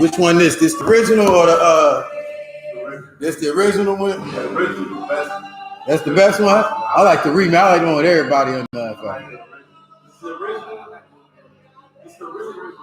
Which one is this? The original or the This the original one? The original, the best. That's the best one? I like the remake. I like the one with everybody on the It's the original. It's the really original.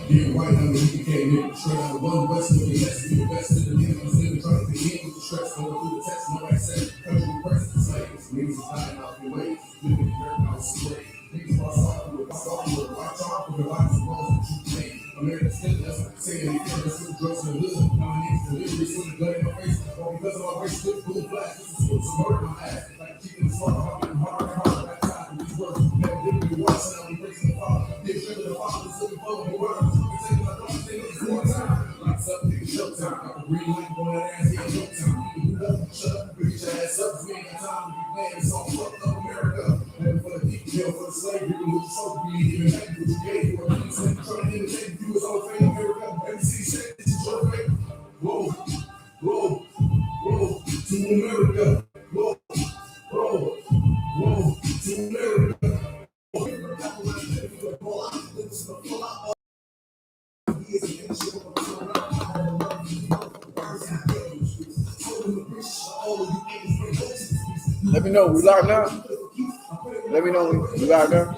Yeah, right now, we came in straight out of one west, no less, we invested in the niggas, living, trying to begin with the stress, going through the text, no access, country press, the slaves, niggas is dying out your way, living in your house, straight, niggas lost off with watch off with the lives of those that you claim. American citizens saying they care, let's get drugs in the hood, now my niggas delivery, with a gun in my face, all because of my race, with blue flash, this is what's murder my ass, like keeping the slaughter, harder and harder and harder, that time, these words, never did me once, and now we breaking the father, they're sure the father is living for the world. Showtime, got the green light on that ass, yeah, showtime. Shut up, bitch, your ass up, we ain't got time to be playing. It's all fucked up America. Heading for the deep jail for the slave, you can lose your we ain't even happy what you gave for a piece. Trying to imitate you, it's all fake America. Every city said this is your fate. Whoa, whoa, whoa, to America. Whoa, whoa, whoa, to America. Let me know. We live now? Let me know we live now.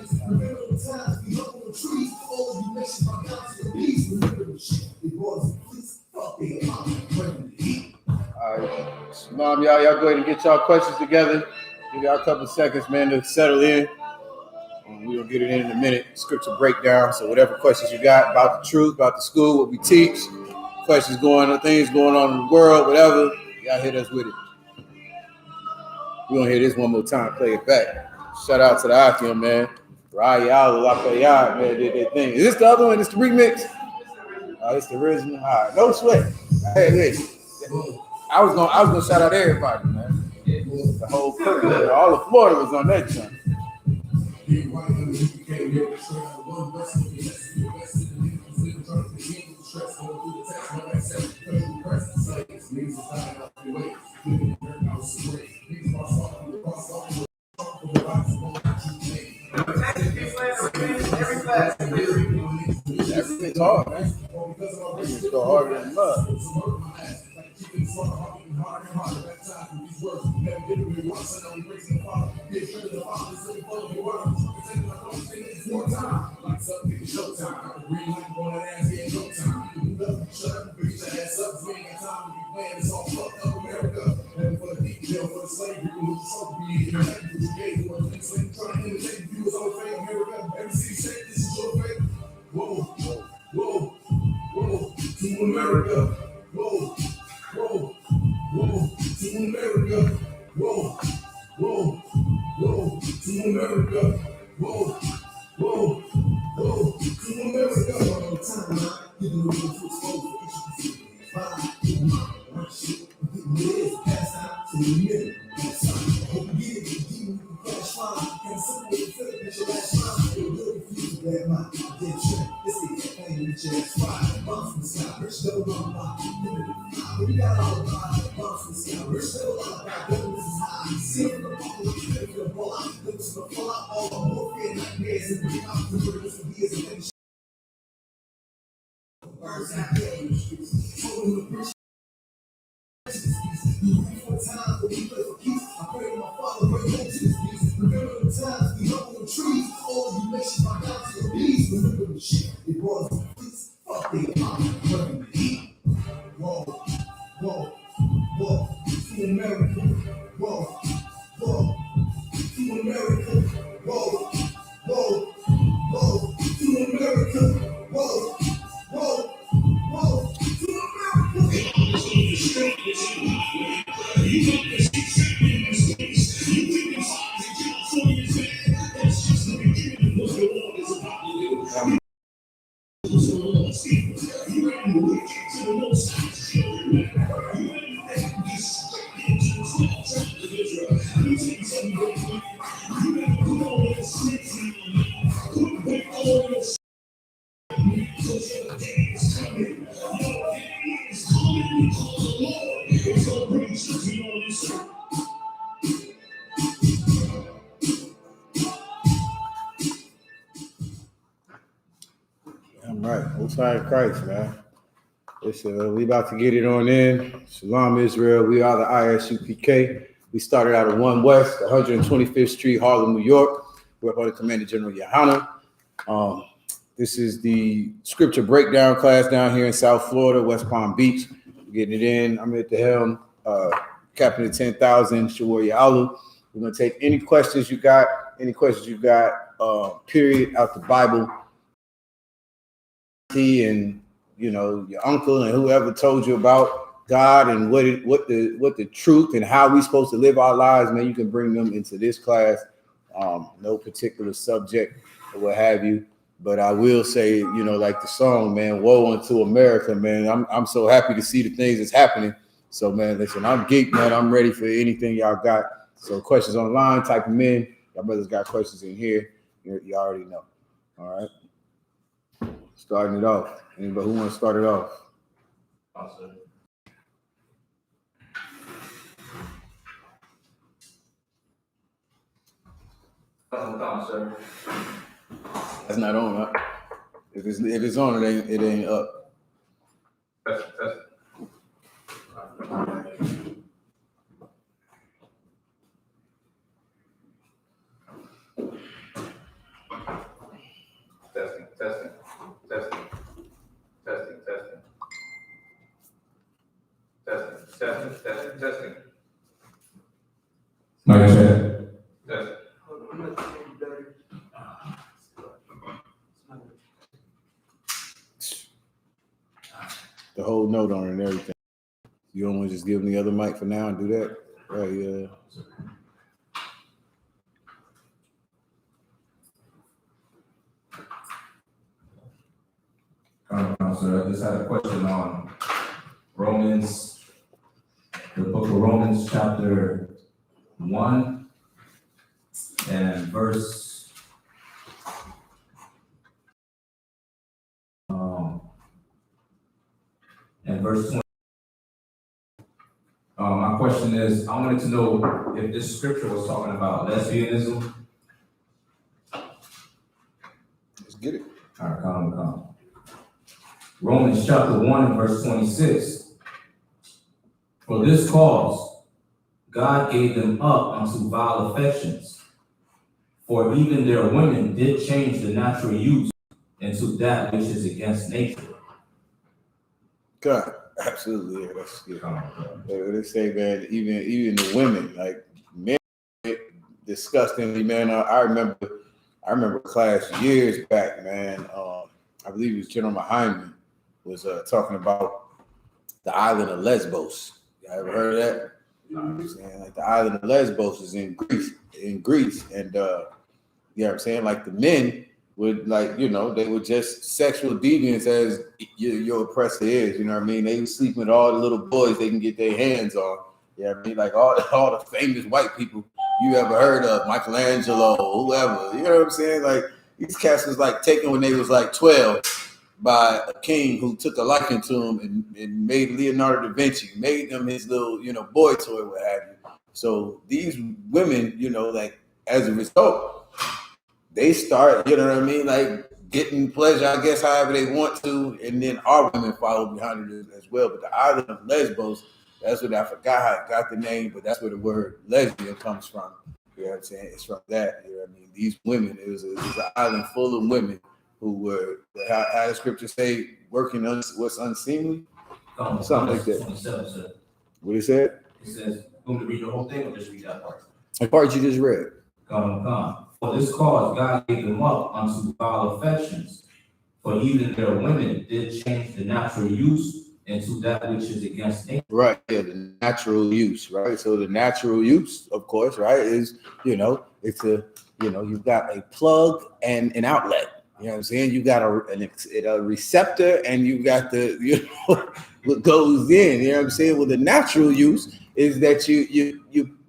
Alright. Mom, y'all go ahead and get y'all questions together. Give y'all a couple of seconds, man, to settle in. We'll get it in a minute. Scripture breakdown. So whatever questions you got about the truth, about the school, what we teach, questions going on, things going on in the world, whatever, y'all hit us with it. We're gonna hear this one more time, play it back. Shout out to the Akim, man. Rayal Lafayette, man, did that thing. Is this the other one? This the remix? Oh, it's the original. All right, no sweat. Hey, I was gonna shout out everybody, man. The whole crew, all of Florida was on that jump. Everything's hard, man. It's go harder than love. Whoa, whoa, whoa, to America. Whoa, whoa, whoa, to America. Whoa, whoa, whoa, to America. Whoa, whoa, whoa, to America. All the time, giving the real foot slow. Fine, get my right shit. Getting this, pass out to the middle. Hope you get it, you can flash fine. Can't simple with the flip, it's your last time. You're really confused, bad mind. Get tricked. It's the thing with your spot. Bounce from the sky, rich double on my limit. We got all the body, bounce from the sky, rich double on my double. This is high. See it from the bottom, look at it, the ball out. Look to the fall out, all the warfare, nightmares, and bring out the words of years and things. Birds out there in the streets. Told them to preach. You reach for time, but we play for keeps. I pray to my father, bring home to this beast. Remember the times we hung on the trees. All of you nations, my down to your knees. Remember the shit, it brought us to police. Fuck they mom, running the heat. Whoa, whoa, whoa, to America. Whoa, whoa, to America. Whoa, whoa, whoa, to America. Whoa, whoa, whoa, to America. right, Most High Christ, man. Listen, we about to get it on in. Shalom, Israel. We are the Isupk. We started out at 1 West, 125th Street, Harlem, New York. We're by the Commander General Yohana. This is the scripture breakdown class down here in South Florida, West Palm Beach. We're getting it in. I'm at the helm, Captain of 10,000, Shawarya Alu. We're going to take any questions you got, period, out the Bible. And your uncle and whoever told you about God and what the truth and how we supposed to live our lives, man, you can bring them into this class. No particular subject or what have you. But I will say, like the song, man, woe unto America, man. I'm so happy to see the things that's happening. So, man, listen, I'm geeked, man. I'm ready for anything y'all got. So questions online, type them in. Y'all brothers got questions in here. You already know. All right. Starting it off. Anybody who want to start it off? Awesome. Sir. That's not on, huh? If it's on, it ain't up. Test. Testing. Mic check. Testing. The whole note on it and everything. You don't want to just give them the other mic for now and do that? Right, yeah. Sir, I just had a question on Romans, the book of Romans, chapter 1 and verse 20. My question is, I wanted to know if this scripture was talking about lesbianism. Let's get it. All right, come. Romans chapter 1 and verse 26. For this cause, God gave them up unto vile affections, for even their women did change the natural use into that which is against nature. God, absolutely. Yeah, that's good. They say, man, even the women, like men, disgustingly, man. I remember class years back, man. I believe it was General Hyman was talking about the island of Lesbos. You ever heard of that? You know what I'm saying? Like the island of Lesbos is in Greece, and you know what I'm saying? Like the men would, like, they were just sexual deviants as your oppressor is. You know what I mean? They were sleeping with all the little boys they can get their hands on. You know what I mean? Like all the famous white people you ever heard of, Michelangelo, whoever. You know what I'm saying? Like these cats was like taken when they was like 12 by a king who took a liking to him and made Leonardo da Vinci, made them his little, boy toy, what have you. So these women, like as a result, they start, like getting pleasure, I guess, however they want to, and then our women follow behind it as well. But the island of Lesbos, that's what I forgot how it got the name, but that's where the word lesbian comes from. You know what I'm saying? It's from that. You know what I mean? These women, it was an island full of women who were, how the scripture say, working on what's unseemly? Something like that. What it said? It says, going to read the whole thing or just read that part? The part you just read. Come. For this cause, God gave them up unto vile affections, for even their women did change the natural use into that which is against nature. Right, yeah, the natural use, right? So the natural use, of course, right, is, it's a, you've got a plug and an outlet. You know what I'm saying? You got a receptor and you got the, what goes in. You know what I'm saying? Well, the natural use is that you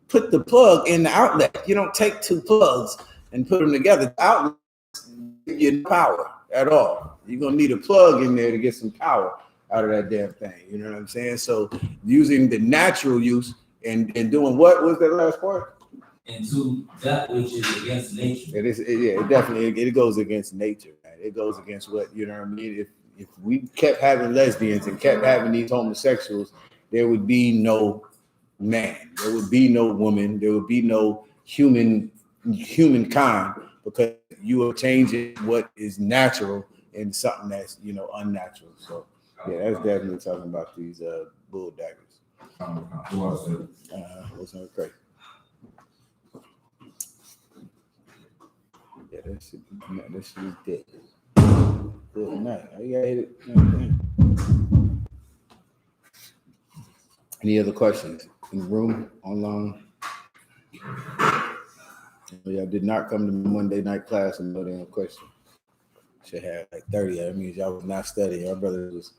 put the plug in the outlet. You don't take two plugs and put them together. The outlet give you power at all. You're gonna need a plug in there to get some power out of that damn thing. You know what I'm saying? So using the natural use and doing what was that last part? Into that which is against nature. It definitely goes against nature, man. It goes against what, you know what I mean? If we kept having lesbians and kept having these homosexuals, there would be no man, there would be no woman, there would be no humankind, because you are changing what is natural into something that's, you know, unnatural. So yeah, that's definitely talking about these bull daggers. What's not crazy? Yeah, that shit is dead. Good night. I gotta hit it. Any other questions in the room, online? Y'all did not come to Monday night class and no damn question. Should have like 30. That means y'all was not studying. Your brother was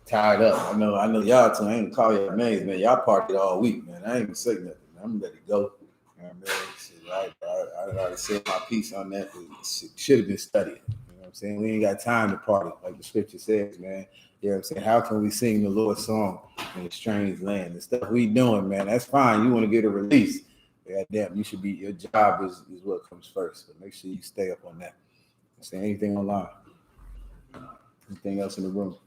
tied up. I know y'all too. I ain't call y'all names, man. Y'all partied all week, man. I ain't even say nothing. I'm ready to go. You know what I mean? I already said my piece on that. It should have been studied. You know what I'm saying? We ain't got time to party, like the scripture says, man. You know what I'm saying? How can we sing the Lord's song in a strange land? The stuff we doing, man, that's fine. You want to get a release. God damn, you should be, your job is what comes first. So make sure you stay up on that. Say anything online. Anything else in the room?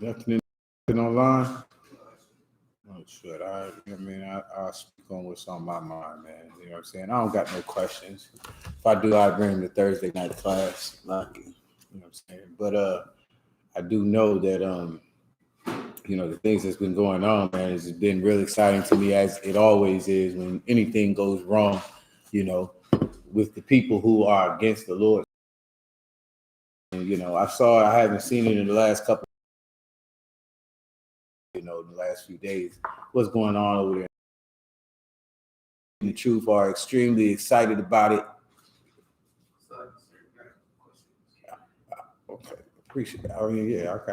Nothing online. Oh shit! I'll speak on what's on my mind, man. You know what I'm saying? I don't got no questions. If I do, I bring the Thursday night class, lucky. You know what I'm saying? But I do know that you know, the things that's been going on, man, has been really exciting to me, as it always is when anything goes wrong, you know, with the people who are against the Lord. And, you know, I haven't seen it in the last couple, you know, the last few days, what's going on over there. The truth are extremely excited about it. Okay, appreciate that. I mean, yeah, okay.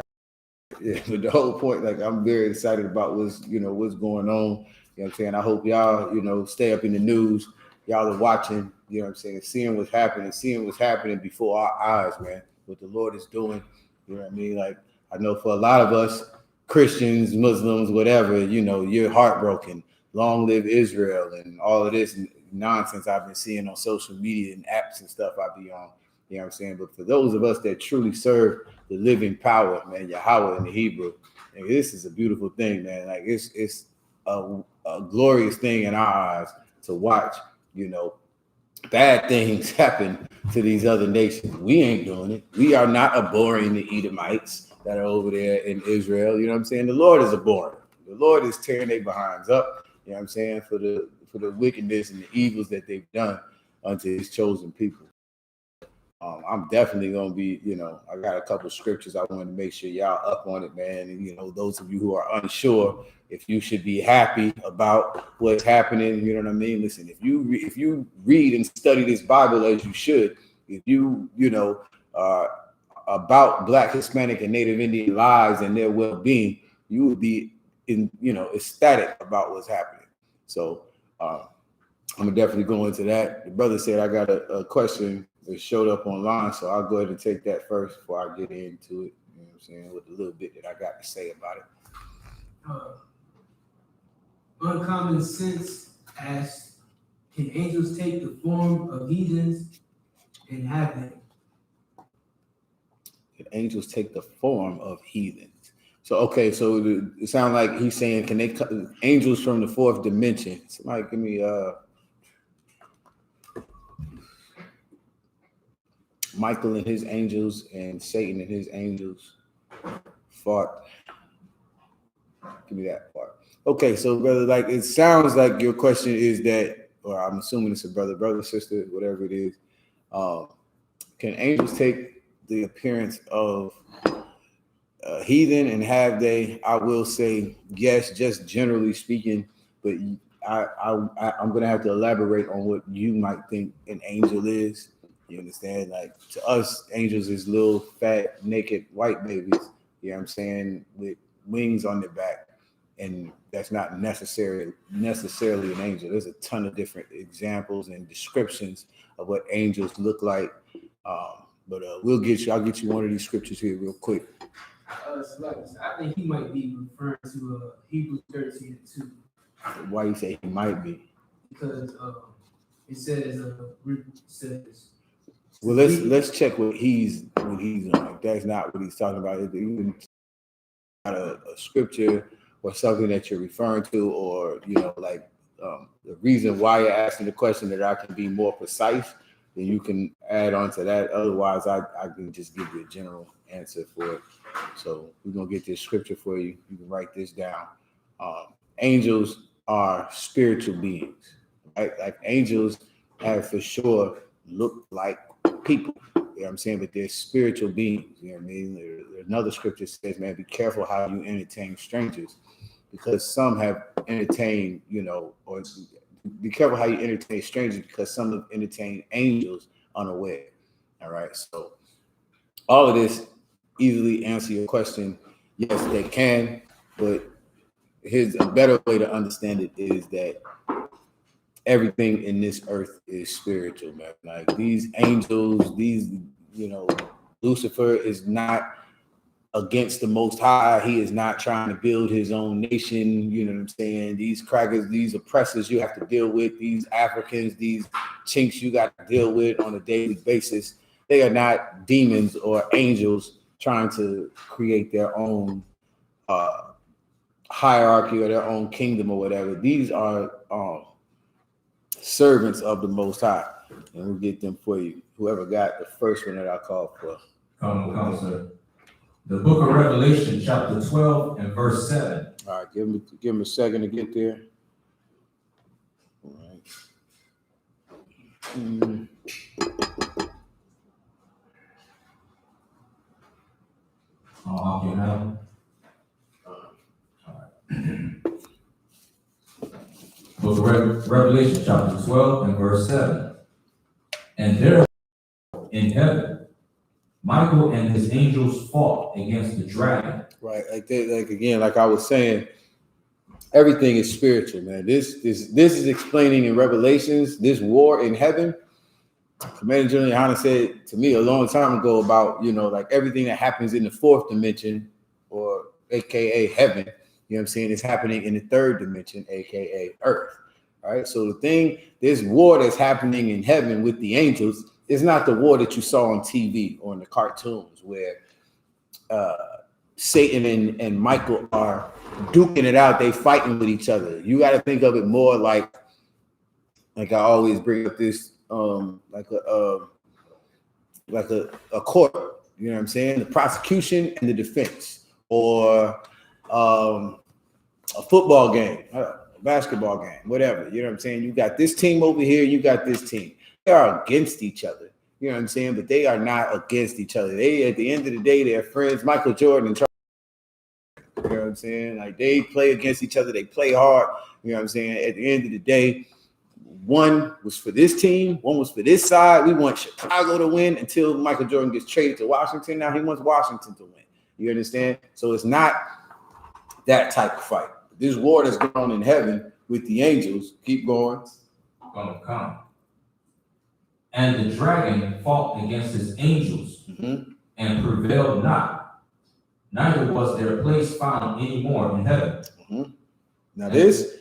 Yeah, but the whole point, like, I'm very excited about what's going on. You know what I'm saying? I hope y'all, you know, stay up in the news. Y'all are watching, you know what I'm saying, seeing what's happening before our eyes, man, what the Lord is doing. You know what I mean? Like, I know for a lot of us, Christians, Muslims, whatever, you know, you're heartbroken. Long live Israel and all of this nonsense I've been seeing on social media and apps and stuff I be on. You know what I'm saying? But for those of us that truly serve the living power, man, Yahweh in the Hebrew, and this is a beautiful thing, man. Like, it's a glorious thing in our eyes to watch, you know, bad things happen to these other nations. We ain't doing it. We are not abhorring the Edomites that are over there in Israel. You know what I'm saying? The Lord is abhorring. The Lord is tearing their behinds up. You know what I'm saying? For the wickedness and the evils that they've done unto his chosen people. I'm definitely going to be, you know, I got a couple scriptures I wanted to make sure y'all up on it, man. And, you know, those of you who are unsure if you should be happy about what's happening, you know what I mean? Listen, if you read and study this Bible as you should, if you know, about Black, Hispanic, and Native Indian lives and their well-being, you would be ecstatic about what's happening. So I'm gonna definitely go into that. The brother said I got a question that showed up online, so I'll go ahead and take that first before I get into it. You know what I'm saying? With a little bit that I got to say about it. Uncommon Sense asks, can angels take the form of heathens and have them? Can angels take the form of heathens? So, okay, so it sounds like he's saying, can they angels from the fourth dimension? Somebody give me Michael and his angels and Satan and his angels fought. Give me that part. Okay, so brother, like, it sounds like your question is that, or I'm assuming it's a brother, sister, whatever it is. Can angels take the appearance of heathen, and have they? I will say yes, just generally speaking, but I'm gonna have to elaborate on what you might think an angel is. You understand? Like, to us, angels is little fat naked white babies. You know what I'm saying? With wings on their back, and that's not necessarily an angel. There's a ton of different examples and descriptions of what angels look like. But I'll get you one of these scriptures here real quick. I think he might be referring to Hebrews 13:2. Why you say he might be? Because it says well, let's check what he's on. That's not what he's talking about. Even a scripture or something that you're referring to, or the reason why you're asking the question, that I can be more precise, then you can add on to that. Otherwise, I can just give you a general answer for it. So we're gonna get this scripture for you. You can write this down. Angels are spiritual beings, right? Like angels have for sure looked like people. You know what I'm saying? But they're spiritual beings. You know what I mean? Another scripture says, man, be careful how you entertain strangers, because some have entertained, or be careful how you entertain strangers, because some have entertained angels unaware. All right. So all of this easily answer your question. Yes, they can, but here's a better way to understand it, is that everything in this earth is spiritual, man. Like these angels, Lucifer is not against the Most High. He is not trying to build his own nation. You know what I'm saying? These crackers, these oppressors you have to deal with, these Africans, these chinks you got to deal with on a daily basis. They are not demons or angels trying to create their own hierarchy or their own kingdom or whatever. These are servants of the Most High, and we'll get them for you. Whoever got the first one that I called for. Come, sir. The book of Revelation, chapter 12 and verse 7. All right, give him a second to get there. All right. You know. Book of Revelation, chapter 12 and verse 7. And there in heaven, Michael and his angels fought against the dragon. Right, like I was saying, everything is spiritual, man. This is explaining in Revelations this war in heaven. Commander General Yohana said to me a long time ago about like everything that happens in the fourth dimension, or AKA heaven. You know what I'm saying? It's happening in the third dimension, aka Earth. All right. So this war that's happening in heaven with the angels is not the war that you saw on TV or in the cartoons, where Satan and Michael are duking it out. They fighting with each other. You got to think of it more like I always bring up this, like a court. You know what I'm saying? The prosecution and the defense, or a football game, a basketball game, whatever. You know what I'm saying? You got this team over here, you got this team. They are against each other. You know what I'm saying? But they are not against each other. They, at the end of the day, they're friends. Michael Jordan and Charles, you know what I'm saying? Like, they play against each other. They play hard. You know what I'm saying? At the end of the day, one was for this team, one was for this side. We want Chicago to win until Michael Jordan gets traded to Washington. Now he wants Washington to win. You understand? So it's not that type of fight. This war that's going on in heaven with the angels, keep going. Come. And the dragon fought against his angels and prevailed not. Neither was their place found anymore in heaven. Now this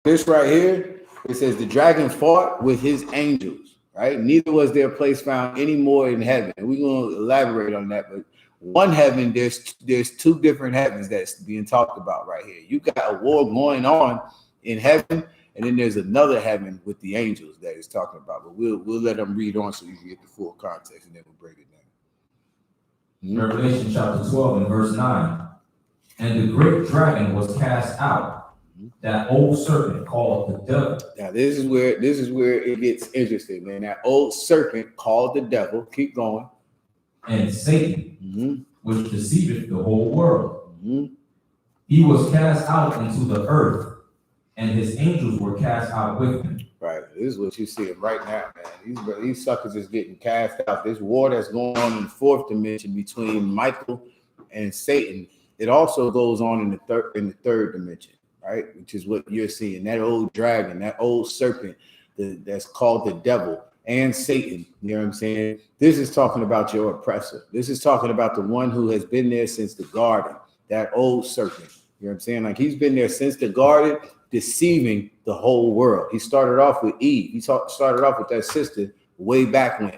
right here, it says the dragon fought with his angels, right? Neither was their place found anymore in heaven. And we're going to elaborate on that, but one heaven, there's two different heavens that's being talked about right here. You got a war going on in heaven, and then there's another heaven with the angels that is talking about. But we'll let them read on so you can get the full context, and then we'll break it down. Revelation chapter 12 and verse 9. And the great dragon was cast out, that old serpent called the devil. Now this is where it gets interesting, man. That old serpent called the devil. Keep going. And Satan, which deceiveth the whole world. He was cast out into the earth, and his angels were cast out with him. Right. This is what you see right now, man. These suckers is getting cast out. This war that's going on in the fourth dimension between Michael and Satan it also goes on in the third dimension, right? Which is what you're seeing. That old dragon, that old serpent that's called the devil and Satan. You know what I'm saying? This is talking about your oppressor. This is talking about the one who has been there since the garden, that old serpent. You know what I'm saying? Like he's been there since the garden, deceiving the whole world. He started off with Eve. He started off with that sister way back when,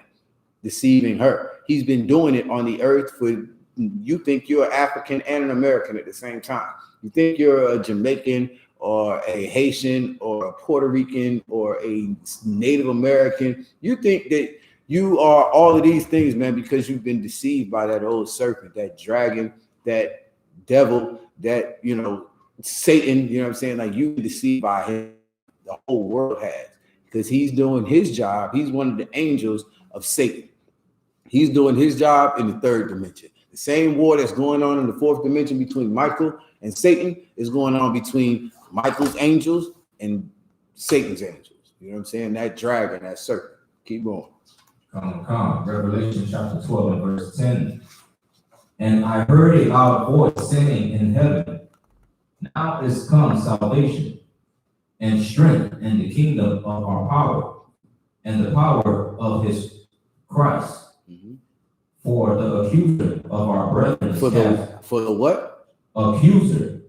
deceiving her. He's been doing it on the earth for, you think you're an African and an American at the same time. You think you're a Jamaican or a Haitian or a Puerto Rican or a Native American. You think that you are all of these things, man, because you've been deceived by that old serpent, that dragon, that devil, that, you know, Satan, you know what I'm saying? Like you've been deceived by him. The whole world has, because he's doing his job. He's one of the angels of Satan. He's doing his job in the third dimension. The same war that's going on in the fourth dimension between Michael and Satan is going on between Michael's angels and Satan's angels. You know what I'm saying? That dragon, that serpent. Keep going. Come. Revelation chapter 12 and verse 10. And I heard a loud voice saying in heaven, now is come salvation and strength and the kingdom of our power and the power of his Christ. Mm-hmm. For the accuser of our brethren. For the what? Accuser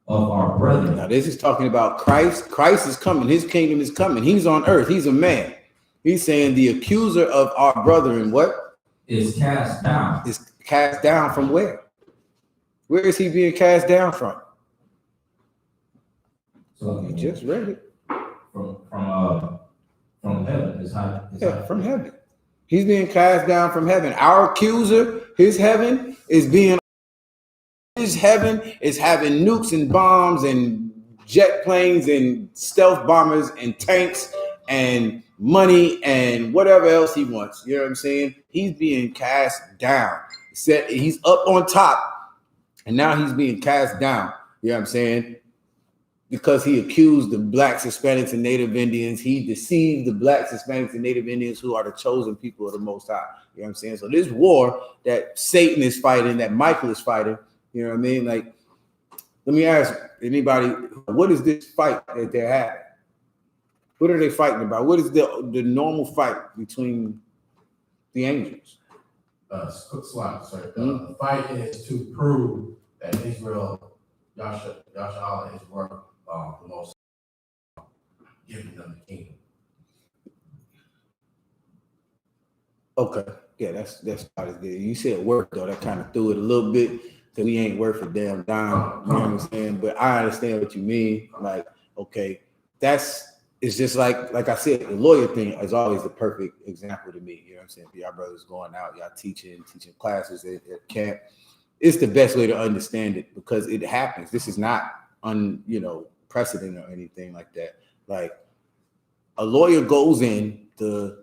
of our brethren. Now this is talking about Christ. Christ is coming. His kingdom is coming. He's on earth. He's a man. He's saying the accuser of our brethren, what? Is cast down. Is cast down from where? Where is he being cast down from? So You just read it. From heaven. Is high. From heaven. He's being cast down from heaven. Our accuser, his heaven is having nukes and bombs and jet planes and stealth bombers and tanks and money and whatever else he wants. You know what I'm saying? He's being cast down. He's up on top and now he's being cast down. You know what I'm saying? Because he accused the blacks, Hispanics, and Native Indians. He deceived the blacks, Hispanics, and Native Indians who are the chosen people of the Most High. You know what I'm saying? So this war that Satan is fighting, that Michael is fighting, you know what I mean? Like, let me ask anybody, what is this fight that they're having? What are they fighting about? What is the normal fight between the angels? The fight is to prove that Israel, Yasha is worth the most, giving them the kingdom. Okay, yeah, that's about as good. You said work though, that kind of threw it a little bit. That we ain't worth a damn dime. You know what I'm saying? But I understand what you mean. Like, okay, it's just like I said, the lawyer thing is always the perfect example to me. You know what I'm saying? Y'all brothers going out, y'all teaching classes at camp. It's the best way to understand it because it happens. This is not precedent or anything like that. Like a lawyer goes in to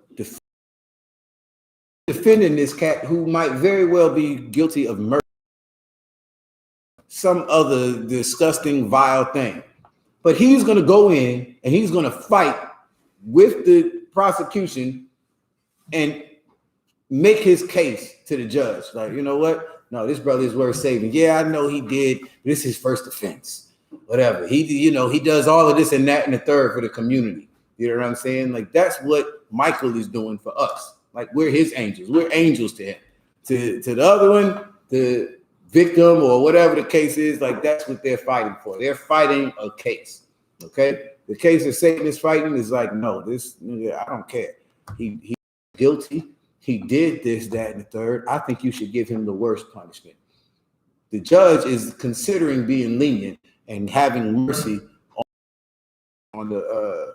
defending this cat who might very well be guilty of murder, some other disgusting, vile thing. But he's going to go in and he's going to fight with the prosecution and make his case to the judge. Like, you know what? No, this brother is worth saving. Yeah, I know he did. This is his first offense. Whatever. He does all of this and that and the third for the community. You know what I'm saying? Like, that's what Michael is doing for us. Like, we're his angels. We're angels to him. To the other one, the victim or whatever the case is, like, that's what they're fighting for. They're fighting a case. Okay? The case that Satan is fighting is like, no, this nigga, I don't care. He's guilty. He did this, that, and the third. I think you should give him the worst punishment. The judge is considering being lenient and having mercy on the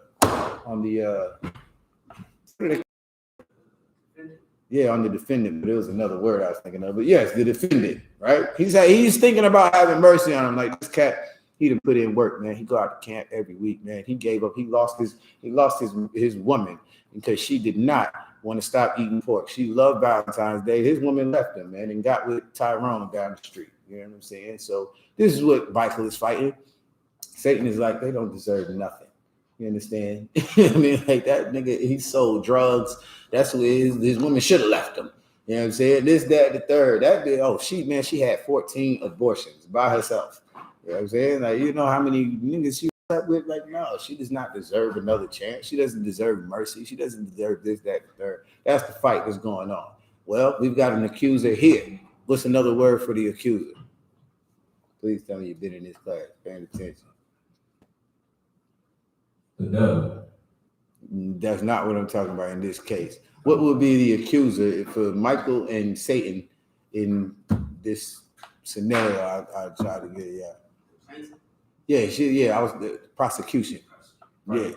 defendant, but it was another word I was thinking of. But yes, the defendant, right? He's thinking about having mercy on him. Like, this cat, he done put in work, man. He go out to camp every week, man. He gave up. He lost his woman because she did not want to stop eating pork. She loved Valentine's Day. His woman left him, man, and got with Tyrone down the street. You know what I'm saying? So this is what Michael is fighting. Satan is like, they don't deserve nothing. You understand? I mean, like, that nigga, he sold drugs. That's what his woman should have left him. You know what I'm saying? This, that, the third. That bitch, oh, she had 14 abortions by herself. You know what I'm saying? Like, you know how many niggas she slept with? Like, no, she does not deserve another chance. She doesn't deserve mercy. She doesn't deserve this, that, the third. That's the fight that's going on. Well, we've got an accuser here. What's another word for the accuser? Please tell me you've been in this class, paying attention. The devil. That's not what I'm talking about in this case. What would be the accuser for Michael and Satan in this scenario? I tried to get it. Yeah. I was the prosecution. Yeah,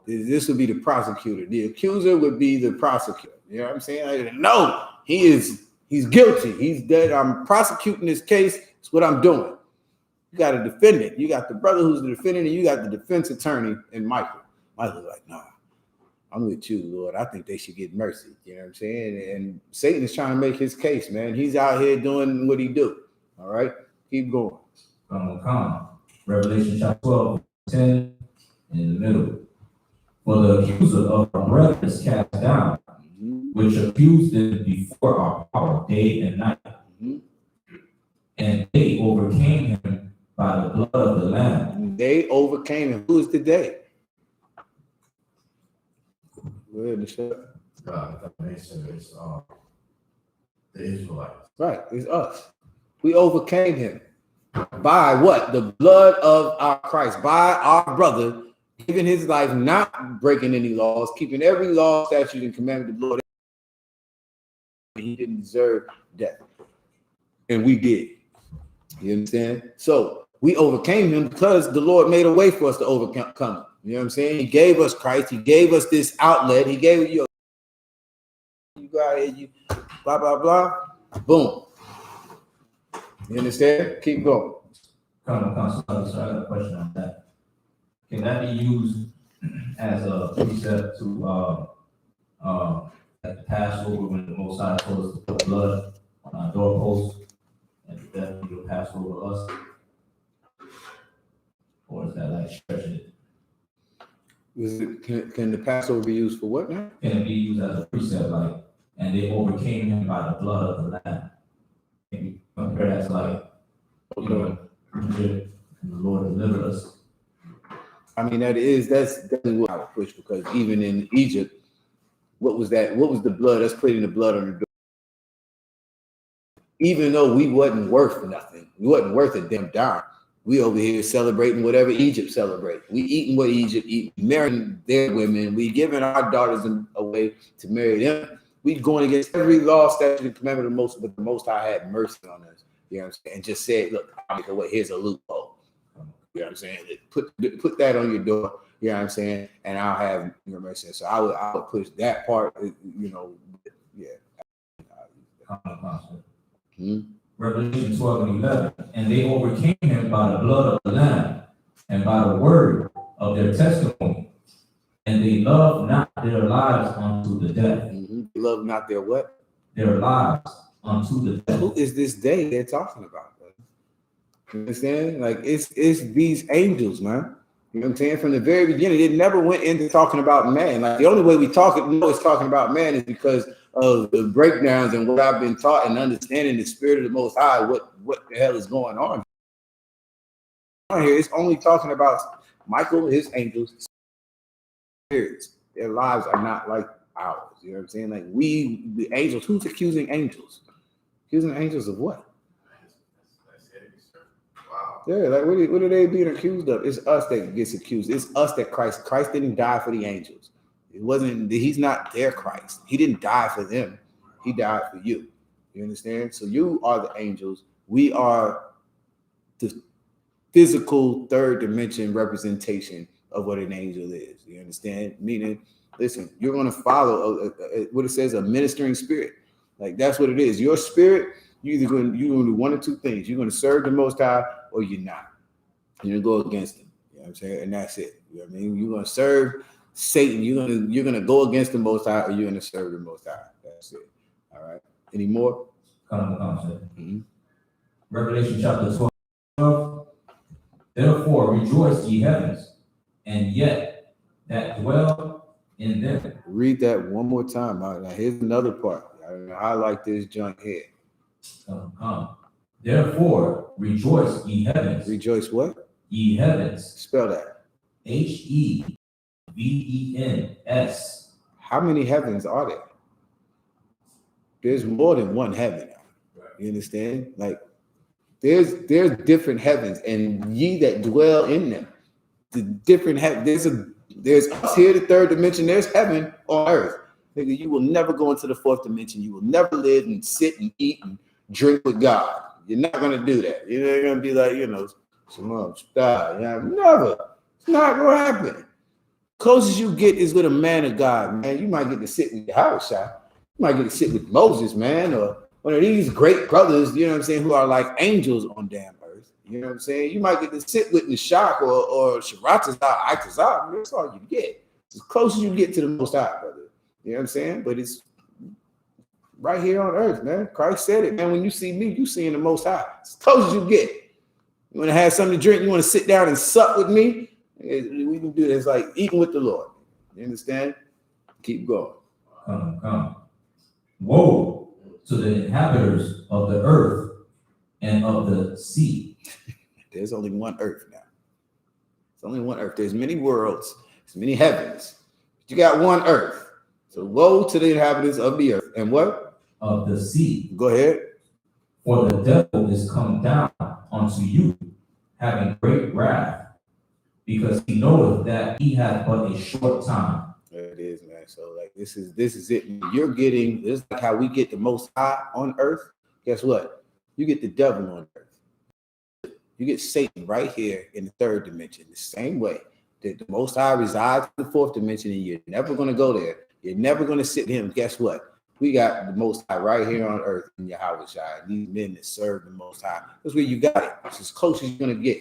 this would be the prosecutor. The accuser would be the prosecutor. You know what I'm saying? No, he's guilty. He's dead. I'm prosecuting this case. It's what I'm doing. You got a defendant. You got the brother who's the defendant, and you got the defense attorney and Michael. Michael's like, nah, I'm with you, Lord. I think they should get mercy. You know what I'm saying? And Satan is trying to make his case, man. He's out here doing what he do. All right? Keep going. Come. Revelation chapter 12, 10, in the middle. For the accuser of our brethren is cast down, which accused them before our power day and night. And they overcame him by the blood of the Lamb. They overcame him. Who is the they? Go ahead, Michelle. It's the Israelites. Right, it's us. We overcame him by what? The blood of our Christ, by our brother giving his life, not breaking any laws, keeping every law, statute, and commandment of the Lord. He didn't deserve death, and we did. You understand? So we overcame him because the Lord made a way for us to overcome him. You know what I'm saying? He gave us Christ. He gave us this outlet. He gave you. You go out here, you blah blah blah. Boom. You understand? Keep going. Come. So I got a question on that. Can that be used as a precept to at the Passover when the Most High told us to put blood on our doorposts and that will pass over us? Or is that like stretching it? Can the Passover be used for what now? Can it be used as a precept, like, and they overcame him by the blood of the Lamb? Can you compare that to like, you know, and the Lord delivered us? I mean, that's definitely what I would push, because even in Egypt, what was that? What was the blood? That's putting the blood on the door. Even though we wasn't worth nothing, we wasn't worth a damn dime. We over here celebrating whatever Egypt celebrate. We eating what Egypt eat, marrying their women. We giving our daughters away to marry them. We going against every law, statute, and commandment of the most, but the Most High had mercy on us. You know what I'm saying? And just said, look, I'll make a way. Here's a loophole. You know what I'm saying? Put that on your door. You know what I'm saying? And I'll have your mercy. So I would push that part. You know, yeah. Revelation 12 and 11. And they overcame him by the blood of the Lamb and by the word of their testimony. And they loved not their lives unto the death. They love not their what? Their lives unto the death. Who is this day they're talking about? You understand? Like it's these angels, man. You know what I'm saying? From the very beginning, it never went into talking about man. Like the only way we know it's talking about man is because of the breakdowns and what I've been taught and understanding the spirit of the Most High. What the hell is going on here? It's only talking about Michael, his angels, spirits. Their lives are not like ours. You know what I'm saying? Like we, the angels. Who's accusing angels? Accusing angels of what? Yeah, like what are they being accused of? It's us that gets accused. It's us that Christ didn't die for the angels. He's not their Christ. He didn't die for them. He died for you. You understand? So you are the angels. We are the physical third dimension representation of what an angel is. You understand? Meaning, listen, you're going to follow what it says, a ministering spirit. Like that's what it is. Your spirit, you're going to do one or two things. You're going to serve the Most High or you're not. You're going to go against him. You know what I'm saying? And that's it. You know what I mean? You're going to serve Satan. You're going to go against the Most High or you're going to serve the Most High. That's it. All right. Any more? Revelation chapter 12. Therefore rejoice, ye heavens, and yet that dwell in them. Read that one more time. Now here's another part. I like this junk here. Therefore, rejoice, ye heavens. Rejoice what? Ye heavens. Spell that. Hevens. How many heavens are there? There's more than one heaven. You understand? Like there's different heavens, and ye that dwell in them. The different heavens. There's us here, the third dimension. There's heaven on earth. Nigga, you will never go into the fourth dimension. You will never live and sit and eat and drink with God. You're not gonna do that. You're gonna be like, never. It's not gonna happen. Closest you get is with a man of God, man. You might get to sit with Yahushua. You might get to sit with Moses, man, or one of these great brothers, you know what I'm saying, who are like angels on damn earth. You know what I'm saying? You might get to sit with Nishak or Sharatazar, Itazar. That's all you get. It's as close as you get to the Most High, brother. You know what I'm saying? But it's right here on earth, man. Christ said it, man. When you see me, you seeing the Most High. It's as close as you get. You want to have something to drink? You want to sit down and sup with me? We can do this like eating with the Lord. You understand? Keep going. Come. Woe to the inhabitants of the earth and of the sea. There's only one earth now. There's only one earth. There's many worlds. There's many heavens. But you got one earth. So woe to the inhabitants of the earth. And what? Of the sea. Go ahead. For the devil is come down unto you, having great wrath, because he knoweth that he hath but a short time. There it is, man. So like this is it. You're getting this is like how we get the Most High on earth. Guess what? You get the devil on earth. You get Satan right here in the third dimension, the same way that the Most High resides in the fourth dimension, and you're never going to go there. You're never going to sit with him. Guess what? We got the Most High right here on earth in Yahushua. These men that serve the Most High. That's where you got it. It's as close as you're going to get.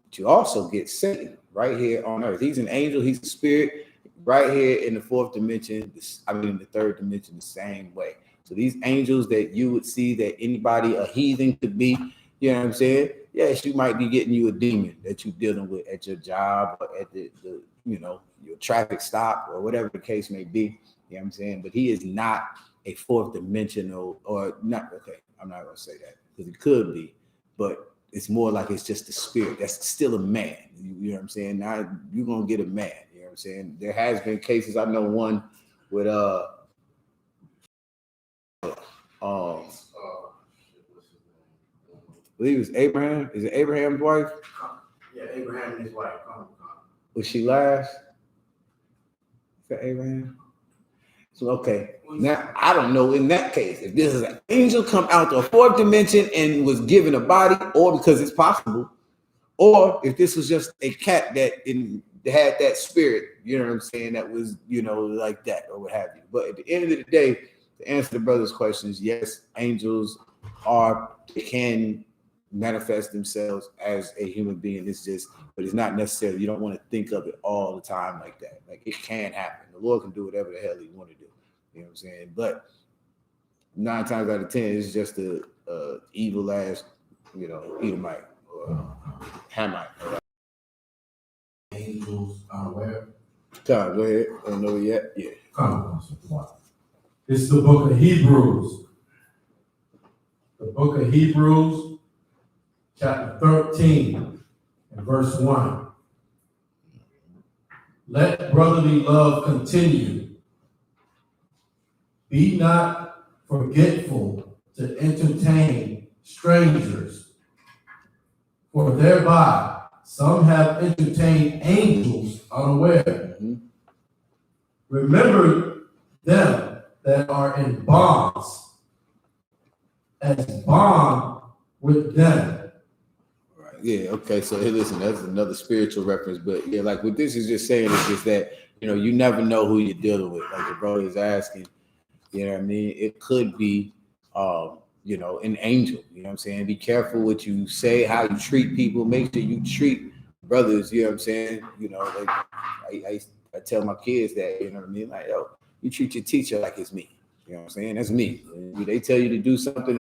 But you also get Satan right here on earth. He's an angel. He's a spirit right here in the fourth dimension. In the third dimension, the same way. So these angels that you would see that anybody, a heathen could be, you know what I'm saying? Yes, you might be getting you a demon that you're dealing with at your job or at the your traffic stop or whatever the case may be. You know what I'm saying? But he is not a fourth dimensional or not. Okay, I'm not going to say that because it could be, but it's more like it's just a spirit. That's still a man. You know what I'm saying? Now you're going to get a man. You know what I'm saying? There has been cases. I know one with I believe it was Abraham. Is it Abraham's wife? Yeah, Abraham and his wife. Was she last? Is that Abraham? So okay. Now I don't know in that case if this is an angel come out to a fourth dimension and was given a body, or because it's possible, or if this was just a cat that had that spirit, you know what I'm saying, that was, like that or what have you. But at the end of the day, to answer the brother's questions, yes, angels can manifest themselves as a human being. But it's not necessarily, you don't want to think of it all the time like that. Like it can happen. The Lord can do whatever the hell he want to do. You know what I'm saying? But 9 times out of 10, it's just a evil ass, Edomite or Hamite. Angels unaware. Tom, go ahead. I don't know it yet. Yeah. Come. It's the book of Hebrews. The book of Hebrews, chapter 13, and verse 1. Let brotherly love continue. Be not forgetful to entertain strangers, for thereby some have entertained angels unaware. Mm-hmm. Remember them that are in bonds, as bond with them. Right. Yeah. Okay. So hey, listen, that's another spiritual reference. But yeah, like what this is just saying is just that, you never know who you're dealing with. Like the brother is asking, you know what I mean? It could be, an angel. You know what I'm saying? Be careful what you say, how you treat people. Make sure you treat brothers. You know what I'm saying? Like I tell my kids that, you know what I mean? Like, yo, you treat your teacher like it's me. You know what I'm saying? That's me. When they tell you to do something,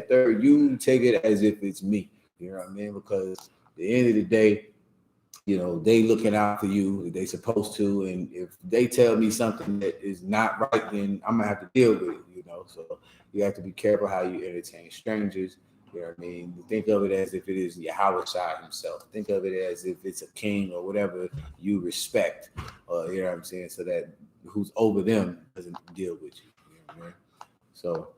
you take it as if it's me. You know what I mean? Because at the end of the day, they looking out for you, they supposed to, and if they tell me something that is not right, then I'm gonna have to deal with it, So you have to be careful how you entertain strangers. You know what I mean? Think of it as if it is Yahweh Shai himself. Think of it as if it's a king or whatever you respect, you know what I'm saying? So that who's over them doesn't deal with you. You know what I mean? So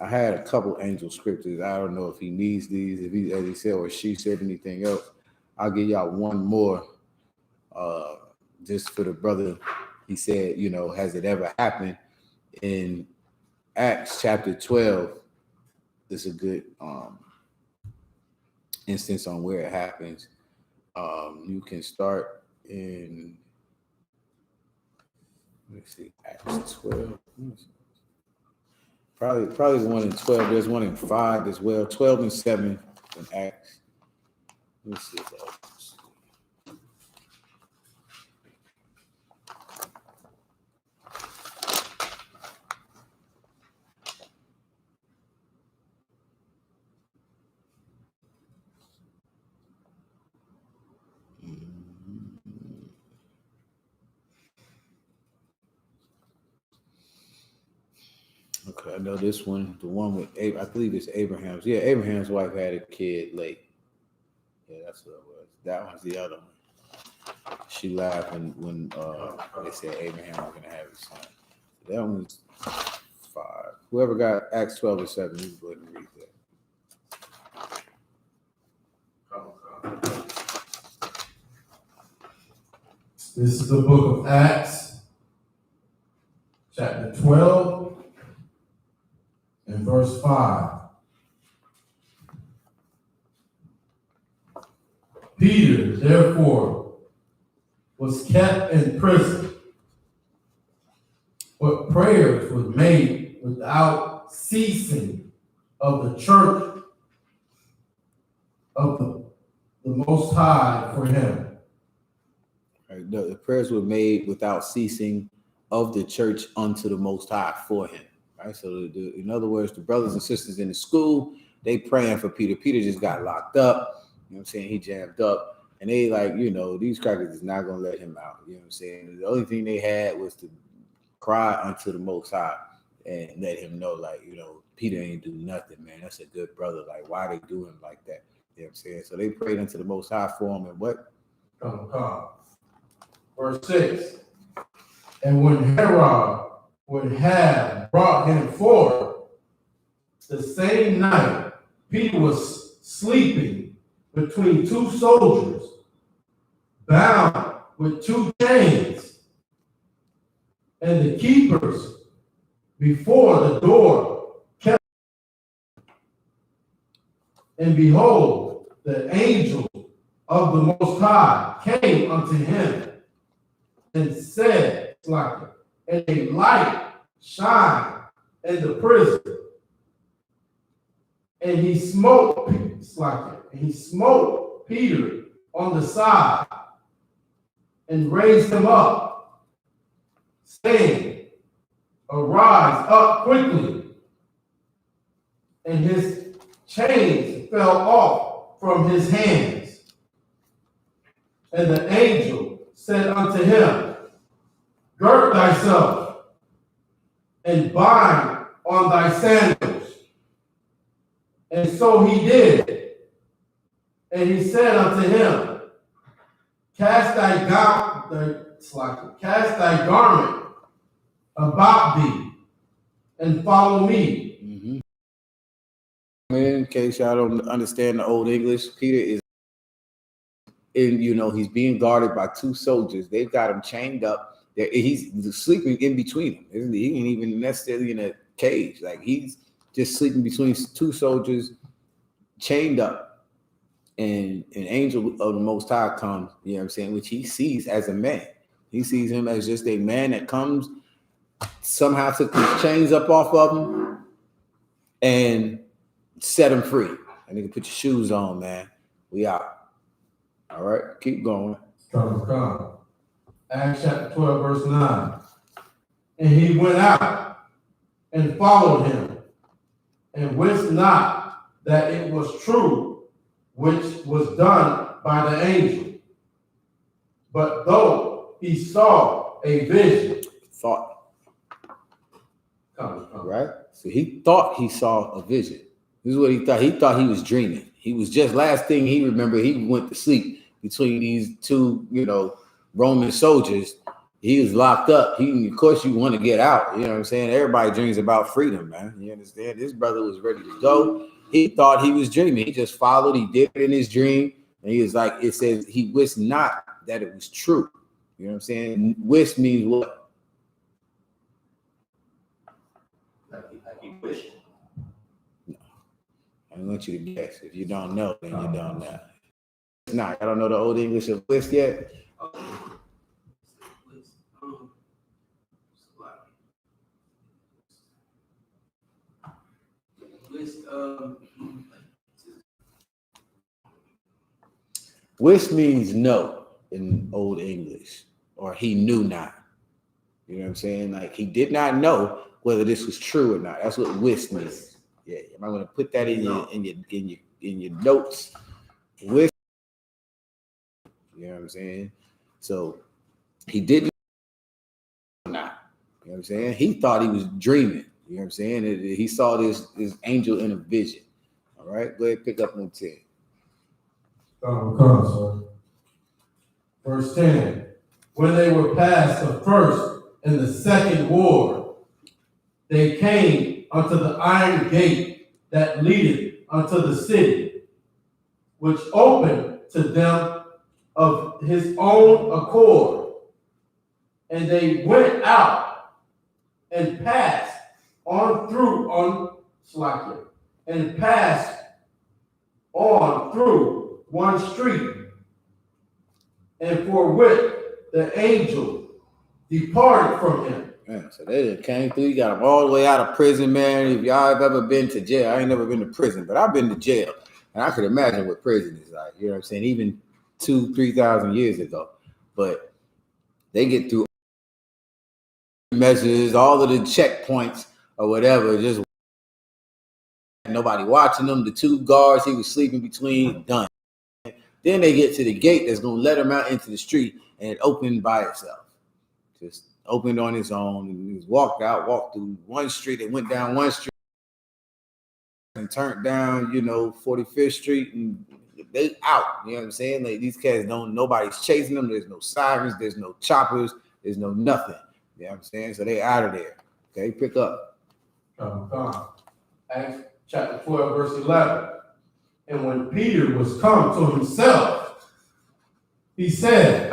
I had a couple angel scriptures. I don't know if he needs these, if he, as he said, or she said anything else. I'll give y'all one more just for the brother. He said, has it ever happened? In Acts chapter 12, this is a good instance on where it happens. You can start in, let me see, Acts 12. Probably the one in 12. There's one in 5 as well. 12 and 7 in Acts. Let me see. Okay, I know this one, the one with I believe it's Abraham's. Yeah, Abraham's wife had a kid late. Yeah, that's what it was. That one's the other one. She laughed when they said Abraham was gonna have his son. That one was 5. Whoever got Acts 12 and 7, you can go ahead and read that. This is the book of Acts, chapter 12, and verse 5. Peter, therefore, was kept in prison, but prayers were made without ceasing of the church of the Most High for him. Right, the prayers were made without ceasing of the church unto the Most High for him. Right. So, in other words, the brothers and sisters in the school, they praying for Peter. Peter just got locked up. You know what I'm saying? He jammed up. And they these crackers is not going to let him out. You know what I'm saying? The only thing they had was to cry unto the Most High and let him know, Peter ain't do nothing, man. That's a good brother. Like, why they do him like that? You know what I'm saying? So they prayed unto the Most High for him. And what? Come. Verse 6. And when Herod would have brought him forth, the same night Peter was sleeping between 2 soldiers, bound with 2 chains, and the keepers before the door kept. And behold, the angel of the Most High came unto him and said, and a light shine in the prison. And he smote Peter on the side and raised him up, saying, Arise up quickly. And his chains fell off from his hands. And the angel said unto him, Gird thyself and bind on thy sandals. And so he did. And he said unto him, Cast thy garment about thee and follow me. Mm-hmm. In case y'all don't understand the old English, Peter is he's being guarded by 2 soldiers. They've got him chained up. He's sleeping in between them. He ain't even necessarily in a cage. Like, he's just sleeping between 2 soldiers, chained up. And an angel of the Most High comes, you know what I'm saying, which he sees as a man. He sees him as just a man that comes, somehow took his chains up off of him and set him free. And nigga, put your shoes on, man. We out. All right, keep going. Come. Acts chapter 12, verse 9. And he went out and followed him, and wist not that it was true which was done by the angel. But though he saw a vision, Thought. come. Right? So he thought he saw a vision. This is what he thought. He thought he was dreaming. He was just, last thing he remembered, he went to sleep between these two, Roman soldiers. He was locked up. Of course, you want to get out. You know what I'm saying? Everybody dreams about freedom, man. You understand? This brother was ready to go. He thought he was dreaming. He just followed. He did it in his dream. And he was like, it says, he wist not that it was true. You know what I'm saying? Wist means what? I want you to guess. If you don't know, then you don't know. It's not. I don't know the Old English of wist yet. Wist means no in Old English, or he knew not. You know what I'm saying? Like he did not know whether this was true or not. That's what wist means. Yeah, you might want to put that in your notes. With, you know what I'm saying? So he didn't not. You know what I'm saying? He thought he was dreaming. You know what I'm saying? He saw this angel in a vision. All right, go ahead, pick up on 10. Come, sir. Verse 10. When they were past the first and the second ward, they came unto the iron gate that leadeth unto the city, which opened to them of his own accord. And they went out and passed on through one street, and forthwith the angel departed from him. Man, so they came through. You got them all the way out of prison, man. If y'all have ever been to jail, I ain't never been to prison, but I've been to jail, and I could imagine what prison is like. You know what I'm saying? Even 2,000-3,000 years ago, but they get through measures, all of the checkpoints or whatever. Just nobody watching them. The two guards he was sleeping between, done. Then they get to the gate that's gonna let him out into the street, and it opened by itself. Just opened on its own, and he was walked through one street, and went down one street and turned down, 45th Street, and they out. You know what I'm saying? Like these cats nobody's chasing them. There's no sirens, there's no choppers, there's no nothing. You know what I'm saying? So they out of there. Okay, pick up. Acts chapter 12, verse 11. And when Peter was come to himself, he said,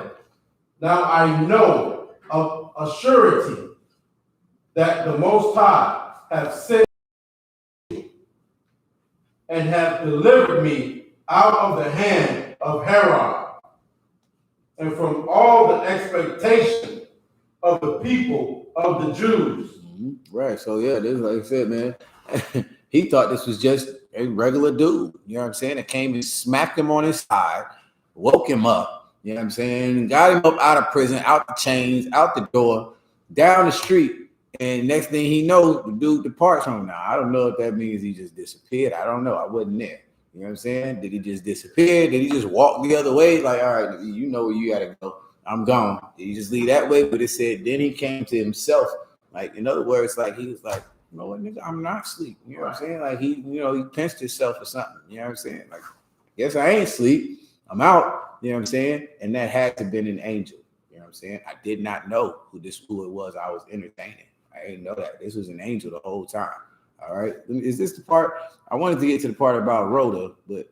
now I know of a surety that the Most High have sent and have delivered me out of the hand of Herod, and from all the expectation of the people of the Jews. Mm-hmm. Right. So yeah, this is like I said, man. He thought this was just a regular dude. You know what I'm saying? It came and smacked him on his side, woke him up. You know what I'm saying? Got him up out of prison, out the chains, out the door, down the street. And next thing he knows, the dude departs from him. Now, I don't know if that means he just disappeared. I don't know. I wasn't there. You know what I'm saying? Did he just disappear? Did he just walk the other way? Like, all right, you know where you got to go. I'm gone. Did he just leave that way? But it said, then he came to himself. Like, in other words, like he was like, you know what, nigga, I'm not asleep. You know what I'm saying? Like he pinched himself or something. You know what I'm saying? Like, guess I ain't asleep. I'm out. You know what I'm saying? And that had to have been an angel. You know what I'm saying? I did not know who it was I was entertaining. I didn't know that. This was an angel the whole time. All right. Is this the part? I wanted to get to the part about Rhoda, but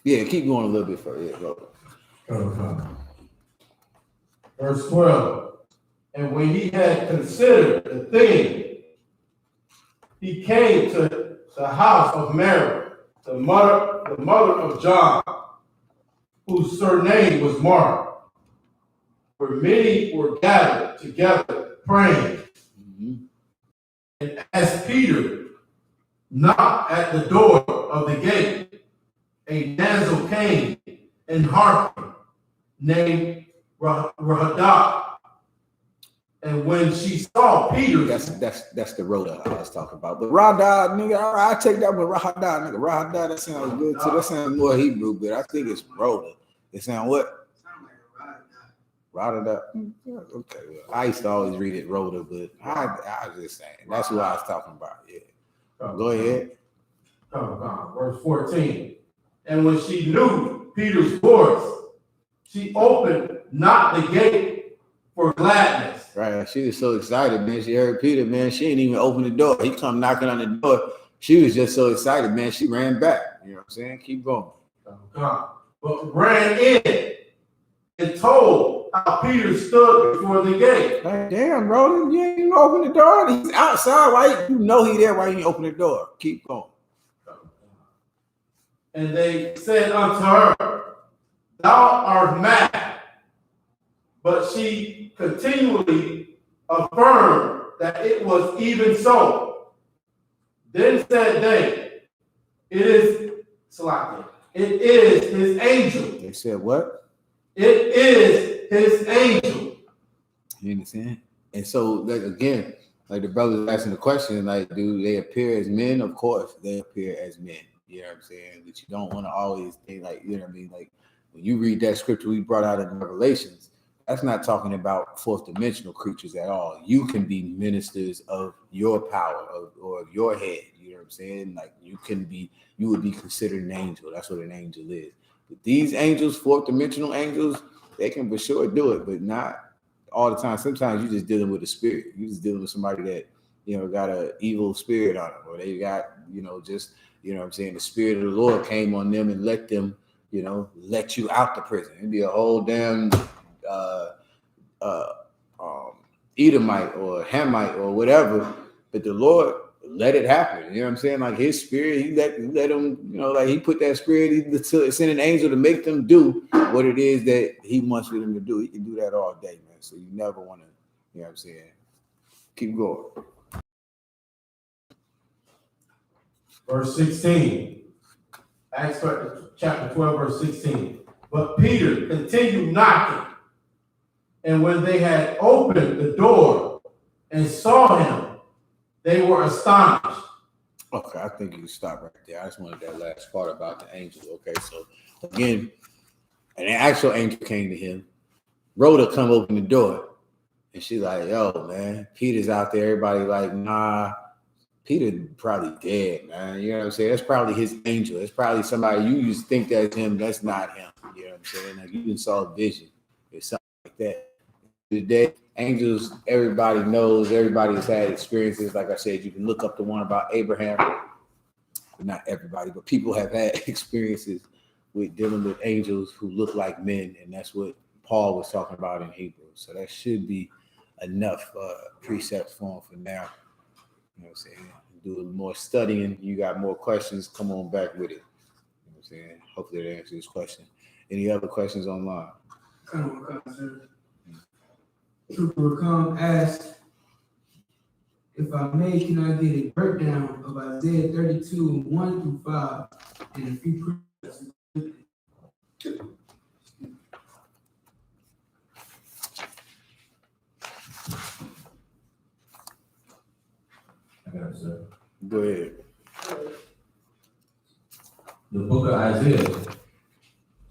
yeah, keep going a little bit further. Yeah, Rhoda. Verse 12. And when he had considered the thing, he came to the house of Mary, the mother of John, whose surname was Mark, where many were gathered together praying. Mm-hmm. And as Peter knocked at the door of the gate, a damsel came and hearkened, named Rahadah, And when she saw Peter, That's the Rhoda I was talking about. But Rada, nigga, I take that with Rada, nigga. Rada, that sounds good too. That sounds more Hebrew, but I think it's Rhoda. It sound what? Rada. Okay, well, I used to always read it Rhoda, but I was just saying that's what I was talking about. Yeah. Go ahead. Verse 14. And when she knew Peter's voice, she opened not the gate for gladness. Right. She was so excited, man. She heard Peter, man. She didn't even open the door. He come knocking on the door. She was just so excited, man. She ran back. You know what I'm saying? Keep going. But ran in and told how Peter stood before the gate. Like, damn, bro, you ain't even open the door. He's outside. Why you know he there? Why you ain't open the door? Keep going. And they said unto her, thou art mad. But she continually affirmed that it was even so. Then said they, it is his angel. They said what? It is his angel. You understand? And so, like, again, like the brother's asking the question, like, do they appear as men? Of course, they appear as men. You know what I'm saying? But you don't want to always think like, you know what I mean? Like when you read that scripture we brought out in Revelations, that's not talking about fourth dimensional creatures at all. You can be ministers of your power or of your head. You know what I'm saying? Like you would be considered an angel. That's what an angel is. But these angels, fourth dimensional angels, they can for sure do it, but not all the time. Sometimes you're just dealing with a spirit. You're just dealing with somebody that, you know, got an evil spirit on them, or they got, you know, just, you know what I'm saying, the spirit of the Lord came on them and let them, you know, let you out the prison. It'd be a whole damn Edomite or Hamite or whatever, but the Lord let it happen. You know what I'm saying? Like his spirit, he let them, you know, like he put that spirit, he sent an angel to make them do what it is that he wants for them to do. He can do that all day, man. So you never want to, you know what I'm saying? Keep going. Verse 16. Acts chapter 12, verse 16. But Peter continued knocking. And when they had opened the door and saw him, they were astonished. Okay, I think you can stop right there. I just wanted that last part about the angels. Okay, so again, an actual angel came to him. Rhoda come open the door. And she's like, yo, man, Peter's out there. Everybody like, nah, Peter probably dead, man. You know what I'm saying? That's probably his angel. It's probably somebody you used to think that's him. That's not him. You know what I'm saying? Like you even saw a vision or something like that. Today, angels, everybody knows, everybody's had experiences. Like I said, you can look up the one about Abraham, but not everybody, but people have had experiences with dealing with angels who look like men, and that's what Paul was talking about in Hebrews. So that should be enough precepts for him for now. You know what I'm saying? Do a little more studying. You got more questions, come on back with it. You know what I'm saying? Hopefully that answers this question. Any other questions online? Trooper Come asked, if I may, can I get a breakdown of Isaiah 32, 1 through 5, and a few precepts? I got it, sir. Go ahead. The book of Isaiah,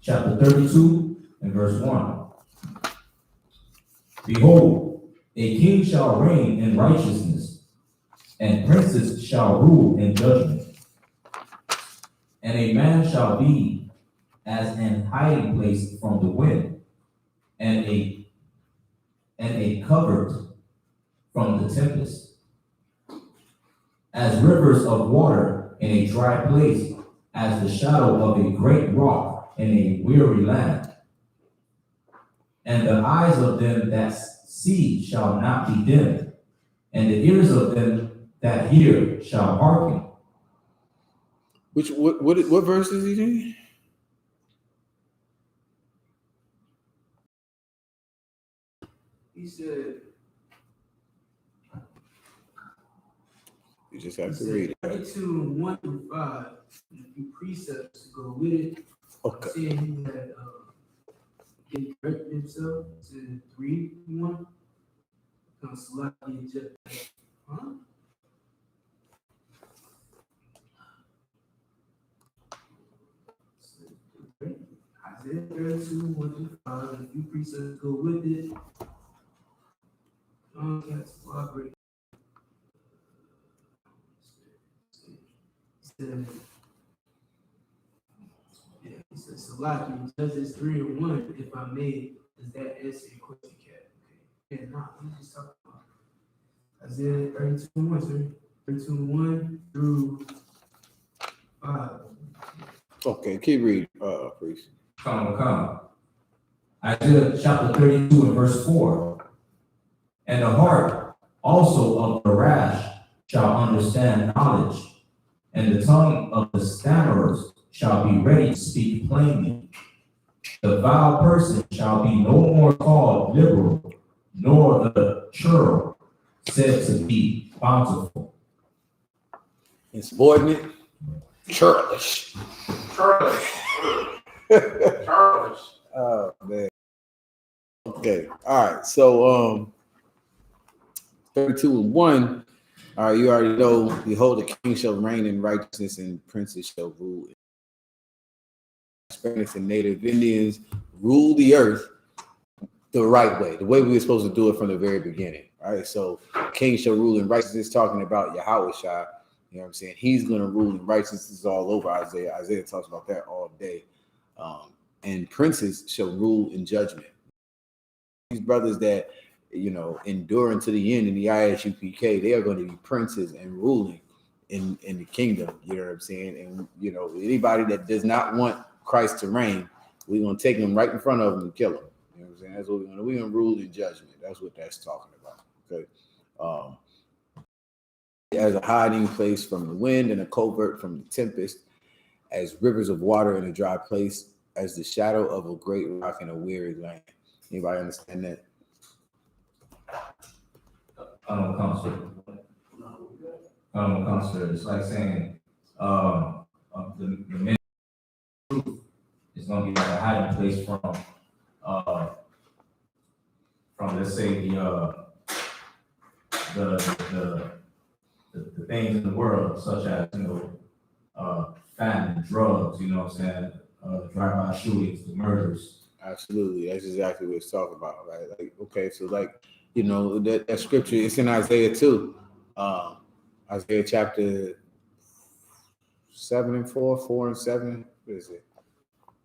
chapter 32 and verse 1. Behold, a king shall reign in righteousness, and princes shall rule in judgment. And a man shall be as an hiding place from the wind, and a covert from the tempest, as rivers of water in a dry place, as the shadow of a great rock in a weary land. And the eyes of them that see shall not be dimmed, and the ears of them that hear shall hearken. What verse is he in? He said, You just have to read it. 32, 1 through 5, and a few precepts to go with it. Okay. Saying he had corrected himself to 3, 1. Huh? Isaiah 32, 1 through 5, and a few precepts go with it. He says, Salaki, Judges 3 and 1, if I may, does that answer your question, Cat? Okay. Yeah, no, I'm just talking about Isaiah 32 and 1, sir. 32 and 1 through 5. Okay, keep reading, priest. Come. Isaiah chapter 32 and verse 4. And the heart also of the rash shall understand knowledge, and the tongue of the stammerers shall be ready to speak plainly. The vile person shall be no more called liberal, nor the churl said to be bountiful. Insubordinate, churlish. Charles. Oh man. Okay. All right. So 32 and 1. All right, you already know, behold, the king shall reign in righteousness and princes shall rule. Spanish and Native Indians rule the earth the right way, the way we were supposed to do it from the very beginning. Right. So king shall rule in righteousness, talking about Yahweh Shai. You know what I'm saying? He's going to rule in righteousness all over Isaiah. Isaiah talks about that all day. And princes shall rule in judgment. These brothers that, you know, endure unto the end in the Isupk, they are going to be princes and ruling in the kingdom. You know what I'm saying? And, you know, anybody that does not want Christ to reign, we're going to take him right in front of him and kill him. You know what I'm saying? That's what we're going to do. We're going to rule in judgment. That's what that's talking about. Okay. As a hiding place from the wind and a covert from the tempest, as rivers of water in a dry place, as the shadow of a great rock in a weary land. Anybody understand that? It's like saying the men is going to be like a hiding place from let's say the things in the world, such as, you know, famine, drugs, you know what I'm saying, drive-by shootings, the murders. Absolutely, that's exactly what it's talking about, right? Like, okay, so like, you know, that scripture, it's in Isaiah too. Isaiah chapter 7 and 4, 4 and 7. What is it?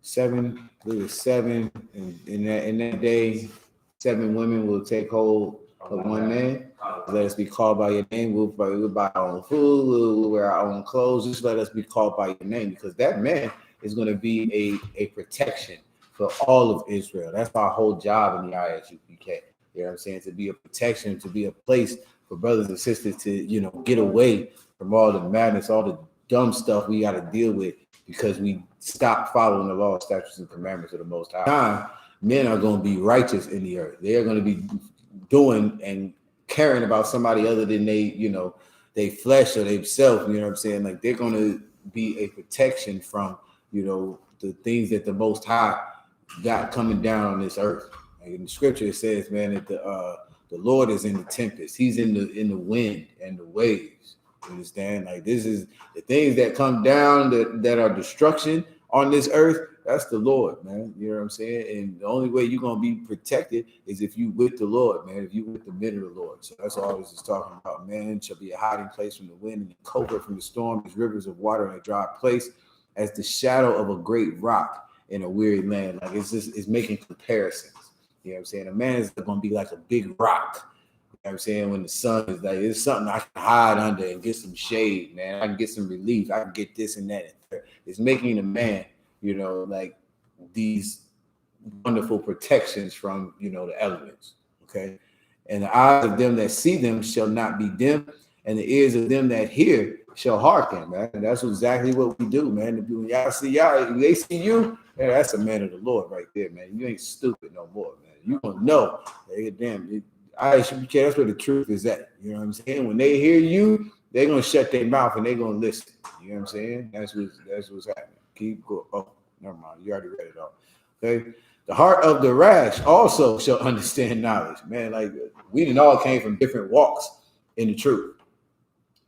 7, I believe it's 7, and in that day, 7 women will take hold of one man. Let us be called by your name. We'll buy our own food. We'll wear our own clothes. Just let us be called by your name, because that man is going to be a protection for all of Israel. That's our whole job in the Isupk. You know what I'm saying? To be a protection, to be a place for brothers and sisters to, you know, get away from all the madness, all the dumb stuff we got to deal with because we stopped following the law, statutes, and commandments of the Most High. Men are going to be righteous in the earth. They are going to be doing and caring about somebody other than they, you know, they flesh or themselves. You know what I'm saying? Like, they're going to be a protection from, you know, the things that the Most High got coming down on this earth. Like in the scripture, it says, man, that the Lord is in the tempest. He's in the wind and the waves. You understand? Like, this is the things that come down that are destruction on this earth. That's the Lord, man. You know what I'm saying? And the only way you're going to be protected is if you with the Lord, man, if you with the men of the Lord. So that's all this is talking about. Man shall be a hiding place from the wind and the covert from the storm, as rivers of water in a dry place, as the shadow of a great rock in a weary land. Like, it's making comparisons. You know what I'm saying? A man is going to be like a big rock. You know what I'm saying? When the sun is like, it's something I can hide under and get some shade, man. I can get some relief. I can get this and that. It's making a man, you know, like these wonderful protections from, you know, the elements. Okay. And the eyes of them that see them shall not be dim, and the ears of them that hear shall hearken, man. And that's exactly what we do, man. When y'all see y'all, they see you, man, that's a man of the Lord right there, man. You ain't stupid no more, man. You gonna know. Hey, damn, I should be careful. That's where the truth is at. You know what I'm saying? When they hear you, they're gonna shut their mouth and they're gonna listen. You know what I'm saying? That's what's happening. Keep going. Oh, never mind. You already read it all. Okay. The heart of the rash also shall understand knowledge. Man, like we didn't all came from different walks in the truth.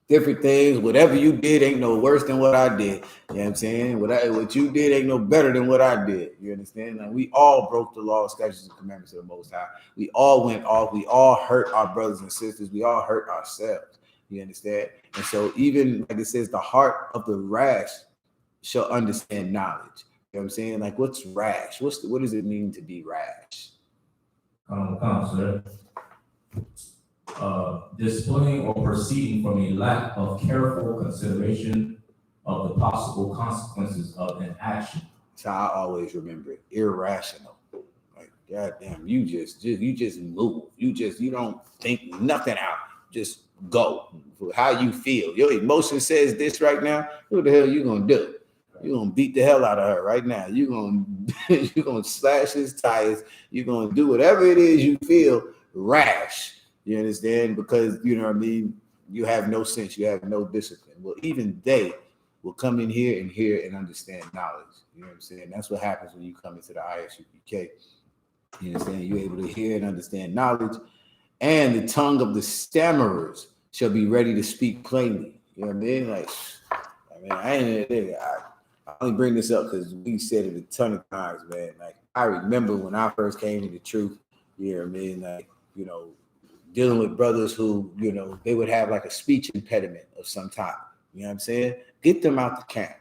Different things, whatever you did ain't no worse than what I did. You know what I'm saying? What you did ain't no better than what I did. You understand? Like we all broke the law, statutes, and commandments of the Most High. We all went off. We all hurt our brothers and sisters. We all hurt ourselves. You understand? And so even like it says, the heart of the rash shall understand knowledge. You know what I'm saying? Like what's rash? What does it mean to be rash? Come, sir. Displaying or proceeding from a lack of careful consideration of the possible consequences of an action. That's how I always remember it. Irrational. Like, goddamn, you just move. You don't think nothing out. Just go. For how you feel. Your emotion says this right now. What the hell you gonna do? You're gonna beat the hell out of her right now. You're gonna slash his tires. You're gonna do whatever it is you feel rash. You understand? Because you know what I mean? You have no sense, you have no discipline. Well, even they will come in here and hear and understand knowledge. You know what I'm saying? That's what happens when you come into the Isupk. You understand? You're able to hear and understand knowledge, and the tongue of the stammerers shall be ready to speak plainly. You know what I mean? Like, I only bring this up because we said it a ton of times, man. Like, I remember when I first came to the truth, you know what I mean? Like, you know, dealing with brothers who, you know, they would have like a speech impediment of some type. You know what I'm saying? Get them out the camp.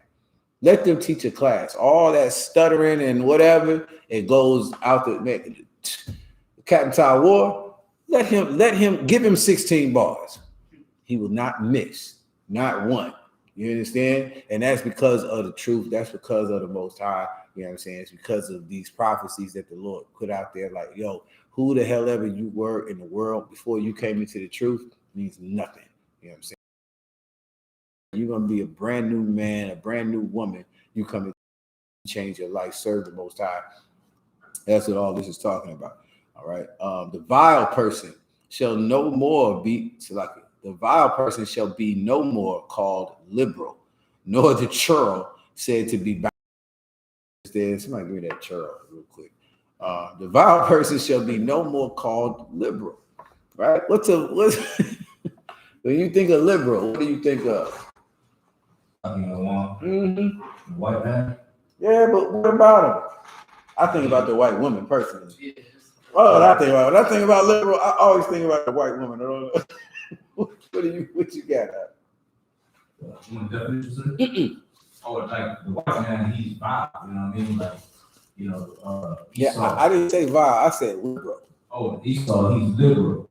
Let them teach a class. All that stuttering and whatever, it goes out the man. Captain Ty War, let him give him 16 bars. He will not miss, not one. You understand? And that's because of the truth. That's because of the Most High. You know what I'm saying? It's because of these prophecies that the Lord put out there. Like, yo, who the hell ever you were in the world before you came into the truth means nothing. You know what I'm saying? You're going to be a brand new man, a brand new woman. You come and change your life, serve the Most High. That's what all this is talking about. All right. The vile person shall no more be selected. The vile person shall be no more called liberal, nor the churl said to be bound. Somebody give me that churl real quick. The vile person shall be no more called liberal, right? When you think of liberal, what do you think of? I think I want white man. Yeah, but what about him? I think about the white woman personally. Oh, I think about when I think about liberal, I always think about the white woman. I don't know. What you got? Oh, like the white man, he's vile. You know what I mean? Like, you know, I didn't say vile. I said liberal. Oh, Esau, he's liberal.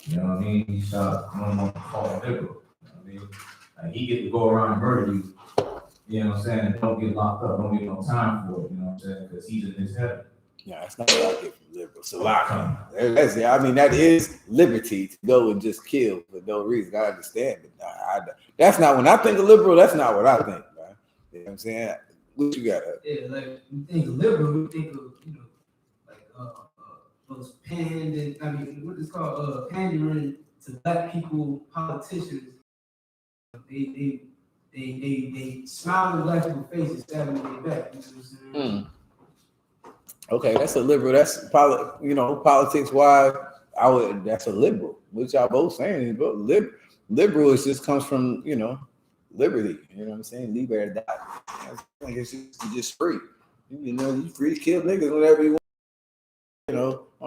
You know what I mean? He's I don't know what to call him liberal. You know what I mean? Like, he get to go around and murder you. You know what I'm saying? And don't get locked up. Don't get no time for it. You know what I'm saying? Because he's in his heaven. Yeah, that's not what I get from liberal. So I mean, that is liberty to go and just kill for no reason. I understand, but that's not when I think of liberal. That's not what I think, man. You know what I'm saying? What you got? Yeah, like we think of liberal, we think of like those what is called pandering to black people, politicians. They smile in black people's faces, stabbing in their back. You know what I'm saying? Okay, that's a liberal. That's politics wise. That's a liberal. What y'all both saying is both liberal. It just comes from liberty. You know what I'm saying? Liberty. Like it's just free. You're free to kill niggas whenever you want.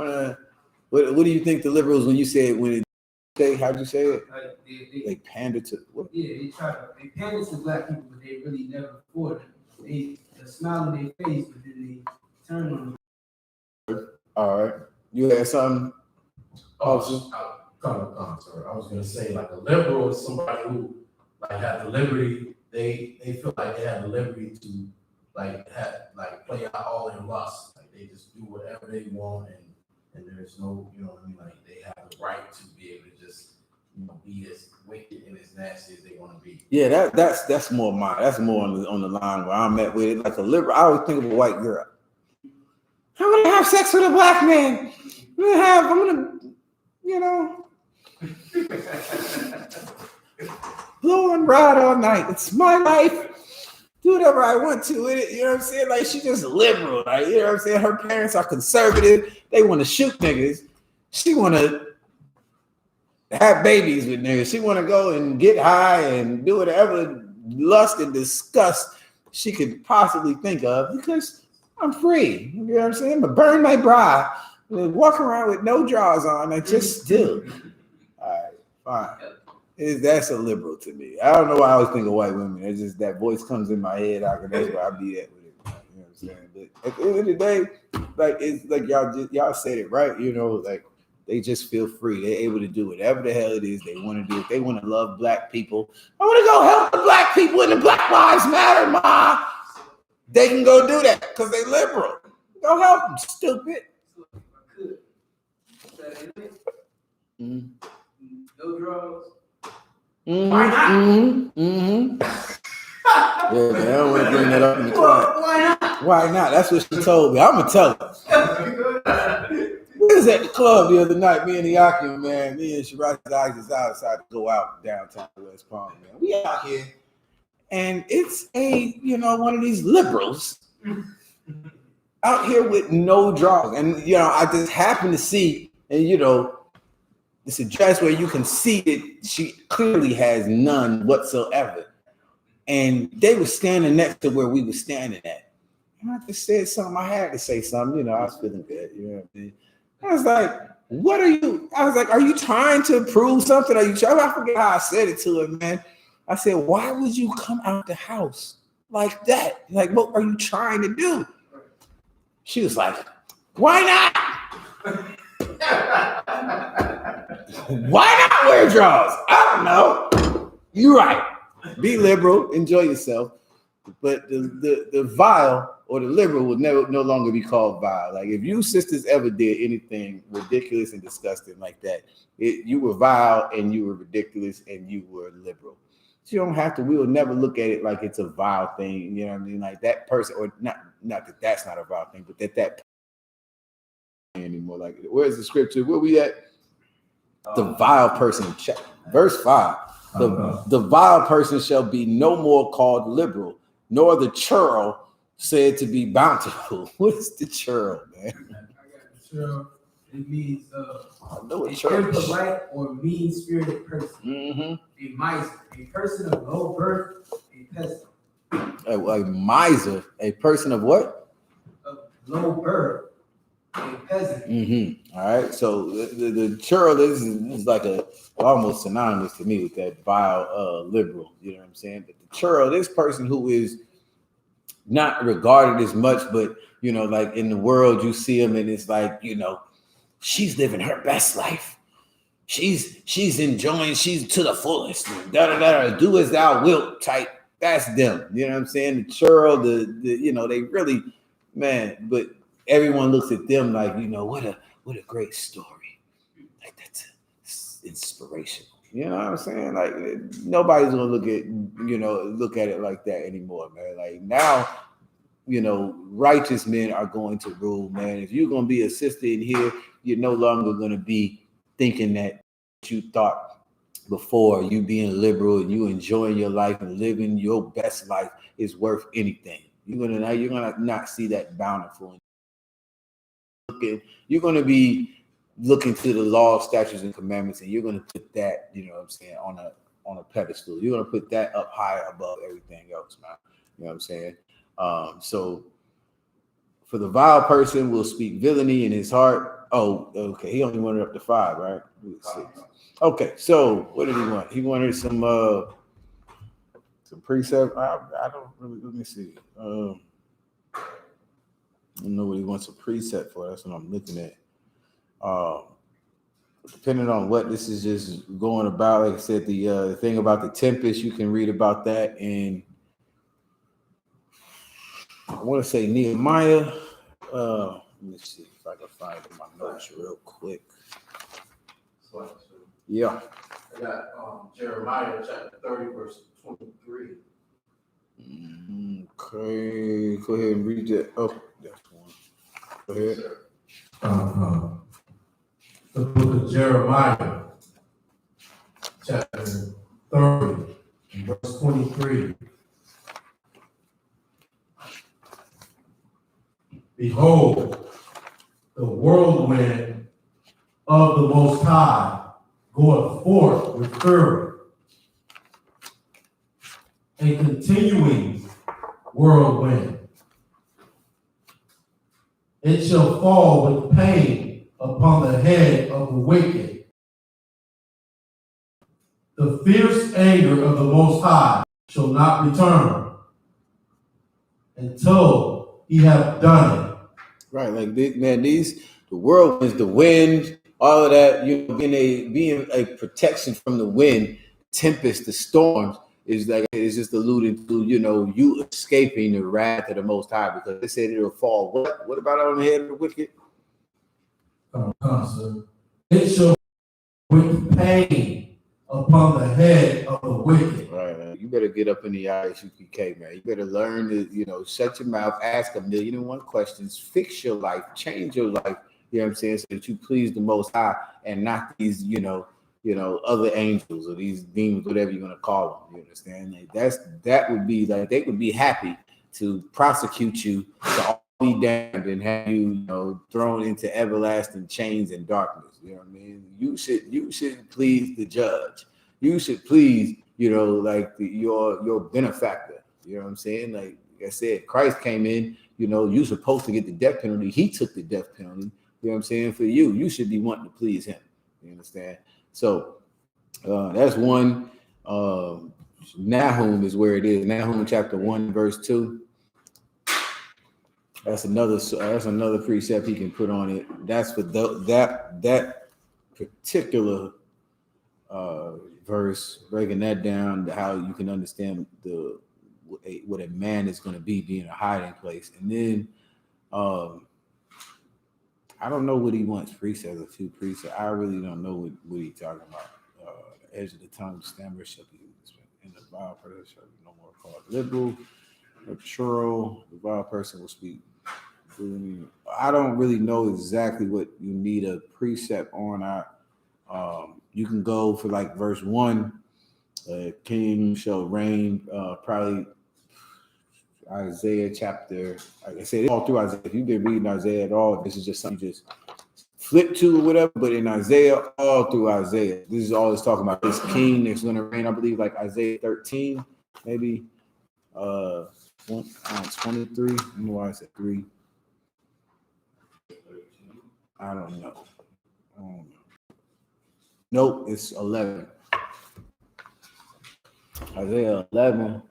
What do you think the liberals when you say it when it? How'd you say it? They pander to what? Yeah, they pander to black people, but they really never for them. They smile in their face, but then they turn on them. All right, you had something? Sorry. I was gonna say like a liberal is somebody who like have the liberty. They feel like they have the liberty to play out all their lust. Like they just do whatever they want and there's no, like they have the right to be able to just be as wicked and as nasty as they want to be. Yeah, that's more on the line where I'm at with it. Like a liberal, I always think of a white girl. I'm gonna have sex with a black man. I'm gonna blow and ride all night. It's my life. do whatever I want to with it. You know what I'm saying? Like, she just liberal. Like, you know what I'm saying? Her parents are conservative. They want to shoot niggas. She want to have babies with niggas. She want to go and get high and do whatever lust and disgust she could possibly think of because I'm free. You know what I'm saying? But burn my bra, walk around with no drawers on, and just still. All right, fine. That's a liberal to me. I don't know why I always think of white women. It's just that voice comes in my head. That's where I be at with it. You know what I'm saying? But at the end of the day, like it's like y'all said it right. You know, like they just feel free. They're able to do whatever the hell it is they want to do. If they want to love black people, I want to go help the black people and the Black Lives Matter, ma. They can go do that because they liberal. Go help them, stupid. No drugs. Why not? Yeah, man, I don't want to bring that up in the quiet. Why not? Why not? That's what she told me. I'm gonna tell her. We was at the club the other night, me and the Yakin, man. Me and Shiraz's eyes is outside to go out downtown West Palm, man. We out here, and it's one of these liberals out here with no drugs, and I just happen to see, and it's a dress where you can see that she clearly has none whatsoever. And they were standing next to where we were standing at. And I just said something. I had to say something. I was feeling good. You know what I mean? I was like, what are you? I was like, are you trying to prove something? Are you trying? I forget how I said it to her, man. I said, why would you come out the house like that? Like, what are you trying to do? She was like, why not? Why not wear drawers? I don't know. You're right. Be liberal, enjoy yourself. But the vile or the liberal will no longer be called vile. Like if you sisters ever did anything ridiculous and disgusting like that, you were vile and you were ridiculous and you were liberal. So you don't have to. We will never look at it like it's a vile thing. You know what I mean? Like that person, or not that that's not a vile thing, but that anymore. Like where's the scripture? Where we at? The vile person. Verse 5. The vile person shall be no more called liberal, nor the churl said to be bountiful. What is the churl, man? I got the churl. It means I know an impolite or mean-spirited person. Mm-hmm. A miser, a person of low birth, a peasant. A miser, a person of what? Of low birth, a peasant. Mm-hmm. All right. So the churl is like almost synonymous to me with that vile liberal. You know what I'm saying? But the churl, this person who is not regarded as much, but like in the world, you see them and it's like, she's living her best life. She's enjoying, she's to the fullest. Do as thou wilt type. That's them. You know what I'm saying? The churl, they really, man, but everyone looks at them like, what a great story. Like that's inspirational. You know what I'm saying? Like nobody's gonna look at it like that anymore, man. Like now, righteous men are going to rule, man. If you're gonna be a sister in here, you're no longer gonna be thinking that you thought before. You being liberal and you enjoying your life and living your best life is worth anything. You're gonna not see that bountiful. You're gonna be looking to the law, statutes, and commandments, and you're gonna put that, on a pedestal. You're gonna put that up high above everything else, man. You know what I'm saying? So for the vile person will speak villainy in his heart. Oh, okay. He only wanted up to 5, right? 6. Okay, so what did he want? He wanted some precept. I don't really, let me see. I don't know what he wants a preset for. That's what I'm looking at. Depending on what this is just going about, like I said, the thing about the tempest, you can read about that in, I want to say Nehemiah. Let me see if I can find it in my notes real quick. Yeah. I got Jeremiah chapter 30, verse 23. Okay, go ahead and read that. Oh, that's one. Go ahead. The book of Jeremiah, chapter 30, verse 23. Behold, the whirlwind of the Most High goeth forth with fury, a continuing whirlwind. It shall fall with pain upon the head of the wicked. The fierce anger of the Most High shall not return until he have done it. Right, like man, the whirlwinds, the wind, all of that, being a protection from the wind, tempest, the storms is just alluding to, you escaping the wrath of the Most High, because they said it'll fall. What about on the head of the wicked? It shall with pain upon the head of the wicked. Right, man. You better get up in the Isupk, man. You better learn to, shut your mouth, ask 1,000,001 questions, fix your life, change your life. You know what I'm saying? So that you please the Most High and not these, other angels or these demons, whatever you're gonna call them. You understand? Like that would be like they would be happy to prosecute you to all be damned and have you, thrown into everlasting chains and darkness. You know what I mean? You should please the judge. You should please, your benefactor. You know what I'm saying? Like I said, Christ came in. You're supposed to get the death penalty. He took the death penalty. You know what I'm saying? For you, you should be wanting to please him. You understand? So that's one. Nahum is where it is. Nahum chapter 1, verse 2. That's another precept he can put on it. That's for that particular verse, breaking that down to how you can understand what a man is going to be, being a hiding place. And then I don't know what he wants precepts, a few precepts. I really don't know what he's talking about. The edge of the tongue, the stammer shall be in the vile person shall be no more called liberal or true. The vile person will speak. I don't really know exactly what you need a precept on. You can go for like verse 1. King shall reign. Probably Isaiah chapter. Like I said, all through Isaiah. If you've been reading Isaiah at all, this is just something you just flip to or whatever. But in Isaiah, all through Isaiah, this is all it's talking about. This king that's going to reign. I believe like Isaiah 13, maybe 23. I don't know why I said 3. I don't know. Nope, it's 11. Isaiah 11.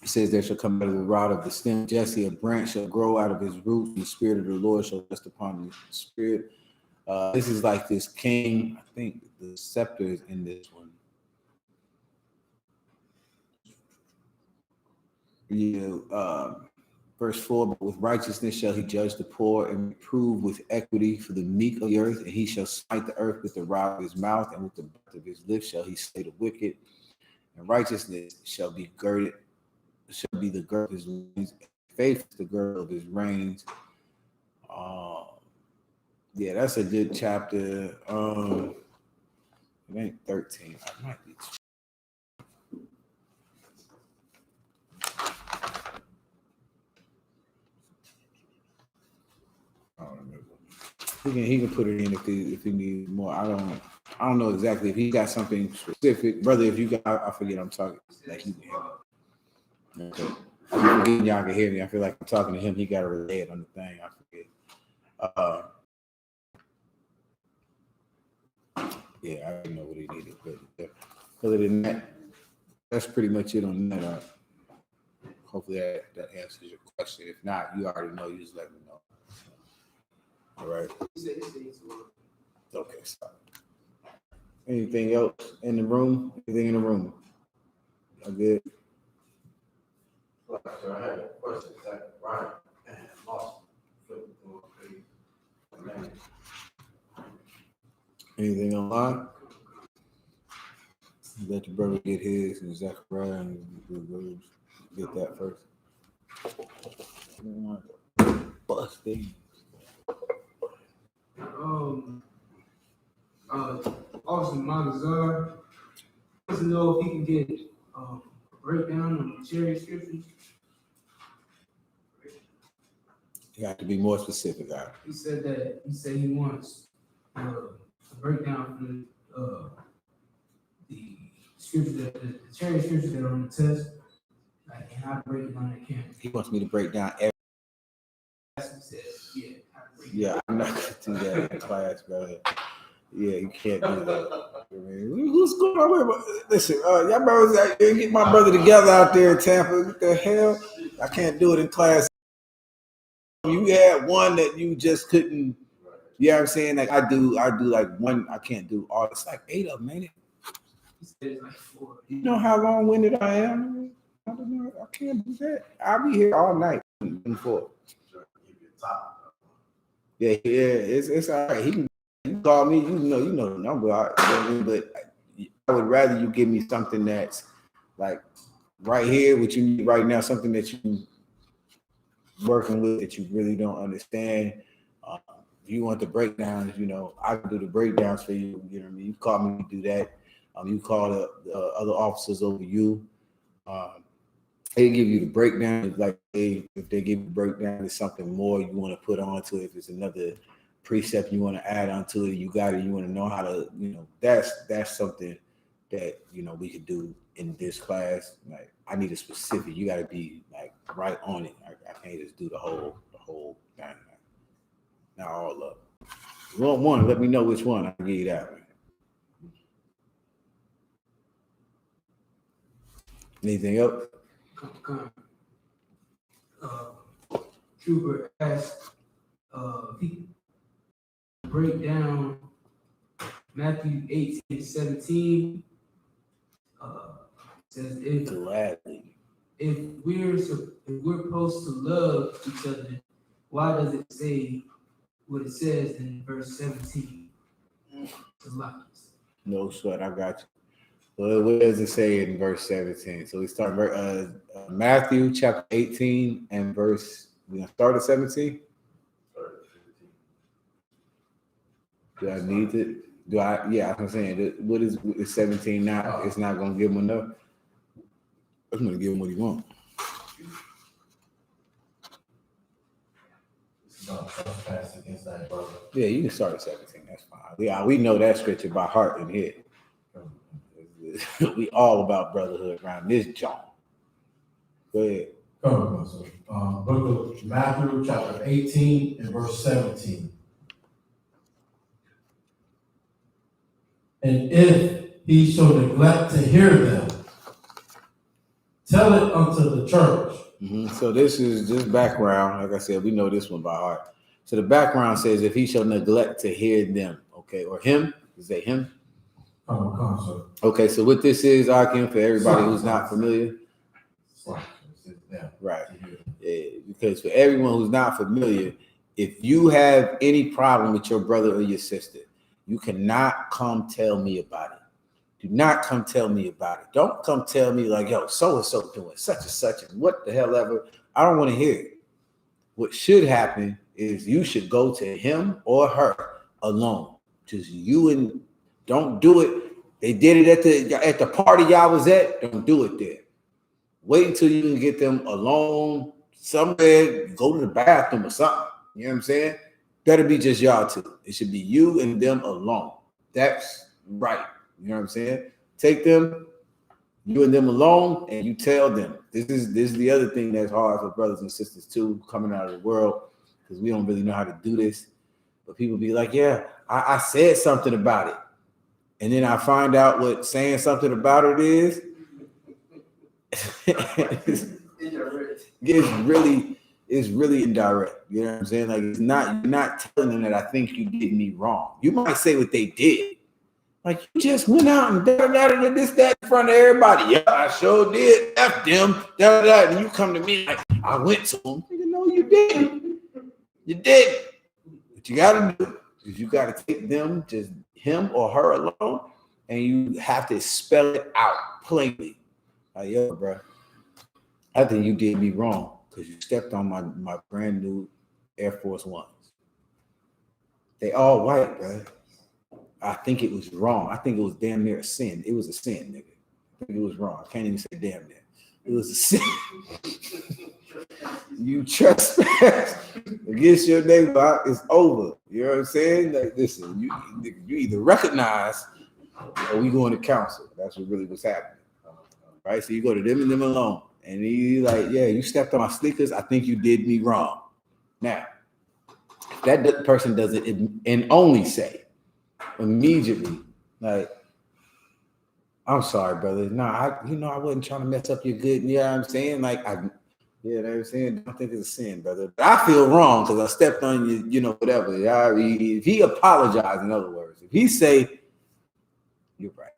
It says there shall come out of the rod of the stem Jesse, a branch shall grow out of his roots, and the spirit of the Lord shall rest upon the spirit. This is like this king. I think the scepter is in this one. Verse 4, but with righteousness shall he judge the poor and reprove with equity for the meek of the earth, and he shall smite the earth with the rod of his mouth, and with the breath of his lips shall he slay the wicked, and righteousness shall be the girdle of his loins, faith is the girdle of his reins. Yeah, that's a good chapter. It ain't 13. I might be. He can put it in if he needs more. I don't know exactly if he got something specific, brother. If you got, I forget I'm talking like you can hear me. Okay, I'm forgetting y'all can hear me. I feel like I'm talking to him. He got to relay it on the thing. I forget. Yeah, I didn't know what he needed, but other than that, that's pretty much it on that. Hopefully that answers your question. If not, you already know. You just let me know. All right. Okay, stop. Anything else in the room? Anything in the room? I good. So I had a question. Right. Lost. Anything online? Let your brother get his and Zachariah and get that first. Busted. Officer Magazar wants to know if he can get breakdown on the cherry scriptures. You have to be more specific, guy. He said he wants a breakdown for the scriptures the cherry scriptures that are on the test, like and how to break it down at camp. He wants me to break down every. That's what he said. Yeah. How to break it Yeah, down. I'm not gonna do that in class, brother. Yeah, you can't do that. I mean, who's going on with? Listen, y'all brothers, get my brother together out there in Tampa. What the hell? I can't do it in class. You had one that you just couldn't. You know what I'm saying? Like I do like one. I can't do all. It's like 8 of them, man. He said it's like 4. You know how long-winded I am? I don't know. I can't do that. I'll be here all night. Before. Yeah, it's all right. He can call me. You know the number. But I would rather you give me something that's like right here, what you need right now, something that you working with that you really don't understand. If you want the breakdowns, I can do the breakdowns for you. You know what I mean? You call me to do that. You call the other officers over you. They give you the breakdown. Like if they give you the breakdown, it's something more you want to put onto it. If it's another precept you want to add onto it, you got it. You want to know how to, that's something that we could do in this class. Like I need a specific. You got to be like right on it. I can't just do the whole thing. Not all of it. You want one? Let me know which one. I'll give you that one. Anything else? Trooper asked if he could break down Matthew 18:17. Says Gladly. if we're supposed to love each other, why does it say what it says in verse 17? No sweat, I got you. Well, what does it say in verse 17? So we start Matthew chapter 18 and verse. We gonna start at 17. Do I need it? Yeah, I'm saying. What is 17 now? It's not gonna give him enough. I'm gonna give him what he wants. Yeah, you can start at 17. That's fine. We know that scripture by heart and head. We all about brotherhood around this joint. Go ahead. Book of Matthew, chapter 18 and verse 17. And if he shall neglect to hear them, tell it unto the church. Mm-hmm. So this is just background. Like I said, we know this one by heart. So the background says, if he shall neglect to hear them, okay, or him, is that him? Okay, so what this is, Akim, for everybody who's not familiar. Right. Yeah, because for everyone who's not familiar, if you have any problem with your brother or your sister, you cannot come tell me about it. Do not come tell me about it. Don't come tell me like, yo, so-and-so doing such and such and what the hell ever. I don't want to hear it. What should happen is you should go to him or her alone. Just you and don't do it. They did it at the party y'all was at. Don't do it there. Wait until you can get them alone somewhere. Go to the bathroom or something. You know what I'm saying? Better be just y'all two. It should be you and them alone. That's right. You know what I'm saying? Take them, you and them alone, and you tell them. This is the other thing that's hard for brothers and sisters too, coming out of the world, because we don't really know how to do this. But people be like, yeah, I said something about it. And then I find out what saying something about it is. It's really indirect. You know what I'm saying? Like you're not telling them that I think you did me wrong. You might say what they did. Like you just went out and this, that in front of everybody. Yeah, I sure did. F them. And you come to me like I went to them. No, you didn't. You didn't. What you gotta do is you gotta take them, just him or her alone, and you have to spell it out plainly. Like, yo, bro, I think you did me wrong because you stepped on my brand new Air Force Ones. They all white, bro. I think it was wrong. I think it was damn near a sin. It was a sin, nigga. I think it was wrong. I can't even say damn near. It was a sin. You trespass. against your neighbor, it's over. You know what I'm saying? Like, listen, you either recognize or we going to counsel. That's what really was happening. Right? So you go to them and them alone. And he's like, yeah, you stepped on my sneakers. I think you did me wrong. Now, if that person does it and only say immediately, like, I'm sorry, brother. No, I wasn't trying to mess up your good. You know what I'm saying? Like, you know what I'm saying? Don't think it's a sin, brother. But I feel wrong because I stepped on you, you know, whatever. If he apologized, in other words, if he say, you're right,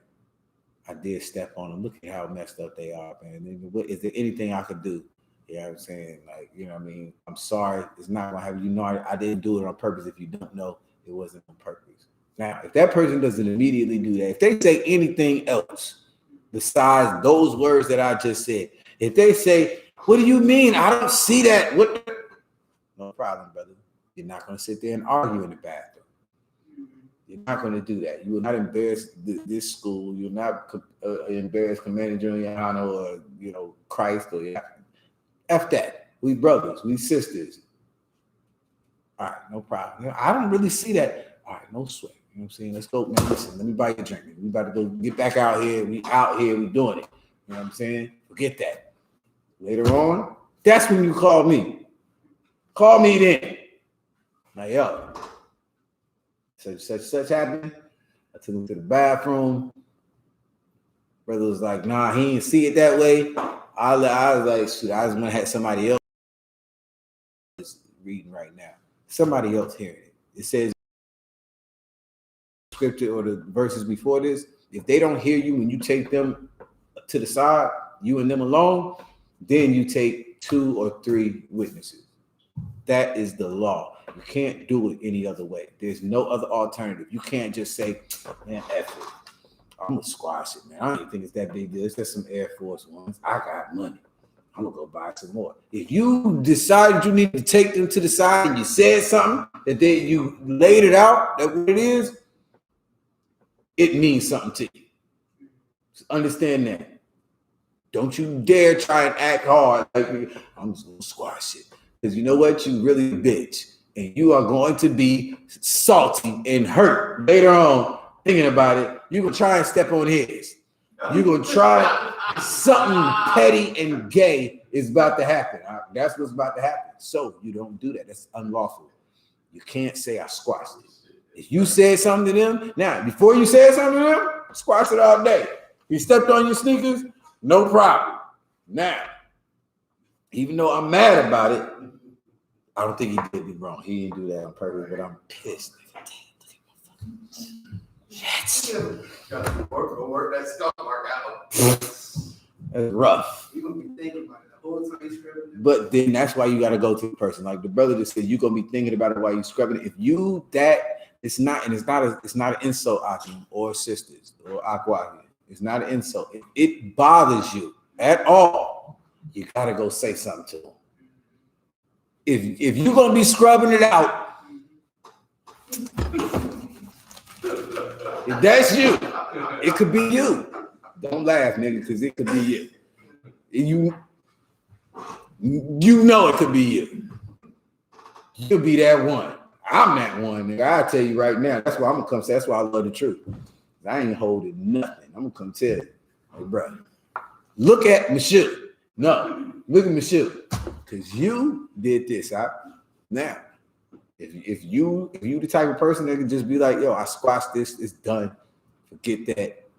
I did step on them. Look at how messed up they are, man. What is there anything I could do? You know what I'm saying? Like, you know what I mean? I'm sorry. It's not gonna happen. You know, I didn't do it on purpose. If you don't know, it wasn't on purpose. Now, if that person doesn't immediately do that, if they say anything else besides those words that I just said, if they say, what do you mean? I don't see that. What? No problem, brother. You're not gonna sit there and argue in the bathroom. You're not going to do that. You will not embarrass this school. You'll not embarrass Commander Giuliano or, you know, Christ or F that. We brothers, we sisters. All right, no problem. You know, I don't really see that. All right, no sweat. You know what I'm saying? Let's go, man. Listen, let me buy you a drink. We about to go get back out here. We out here. We doing it. You know what I'm saying? Forget that. Later on, that's when you call me. Call me then. Like, yo. Such happened. I took him to the bathroom. Brother was like, nah, he didn't see it that way. I was like, shoot, I just want to have somebody else reading right now. Somebody else hearing it. It says scripture or the verses before this, if they don't hear you when you take them to the side, you and them alone, then you take 2 or 3 witnesses. That is the law. You can't do it any other way. There's no other alternative. You can't just say, man, F it. I'm gonna squash it, man. I don't even think it's that big deal. It's just some Air Force Ones. I got money. I'm gonna go buy some more. If you decided you need to take them to the side and you said something that you laid it out, that what it is, it means something to you. So understand that. Don't you dare try and act hard like I'm just gonna squash it. Because you know what? You really a bitch. And you are going to be salty and hurt later on thinking about it. You're going to try and step on his. You're going to try something petty and gay is about to happen. That's what's about to happen. So you don't do that. That's unlawful. You can't say I squashed it. If you said something to them, now, before you said something to them, squash it all day. You stepped on your sneakers, no problem. Now, even though I'm mad about it, I don't think he did me wrong. He didn't do that on purpose, but I'm pissed. Yes. Go work that stuff mark out. That's rough. You're gonna be thinking about it the whole time you're scrubbing. But then that's why you got to go to the person. Like the brother that said, you're gonna be thinking about it while you're scrubbing it. If you it's not an insult, Akim or sisters or Aqua. It's not an insult. If it bothers you at all, you gotta go say something to them. If you're gonna be scrubbing it out, if that's you, it could be you. Don't laugh, nigga, because it could be you. You know it could be you. You'll be that one. I'm that one, nigga. I'll tell you right now. That's why I'm gonna come say. That's why I love the truth. I ain't holding nothing. I'm gonna come tell you, hey, bro. Look at Michelle. No, look at Michelle. Because you did this. Now, if you the type of person that can just be like, yo, I squashed this, it's done. Forget that.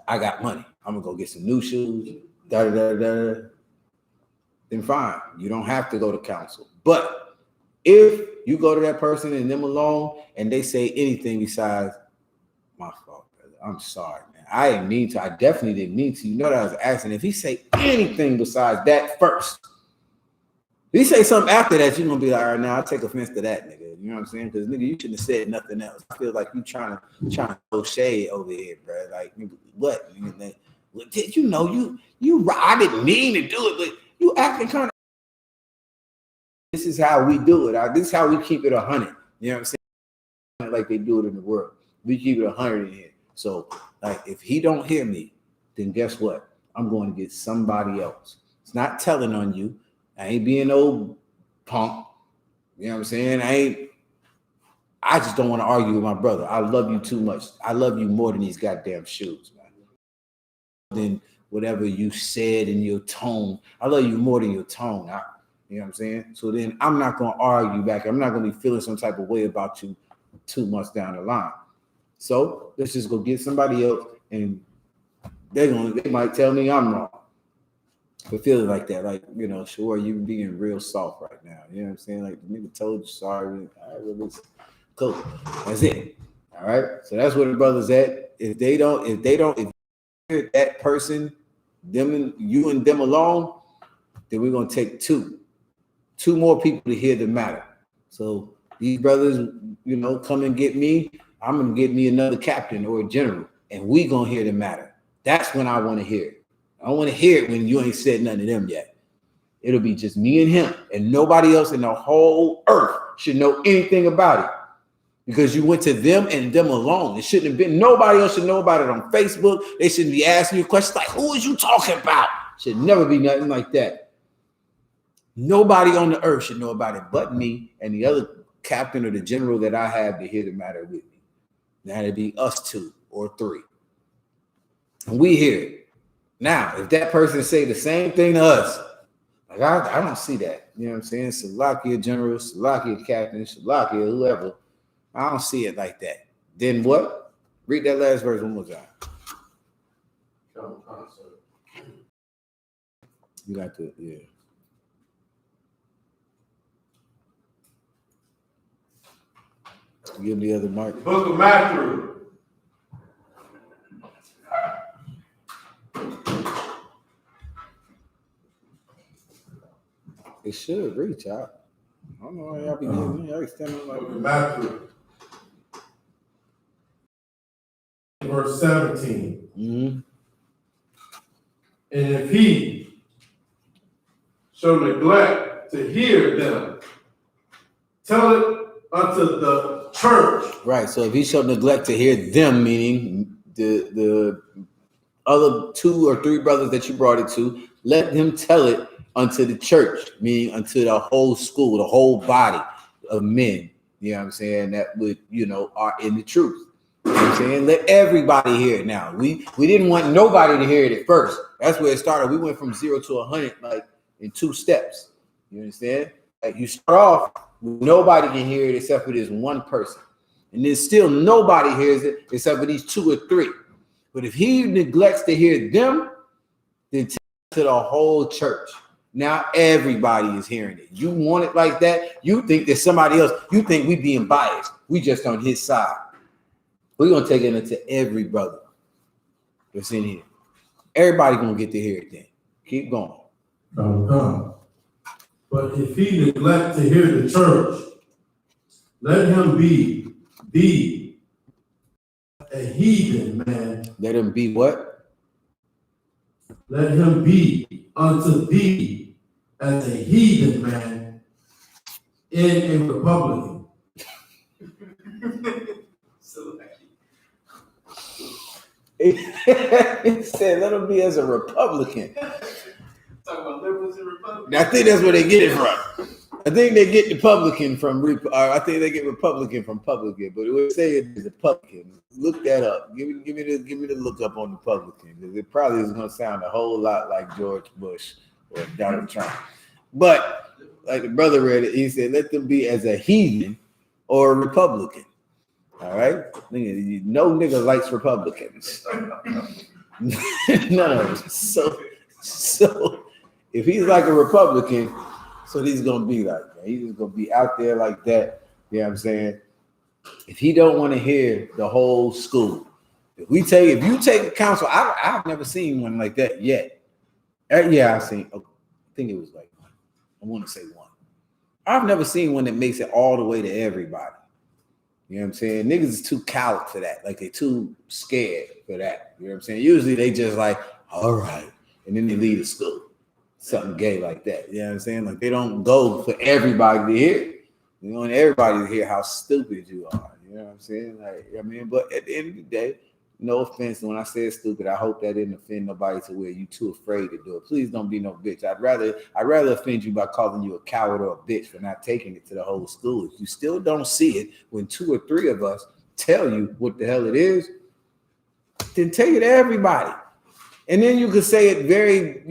I got money. I'm gonna go get some new shoes. Then fine. You don't have to go to counsel. But if you go to that person and them alone and they say anything besides my fault, brother, I'm sorry, man. I didn't mean to. I definitely didn't mean to. You know that I was asking. If he say anything besides that first, if he say something after that, you're gonna be like, all right, now I take offense to that, nigga. You know what I'm saying? Because nigga, you shouldn't have said nothing else. I feel like you trying to throw shade over here, bro. Like, what? Did you know you? I didn't mean to do it, but you acting kind of. This is how we do it. This is how we keep it 100. You know what I'm saying? Like they do it in the world. We keep it 100 in here. So, like, if he don't hear me, then guess what? I'm going to get somebody else. It's not telling on you. I ain't being no punk. You know what I'm saying? I just don't want to argue with my brother. I love you too much. I love you more than these goddamn shoes, man. Than whatever you said in your tone. I love you more than your tone. You know what I'm saying? So then I'm not going to argue back. I'm not going to be feeling some type of way about you 2 months down the line. So let's just go get somebody else, and they might tell me I'm wrong. But feeling like that, like, you know, sure, you being real soft right now. You know what I'm saying? Like, the nigga told you sorry. All right, well, cool. That's it. All right. So that's where the brothers at. If that person, them and you and them alone, then we're gonna take two more people to hear the matter. So these brothers, you know, come and get me. I'm gonna get me another captain or a general, and we gonna hear the matter. That's when I want to hear it. I don't want to hear it when you ain't said nothing to them yet. It'll be just me and him, and nobody else in the whole earth should know anything about it. Because you went to them and them alone. It shouldn't have been, nobody else should know about it on Facebook. They shouldn't be asking you questions like, who is you talking about? Should never be nothing like that. Nobody on the earth should know about it but me and the other captain or the general that I have to hear the matter with me. That'd be us 2 or 3. And we hear it. Now, if that person say the same thing to us, like I don't see that. You know what I'm saying? Salakia general, Salakia captain, Salakia whoever. I don't see it like that. Then what? Read that last verse one more time. You got to, yeah. Give me the other mic. Book of Matthew. It should reach out. I don't know why y'all be getting y'all standing like Book of Matthew. Verse 17. Mm-hmm. And if he shall neglect to hear them, tell it unto the church. Right. So if he shall neglect to hear them, meaning the other 2 or 3 brothers that you brought it to, let him tell it unto the church, meaning unto the whole school, the whole body of men. You know what I'm saying? That would, you know, are in the truth. You know what I'm saying? Let everybody hear it now. We didn't want nobody to hear it at first. That's where it started. We went from 0 to 100 like in 2 steps. You understand? Like you start off, nobody can hear it except for this one person. And then still nobody hears it except for these 2 or 3. But if he neglects to hear them, then tell it to the whole church. Now everybody is hearing it. You want it like that? You think that somebody else, you think we being biased. We just on his side. We're going to take it into every brother that's in here. Everybody going to get to hear it then. Keep going. But if he neglect to hear the church, let him be a heathen man. Let him be what? Let him be unto thee as a heathen man in a Republican. He said, let him be as a Republican. Talking about liberals and Republicans. I think that's where they get it from. I think they get Republican from, I think they get Republican from Publican, but it would say it is Republican. Look that up. Give me the look up on Republican, because it probably is going to sound a whole lot like George Bush or Donald Trump. But like the brother read it, he said, let them be as a heathen or a Republican. All right? No nigga likes Republicans. None of them. So if he's like a Republican, so he's gonna be like that. He's just gonna be out there like that. You know what I'm saying? If he don't want to hear the whole school, if you take a council, I've never seen one like that yet. Yeah, I think it was like one. I want to say one. I've never seen one that makes it all the way to everybody. You know what I'm saying? Niggas is too coward for that. Like, they too scared for that. You know what I'm saying? Usually they just like, all right. And then they leave the school. Something gay like that. You know what I'm saying? Like, they don't go for everybody to hear. You want everybody to hear how stupid you are. You know what I'm saying? Like, I mean, but at the end of the day, No offense. When I said stupid, I hope that didn't offend nobody to where you too afraid to do it. Please don't be no bitch. I'd rather offend you by calling you a coward or a bitch for not taking it to the whole school. If you still don't see it when 2 or 3 of us tell you what the hell it is, then tell it to everybody. And then you could say it very,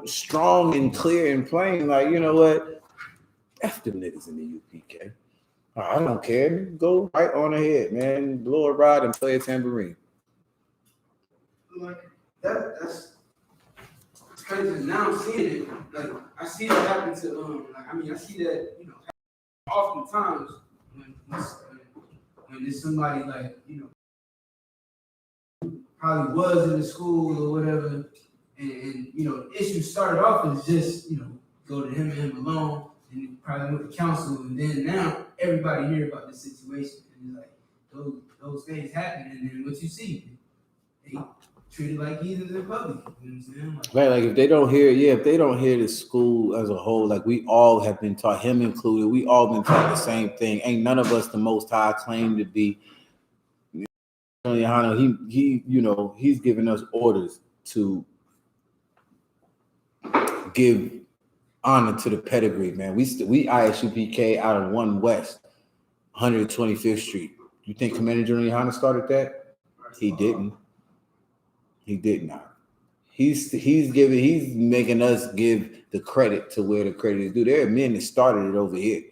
strong and clear and plain, like, you know what? F them niggas in the UPK. I don't care. Go right on ahead, man. Blow a rod and play a tambourine. Like that's crazy. Now I'm seeing it. Like I see that happen to I see that oftentimes when there's somebody like probably was in the school or whatever, and the issue started off as just go to him and him alone, and he probably went to counsel, and then now everybody hear about the situation, and it's like those things happen, and then what you see, they treated like heathens in public. You know what I'm saying? Right, like if they don't hear the school as a whole, like we all have been taught, him included, we all been taught the same thing. Ain't none of us the Most High claim to be. He's giving us orders to give honor to the pedigree, man. We ISUPK out of 1 West, 125th Street. You think Commander General Yohana started that? He didn't. He did not. He's making us give the credit to where the credit is due. There are men that started it over here.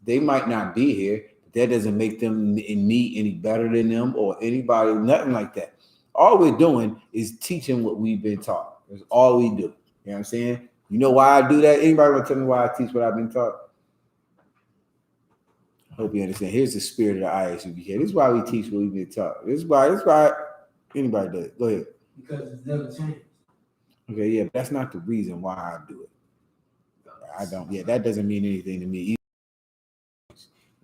They might not be here. That doesn't make them and me any better than them or anybody, nothing like that. All we're doing is teaching what we've been taught. That's all we do. You know what I'm saying? You know why I do that? Anybody want to tell me why I teach what I've been taught? I hope you understand. Here's the spirit of the ISUPK. This is why we teach what we've been taught. This is why anybody does it. Go ahead. Because it's never changed. Okay, yeah, but that's not the reason why I do it. I don't. Yeah, that doesn't mean anything to me. It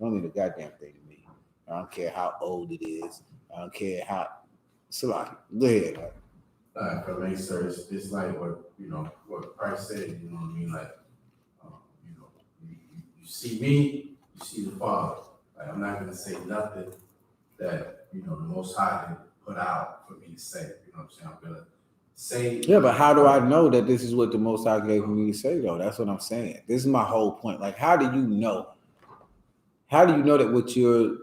don't mean a goddamn thing to me. I don't care how old it is. I don't care how. Salaki, go ahead. For me, sir, it's like what Christ said. You know what I mean? Like, you see me, you see the Father. Like, I'm not gonna say nothing that the Most High can put out for me to say. You know what I'm saying? I'm gonna say. Yeah, but how do I know that this is what the Most High gave me to say, though? That's what I'm saying. This is my whole point. Like, how do you know? How do you know that what you're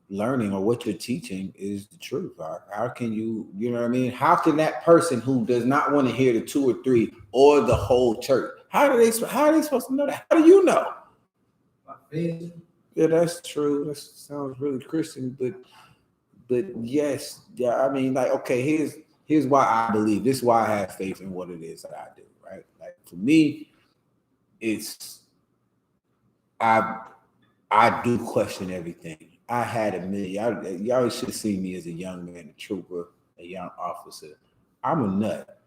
learning or what you're teaching is the truth? How can you know what I mean? How can that person who does not want to hear the 2 or 3 or the whole church, how are they supposed to know that? How do you know? Yeah, that's true. That sounds really Christian, but yes, yeah. I mean, like, okay, here's why I believe. This is why I have faith in what it is that I do. Right? Like for me, it's I do question everything. I had a million. Y'all should have seen me as a young man, a trooper, a young officer. I'm a nut.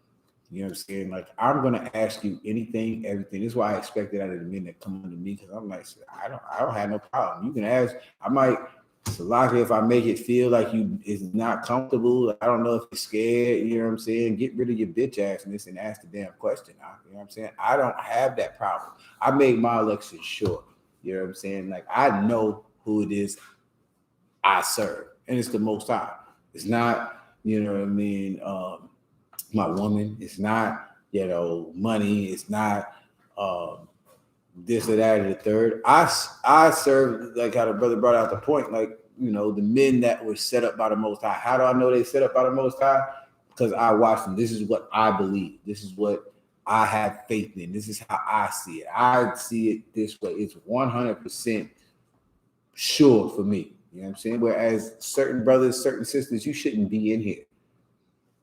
You know what I'm saying? Like, I'm gonna ask you anything, everything. This is why I expected out of the men that come under me, because I'm like, I don't have no problem. You can ask. I might, Salaki, if I make it feel like you is not comfortable. I don't know if you're scared. You know what I'm saying? Get rid of your bitch assness and ask the damn question. You know what I'm saying? I don't have that problem. I made my election sure. You know what I'm saying? Like, I know who it is I serve, and it's the Most High. It's not, you know what I mean, my woman. It's not, money. It's not this or that or the third. I serve, like how the brother brought out the point, like, the men that were set up by the Most High. How do I know they set up by the Most High? Because I watch them. This is what I believe. This is what I have faith in. This is how I see it. I see it this way. It's 100% sure for me. You know what I'm saying? Whereas certain brothers, certain sisters, you shouldn't be in here.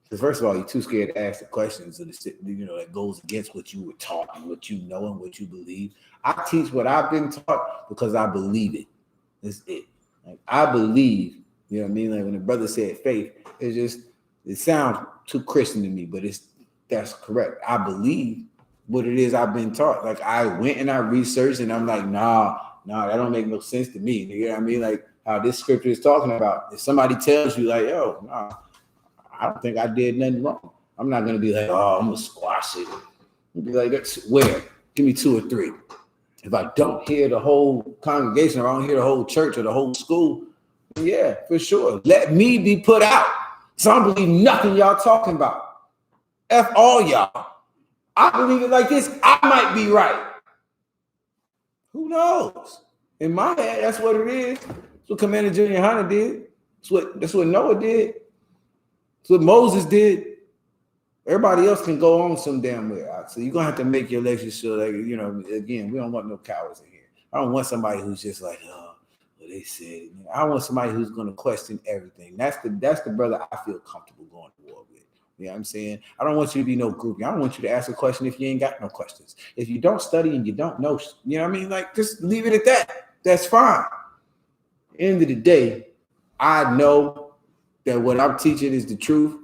Because first of all, you're too scared to ask the questions that goes against what you were taught and what you know and what you believe. I teach what I've been taught because I believe it. That's it. Like, I believe, you know what I mean? Like when the brother said faith, it sounds too Christian to me, but that's correct. I believe what it is I've been taught. Like I went and I researched and I'm like, nah, that don't make no sense to me. You know what I mean? Like how this scripture is talking about. If somebody tells you like, yo, nah, I don't think I did nothing wrong. I'm not going to be like, oh, I'm going to squash it. I'll be like, that's where? Give me 2 or 3. If I don't hear the whole congregation, or I don't hear the whole church or the whole school, yeah, for sure. Let me be put out So I don't believe nothing y'all talking about. F all y'all. I believe it like this. I might be right. Who knows? In my head, that's what it is. That's what Commander Junior Hunter did. That's what Noah did. That's what Moses did. Everybody else can go on some damn way. So you're gonna have to make your election sure that, you know, again, we don't want no cowards in here. I don't want somebody who's just like, oh, well, they said. I want somebody who's gonna question everything. That's the brother I feel comfortable going to war with. You know what I'm saying? I don't want you to be no groupie. I don't want you to ask a question if you ain't got no questions. If you don't study and you don't know, you know what I mean? Like, just leave it at that. That's fine. End of the day, I know that what I'm teaching is the truth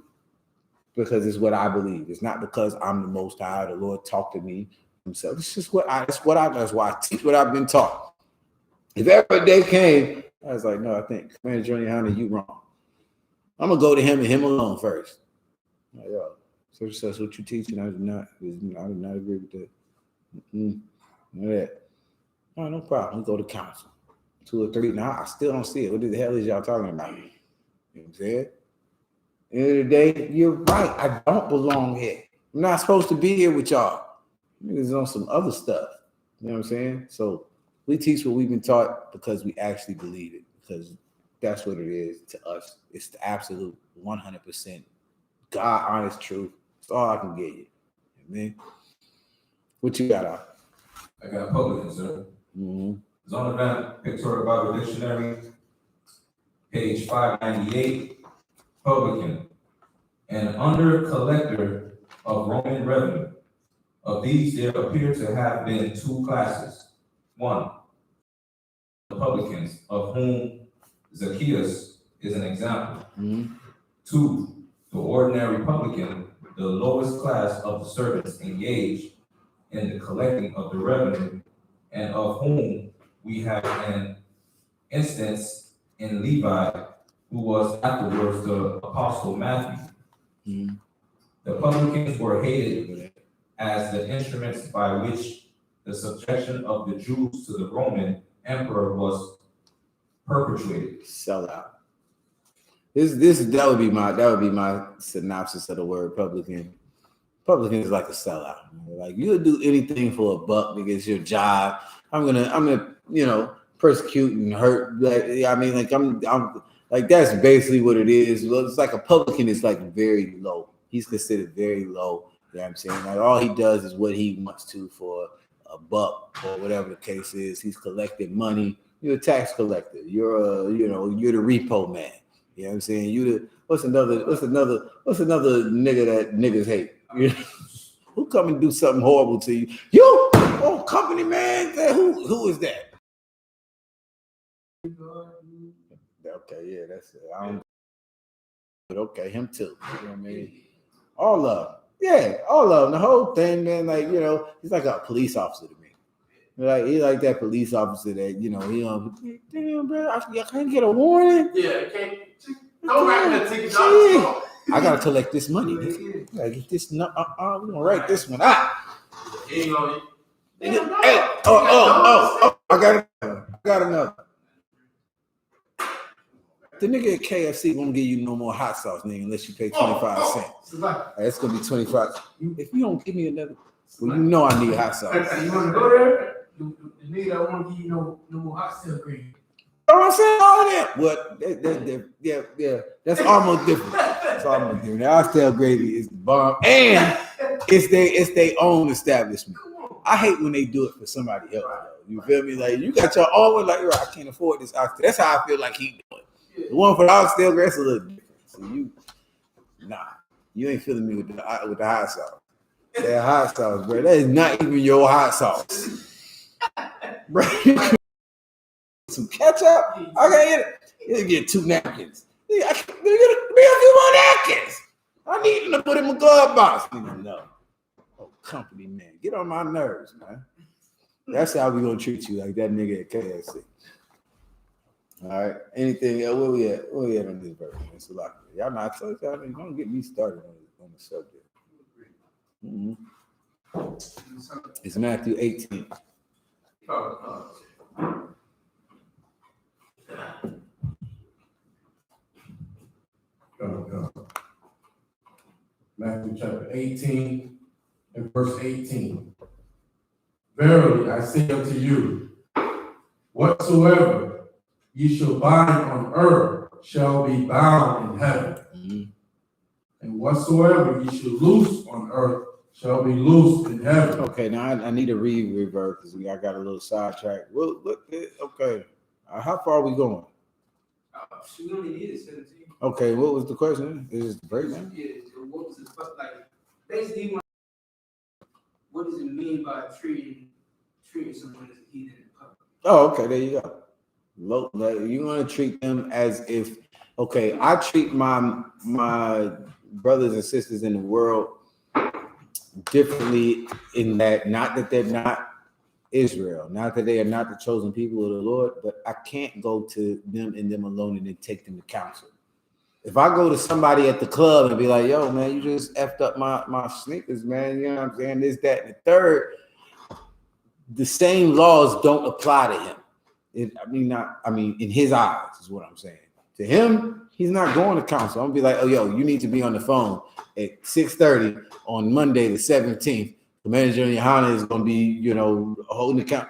because it's what I believe. It's not because I'm the Most High. The Lord talked to me himself. It's just that's why I teach what I've been taught. If ever a day came, I was like, no, I think Commander Junior Hunter, you wrong. I'm gonna go to him and him alone first. Like, yo, so that's what you teaching. I do not agree with that. That. Oh, no problem. We go to council. 2 or 3. Now I still don't see it. What the hell is y'all talking about? You know what I'm saying? At the end of the day, you're right. I don't belong here. I'm not supposed to be here with y'all. Niggas on some other stuff. You know what I'm saying? So we teach what we've been taught because we actually believe it. Because that's what it is to us. It's the absolute 100% God honest truth. That's all I can get you. Man. What you got out? I got public, sir. Mm-hmm. Zondervan Pictorial Bible Dictionary, page 598, publican, an under collector of Roman revenue. Of these, there appear to have been 2 classes. 1, the publicans, of whom Zacchaeus is an example. Mm-hmm. 2, the ordinary publican, the lowest class of the servants engaged in the collecting of the revenue, and of whom we have an instance in Levi, who was afterwards the apostle Matthew. Mm-hmm. The publicans were hated as the instruments by which the subjection of the Jews to the Roman emperor was perpetuated. Sell out. That would be my synopsis of the word publican. Publican is like a sellout. Like, you'll do anything for a buck because it's your job. I'm gonna persecute and hurt. Like, I mean, like I'm like, that's basically what it is. It's like a publican is like very low. He's considered very low. You know what I'm saying? Like, all he does is what he wants to for a buck or whatever the case is. He's collecting money. You're a tax collector. You're the repo man. You know what I'm saying? What's another nigga that niggas hate? You know? Who come and do something horrible to you? You, company man. Who is that? Okay, yeah, that's it. But okay, him too. You know what I mean? All of them. Yeah, all of them. The whole thing, man. Like, he's like a police officer to me. Like, he's like that police officer that, damn, bro, I can't get a warning. Yeah, can't. Don't write that ticket. I gotta collect this money. I gotta get this. We're gonna write this one out. Hey, I got another. The nigga at KFC won't give you no more hot sauce, nigga, unless you pay 25 cents. It's gonna be 25. If you don't give me another, well, I need hot sauce. You want to go there? The nigga that won't give you no more hot steel green. You know what I'm saying? All of that. What? Yeah. That's almost different. It's almost different. The oxtail gravy is the bomb, and it's their own establishment. I hate when they do it for somebody else. You feel me? Like, you got your own. Like, I can't afford this oxtail. That's how I feel like he doing. The one for the oxtail gravy is a little different. So you ain't feeling me with the hot sauce. That hot sauce, bro. That is not even your hot sauce, bro. Some ketchup. I gotta get 2 napkins. I get a few more napkins. I need them to put in my glove box. No. Oh, company man, get on my nerves, man. That's how we gonna treat you, like that nigga at KFC. All right. Anything else? Where we at? Where we at on this verse? It's a lot. Y'all not so y'all don't get me started on the subject. Mm-hmm. It's Matthew 18. Matthew chapter 18 and verse 18. Verily I say unto you, whatsoever ye shall bind on earth shall be bound in heaven. Mhm. And whatsoever ye shall loose on earth shall be loosed in heaven. Okay, now I need to read revert because I got a little sidetracked. Well, look, okay. How far are we going? We only needed 17. Okay, what was the question? Is it the breakdown? Yeah, what was it like? Basically, what does it mean by treating someone as a heathen in public? Oh, okay, there you go. You're gonna treat them as if, okay, I treat my brothers and sisters in the world differently in that, not that they're not Israel, not that they are not the chosen people of the Lord, but I can't go to them and them alone and then take them to counsel. If I go to somebody at the club and be like, yo, man, you just effed up my sneakers, man, you know what I'm saying? This, that, and the third, the same laws don't apply to him. In his eyes is what I'm saying. To him, he's not going to counsel. I'm gonna be like, oh, yo, you need to be on the phone at 6:30 on Monday the 17th. The manager in Johanna is gonna be, holding the count.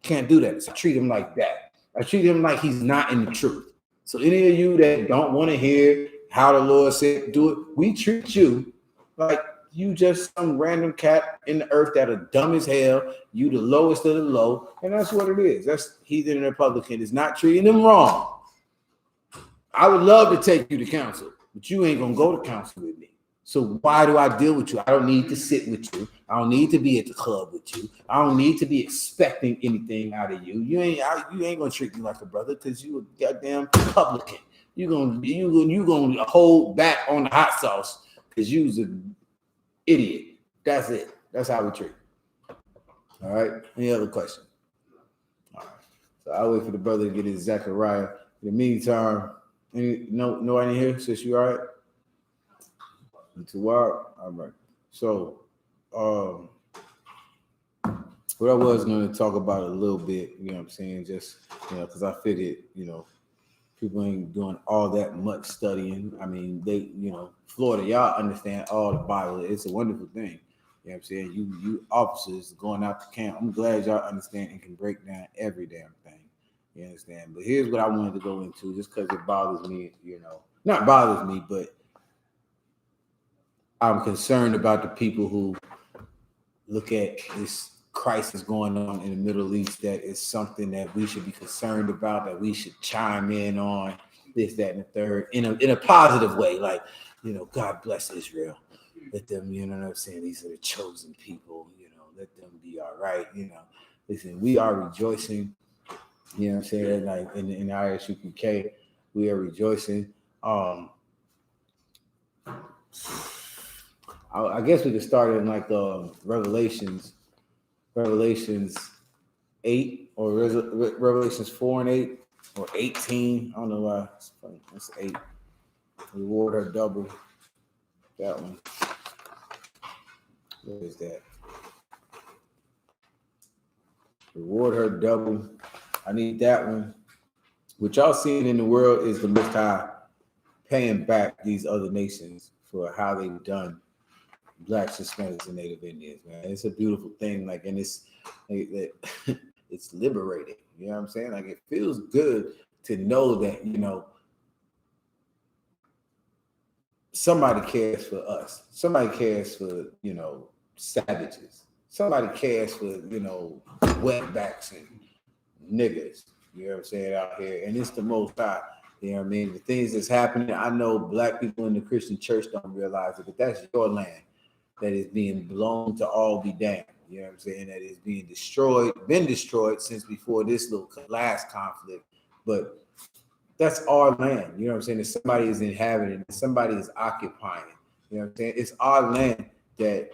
Can't do that. So I treat him like that. I treat him like he's not in the truth. So any of you that don't want to hear how the Lord said do it, we treat you like you just some random cat in the earth that are dumb as hell. You the lowest of the low, and that's what it is. That's heathen and Republican. Is not treating them wrong. I would love to take you to counsel, but you ain't gonna go to counsel with me. So why do I deal with you? I don't need to sit with you. I don't need to be at the club with you. I don't need to be expecting anything out of you. You ain't gonna treat me like a brother because you a goddamn publican. You gonna hold back on the hot sauce because you's an idiot. That's it. That's how we treat. All right. Any other question? All right. So I'll wait for the brother to get his Zechariah. In the meantime, nobody here? Sis, you all right? All right. So, what I was going to talk about a little bit, you know what I'm saying? Just, because I figured, people ain't doing all that much studying. I mean, they, Florida, y'all understand all the Bible. It's a wonderful thing. You know what I'm saying? You officers going out to camp. I'm glad y'all understand and can break down every damn thing. You understand? But here's what I wanted to go into, just because it bothers me, not bothers me, but I'm concerned about the people who look at this crisis going on in the Middle East that is something that we should be concerned about, that we should chime in on, this, that, and the third, in a positive way. Like, God bless Israel. Let them, you know what I'm saying? These are the chosen people, let them be all right. Listen, we are rejoicing, you know what I'm saying? Like in Isupk, we are rejoicing. I guess we could start in like Revelations 8 or Revelations 4 and 8 or 18. I don't know why. It's 8. Reward her double. That one. What is that? Reward her double. I need that one. What y'all seeing in the world is the Most High paying back these other nations for how they've done Blacks, Hispanics, and Native Indians, man. It's a beautiful thing. Like, and it's liberating. You know what I'm saying? Like, it feels good to know that, somebody cares for us. Somebody cares for, savages. Somebody cares for, wetbacks and niggas. You know what I'm saying, out here. And it's the Most High. You know what I mean? The things that's happening, I know Black people in the Christian church don't realize it, but that's your land that is being blown to all be damned. You know what I'm saying? That is being been destroyed since before this little last conflict. But that's our land. You know what I'm saying? That somebody is inhabiting, somebody is occupying. You know what I'm saying? It's our land that,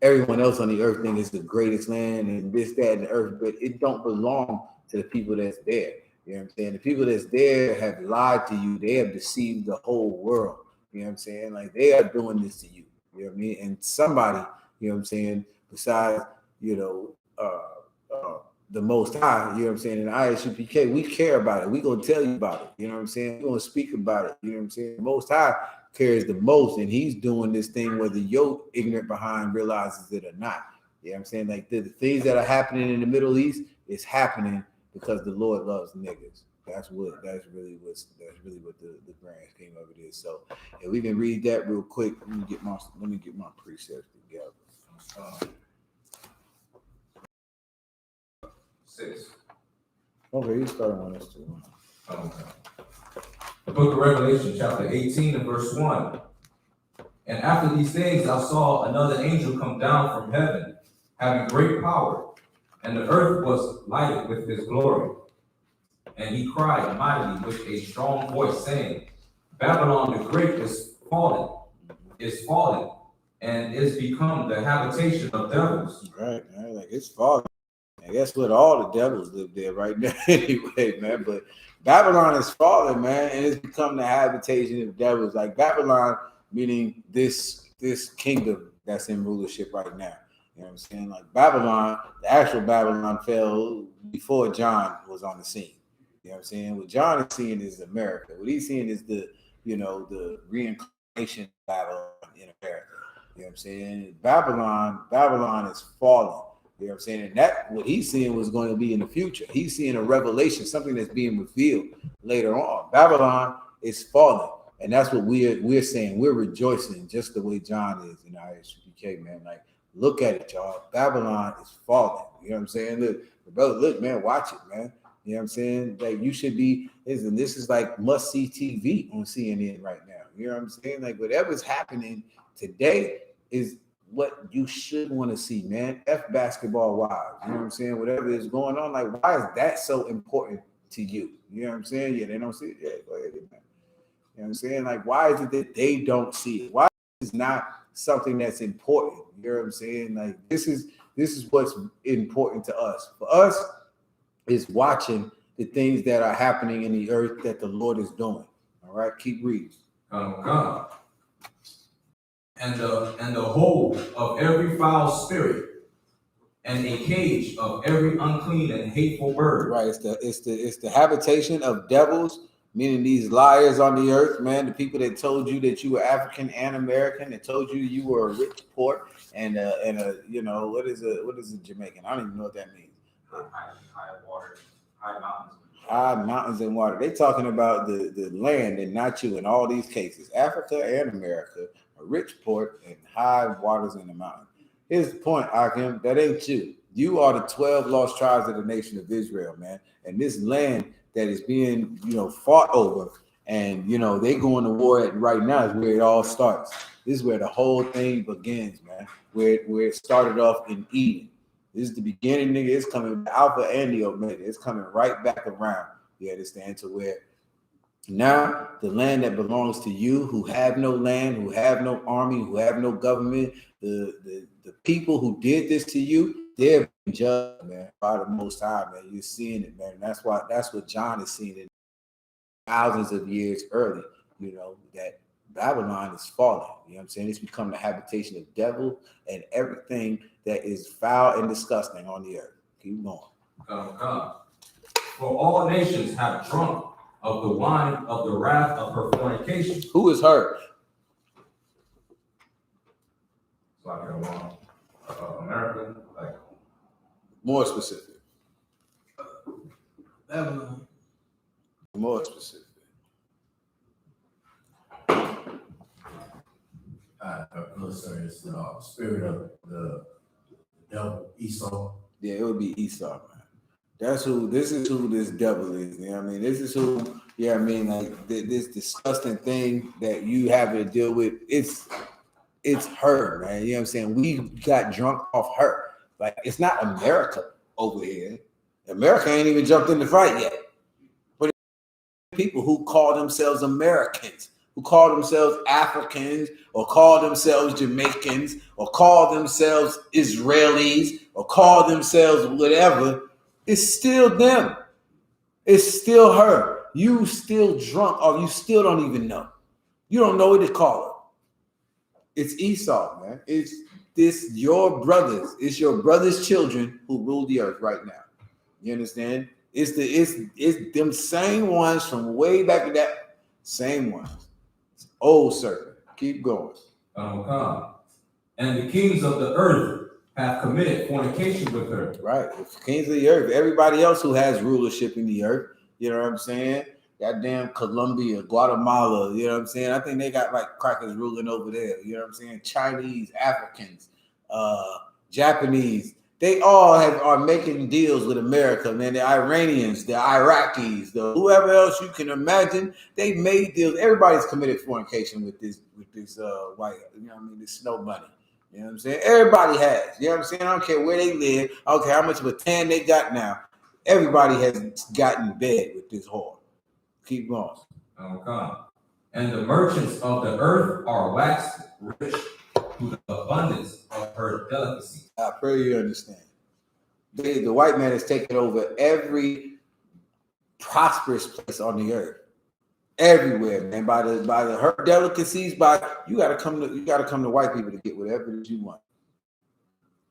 everyone else on the earth thinks is the greatest land and this, that, and the earth, but it don't belong to the people that's there. You know what I'm saying? The people that's there have lied to you. They have deceived the whole world. You know what I'm saying? Like, they are doing this to you. You know what I mean? And somebody, you know what I'm saying, besides, the Most High, you know what I'm saying, in Isupk, we care about it. We're going to tell you about it. You know what I'm saying? We're going to speak about it. You know what I'm saying? The Most High cares the most, and he's doing this thing whether your ignorant behind realizes it or not. You know what I'm saying? Like the things that are happening in the Middle East is happening because the Lord loves niggas. That's really what the grand scheme of it is. So if we can read that real quick, let me get my precepts together. 6. Okay, you started on this too. Okay. The book of Revelation, chapter 18 and verse 1. And after these things I saw another angel come down from heaven, having great power, and the earth was lighted with his glory. And he cried mightily with a strong voice, saying, Babylon the Great is fallen, and is become the habitation of devils. Right, man, like it's fallen. I guess what all the devils live there right now anyway, man. But Babylon is fallen, man, and it's become the habitation of devils. Like Babylon, meaning this kingdom that's in rulership right now. You know what I'm saying? Like Babylon, the actual Babylon fell before John was on the scene. You know what I'm saying? What John is seeing is America. What he's seeing is the reincarnation of Babylon in America. You know what I'm saying? Babylon is fallen. You know what I'm saying? And that what he's seeing was going to be in the future. He's seeing a revelation, something that's being revealed later on. Babylon is fallen. And that's what we're saying. We're rejoicing just the way John is in our Isupk, man. Like, look at it, y'all. Babylon is falling. You know what I'm saying? Look, brother, look, man, watch it, man. You know what I'm saying? Like, you should be, this is like must-see TV on CNN right now. You know what I'm saying? Like, whatever's happening today is what you should want to see, man. F basketball wives. You know what I'm saying? Whatever is going on, like, why is that so important to you? You know what I'm saying? Yeah, they don't see it. Yeah, go ahead, man. You know what I'm saying? Like, why is it that they don't see it? Why is it not something that's important? You know what I'm saying? Like, this is what's important to us. For us, is watching the things that are happening in the earth that the Lord is doing. All right, keep reading. God. And the whole of every foul spirit, and a cage of every unclean and hateful bird. Right, it's the habitation of devils, meaning these liars on the earth, man. The people that told you that you were African and American, that told you you were a rich port and a you know what is a Jamaican? I don't even know what that means. High mountains and water. They talking about the land and not you in all these cases. Africa and America, a rich port and high waters in the mountain. Here's the point, Akim. That ain't you. You are the 12 lost tribes of the nation of Israel, man. And this land that is being, fought over, and they going to war right now is where it all starts. This is where the whole thing begins, man. Where it started off in Eden. This is the beginning, nigga. It's coming Alpha and the Omega. It's coming right back around. You understand? To where now the land that belongs to you, who have no land, who have no army, who have no government, the people who did this to you, they're being judged, man, by the Most High, man. You're seeing it, man. And that's what John is seeing it thousands of years early. That Babylon is falling. You know what I'm saying? It's become the habitation of devil and everything that is foul and disgusting on the earth. Keep going. For all nations have drunk of the wine of the wrath of her fornication. Who is her? America. Like, more specific. Babylon. More specific. Sorry, it's the spirit of the devil, Esau. Yeah, it would be Esau, man. This is who this devil is. You know what I mean? This is who, like this disgusting thing that you have to deal with. It's her, man. You know what I'm saying? We got drunk off her. Like, it's not America over here. America ain't even jumped in the fight yet. But people who call themselves Americans, who call themselves Africans, or call themselves Jamaicans, or call themselves Israelis, or call themselves whatever, it's still them. It's still her. You still drunk, or you still don't even know. You don't know what to call her. It's Esau, man. It's your brothers. It's your brothers' children who rule the earth right now. You understand? It's them same ones from way back in that same ones. Old serpent. Keep going. And the kings of the earth have committed fornication with her. Right. The kings of the earth. Everybody else who has rulership in the earth. You know what I'm saying? Goddamn Colombia, Guatemala. You know what I'm saying? I think they got like crackers ruling over there. You know what I'm saying? Chinese, Africans, Japanese. They all are making deals with America, man. The Iranians, the Iraqis, the whoever else you can imagine, they made deals. Everybody's committed fornication with this white, you know what I mean, this snow bunny. You know what I'm saying? Everybody has. You know what I'm saying? I don't care where they live. I don't care how much of a tan they got now. Everybody has gotten in bed with this whore. Keep going. Okay. And the merchants of the earth are waxed rich through the abundance of her delicacy. I pray you understand. The white man has taken over every prosperous place on the earth, everywhere, man. By her delicacies, you gotta come to white people to get whatever it is you want.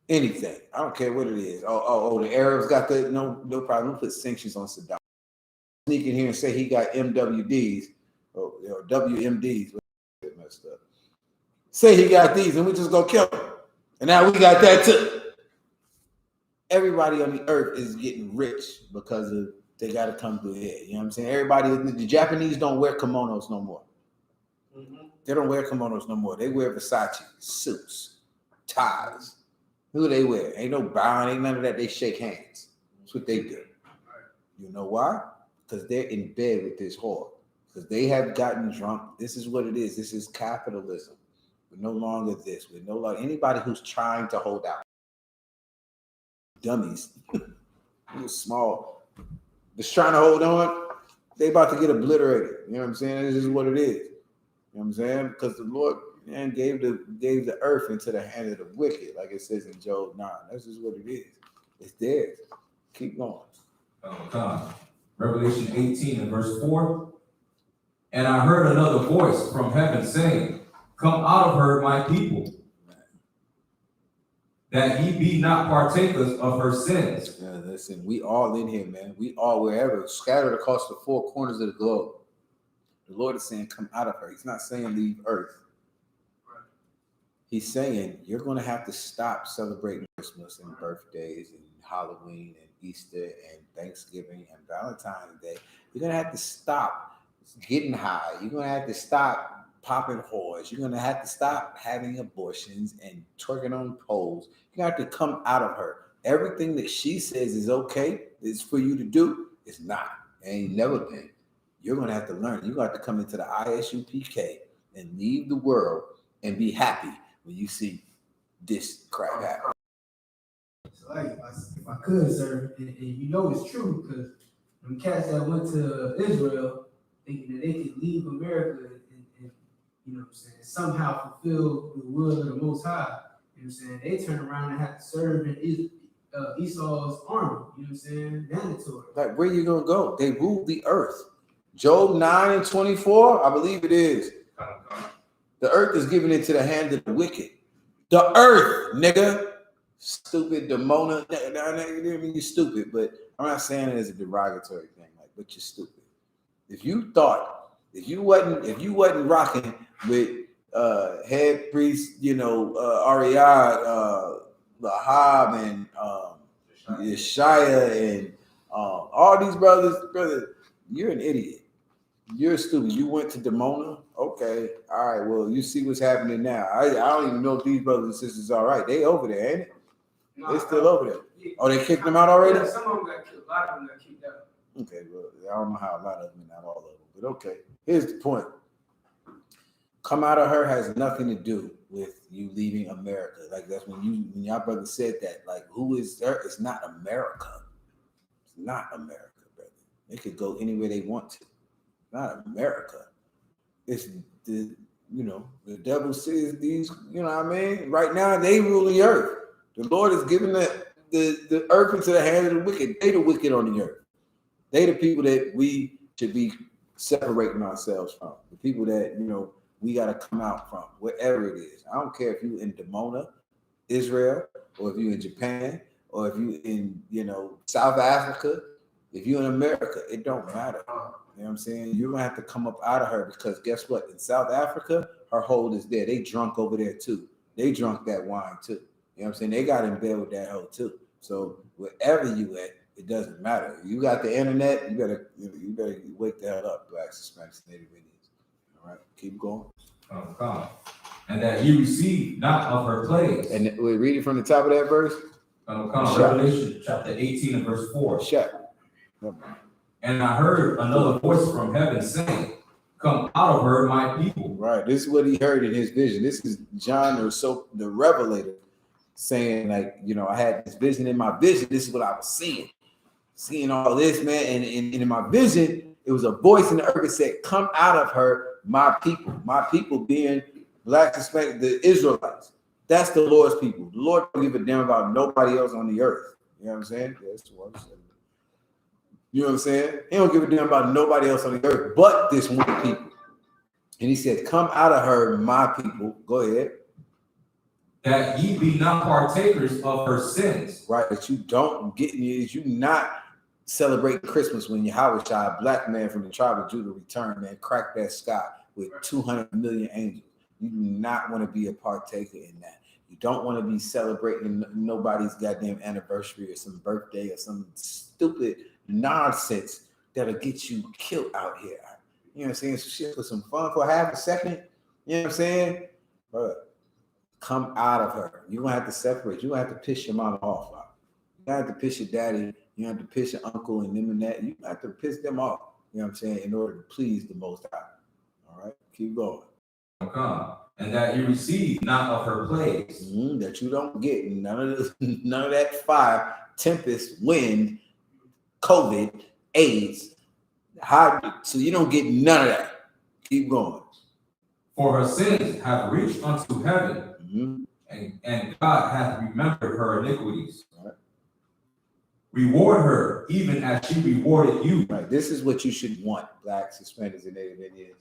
Anything. I don't care what it is. The Arabs got the no problem. We'll put sanctions on Saddam. Sneak in here and say he got MWDs or WMDs. Messed up. Say he got these, and we just go kill him. And now we got that too. Everybody on the earth is getting rich because they got to come through here. You know what I'm saying? The Japanese don't wear kimonos no more. Mm-hmm. They don't wear kimonos no more. They wear Versace suits, ties. Who they wear? Ain't no bowing, ain't none of that. They shake hands. That's what they do. You know why? Because they're in bed with this whore. Because they have gotten drunk. This is what it is. This is capitalism. We're no longer this. We're no longer anybody who's trying to hold out. Dummies. Small. Just trying to hold on. They about to get obliterated. You know what I'm saying? This is what it is. You know what I'm saying? Because the Lord gave the earth into the hand of the wicked, like it says in Job 9. That's just what it is. It's theirs. Keep going. Revelation 18 and verse 4. And I heard another voice from heaven saying, come out of her, my people, that ye be not partakers of her sins. Yeah, listen, we all in here, man. We all wherever, scattered across the four corners of the globe. The Lord is saying, come out of her. He's not saying leave earth. He's saying you're going to have to stop celebrating Christmas and birthdays and Halloween and Easter and Thanksgiving and Valentine's Day. You're going to have to stop getting high. You're going to have to stop popping whores. You're going to have to stop having abortions and twerking on poles. You have to come out of her. Everything that she says is okay, is for you to do, is not. It ain't never been. You're going to have to learn. You're going to have to come into the ISUPK and leave the world and be happy when you see this crap happen. So like, if I could, sir, and you know it's true, because them cats that went to Israel thinking that they could leave America and you know what I'm saying, somehow fulfill the will of the Most High, you know what I'm saying, they turn around and have to serve in Esau's army, you know what I'm saying, mandatory. Like, where you going to go? They rule the earth. Job 9 and 24, I believe it is. The earth is given into the hand of the wicked. The earth, nigga. Stupid Demona. You didn't mean you're stupid, but I'm not saying it as a derogatory thing. Like, but you're stupid. If you wasn't rocking with head priest, Ariad, Lahab, and Yeshaya, and all these brothers, you're an idiot. You're stupid. You went to Demona? Okay. All right. Well, you see what's happening now. I don't even know if these brothers and sisters are all right. They over there, ain't it? No, they still over there. Yeah. Oh, they kicked them out already? Yeah, some of them got kicked. A lot of them got kicked out. Okay. Well, I don't know how a lot of them, not all of them. But okay. Here's the point. Come out of her has nothing to do with you leaving America. Like, that's when y'all brother said that. Like, who is there? It's not America. It's not America, brother. They could go anywhere they want to. Not America. It's the devil says these, you know what I mean? Right now they rule the earth. The Lord is giving the earth into the hand of the wicked. They the wicked on the earth. They the people that we should be separating ourselves from. The people that, we got to come out from, wherever it is. I don't care if you in Demona, Israel, or if you in Japan, or if you in, South Africa, if you in America, it don't matter. You know what I'm saying? You're gonna have to come up out of her because guess what? In South Africa, her hold is there. They drunk over there too. They drunk that wine too. You know what I'm saying? They got in bed with that hoe too. So wherever you at, it doesn't matter. You got the internet, you better wake the hell up, Blacks, Hispanics, Native Indians. All right, keep going. Come. And that he received not of her plagues. And we read it from the top of that verse. Revelation chapter 18 and verse 4. Shut. And I heard another voice from heaven saying, "Come out of her, my people." Right. This is what he heard in his vision. This is John, the Revelator, saying, like, you know, I had this vision in my vision. This is what I was seeing all this, man. And in my vision, it was a voice in the earth that said, "Come out of her, my people." My people being Black, Hispanic, the Israelites. That's the Lord's people. The Lord don't give a damn about nobody else on the earth. You know what I'm saying? That's what I'm saying. You know what I'm saying? He don't give a damn about nobody else on the earth but this one people. And he said, "Come out of her, my people." Go ahead. That ye be not partakers of her sins. Right, that you don't get, you not celebrate Christmas when Yahweh Shai, a black man from the tribe of Judah, returned, man, cracked that sky with 200 million angels. You do not want to be a partaker in that. You don't want to be celebrating nobody's goddamn anniversary or some birthday or some stupid nonsense that'll get you killed out here. You know what I'm saying? Some shit for some fun for half a second. You know what I'm saying? But come out of her. You're going to have to separate. You're going to have to piss your mama off. You're going to have to piss your daddy. You have to piss your uncle and them and that. You have to piss them off. You know what I'm saying? In order to please the Most High. All right? Keep going. Come. And that you receive not of her plagues. That you don't get none of that fire, tempest, wind, COVID, AIDS. So you don't get none of that. Keep going. For her sins have reached unto heaven, and God hath remembered her iniquities. Right. Reward her even as she rewarded you. Right. This is what you should want, Blacks, Hispanics, and Native Indians.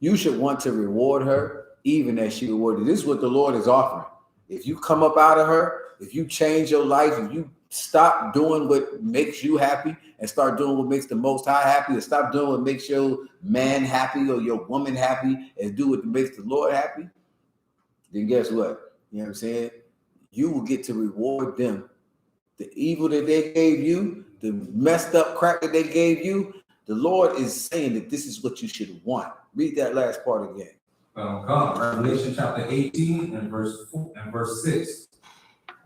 You should want to reward her even as she rewarded. This is what the Lord is offering. If you come up out of her, if you change your life, if you stop doing what makes you happy and start doing what makes the Most High happy, or stop doing what makes your man happy or your woman happy and do what makes the Lord happy, then guess what? You know what I'm saying? You will get to reward them. The evil that they gave you, the messed up crap that they gave you, the Lord is saying that this is what you should want. Read that last part again. Revelation chapter 18 and verse 6.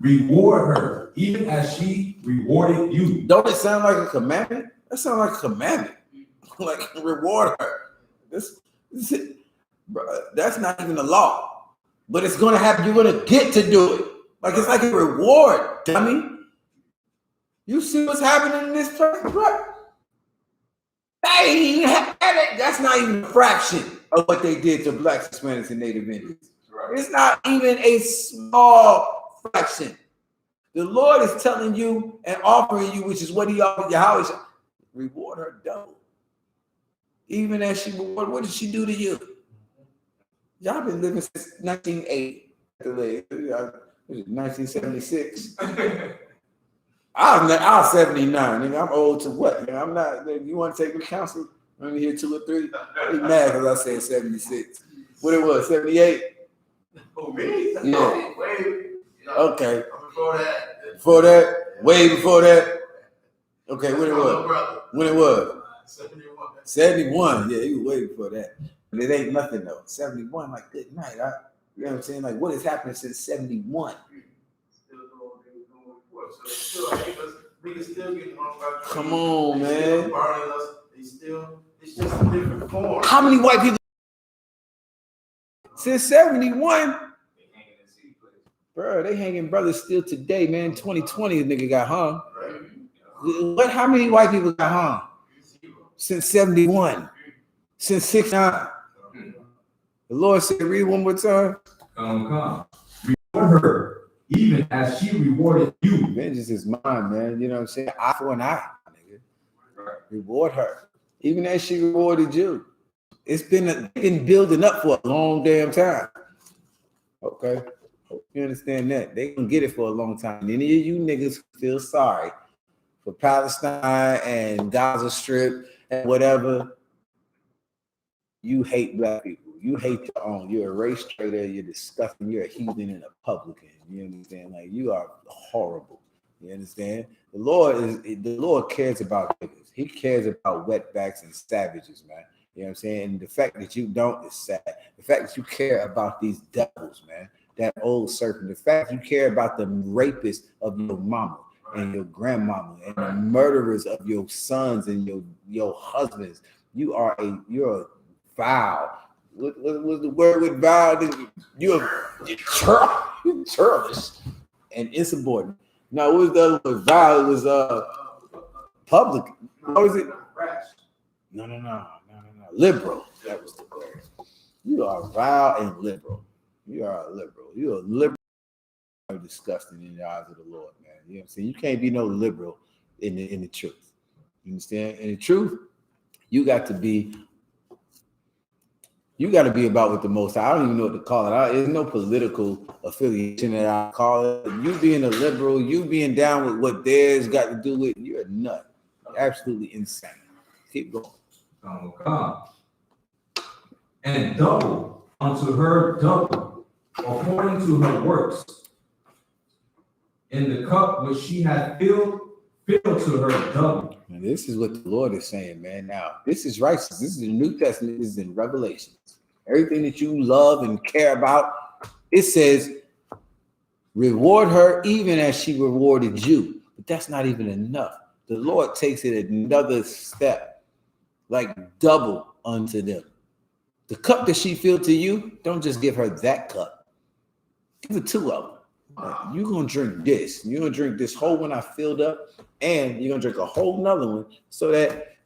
Reward her even as she rewarded you. Don't it sound like a commandment? That sounds like a commandment. Like reward her. This bro, that's not even a law. But it's gonna happen. You're gonna get to do it. Like it's like a reward, dummy. You see what's happening in this place, bro? Hey, that's not even a fraction of what they did to Blacks, Hispanics, and Native Indians. Right. It's not even a small fraction. The Lord is telling you and offering you, which is what he offered Yahweh, reward her double. Even as she reward, what did she do to you? Y'all been living since 1980. 1976. I was 79. Nigga, I'm old to what? Nigga, I'm not. Nigga, you want to take me counsel? I'm here 2 or 3. Be mad because I said 76. What it was? 78. Oh, me? Yeah. Okay. Before that. Before that. Way before that. Okay. What it was? When it was? 71. 71. Yeah, you was way before that. But it ain't nothing though. 71. Like good night. You know what I'm saying? Like what has happened since 71? Come on, man. It's just a different form. How many white people since 71? Bro, they hanging brothers still today, man. 2020, a nigga got hung. What? How many white people got hung since 71? Since 69? The Lord said, read one more time. Come. Reward her even as she rewarded you. Vengeance is mine, man. You know what I'm saying? Eye for an eye, nigga. Reward her. Even as she rewarded you. It's been building up for a long damn time. Okay? Hope you understand that. They gonna get it for a long time. Any of you niggas feel sorry for Palestine and Gaza Strip and whatever, you hate black people. You hate your own. You're a race traitor. You're disgusting. You're a heathen and a publican. You understand? Like, you are horrible. You understand? The Lord cares about niggas. He cares about wetbacks and savages, man. You know what I'm saying? And the fact that you don't is sad. The fact that you care about these devils, man, that old serpent. The fact you care about the rapists of your mama and your grandmama and the murderers of your sons and your husbands. You're a vile. What was the word with vile? You're churlish and insubordinate. Now, what was the other word? Vile? It was public. What was it? No. Liberal. That was the word. You are vile and liberal. You are a liberal. You're a liberal. You're disgusting in the eyes of the Lord, man. You know what I'm saying? You can't be no liberal in the truth. You understand? In the truth, you got to be about what the Most High. I don't even know what to call it. There's no political affiliation that I call it. You being a liberal, you being down with what theirs got to do with, you're a nut. Absolutely insane. Keep going. And double unto her double, according to her works. In the cup which she had filled to her double. And this is what the Lord is saying, man. Now, this is righteous. This is the New Testament. This is in Revelation. Everything that you love and care about, it says, reward her even as she rewarded you. But that's not even enough. The Lord takes it another step, like double unto them. The cup that she filled to you, don't just give her that cup. Give her two of them. You're going to drink this. You're going to drink this whole one I filled up, and you're going to drink a whole nother one so that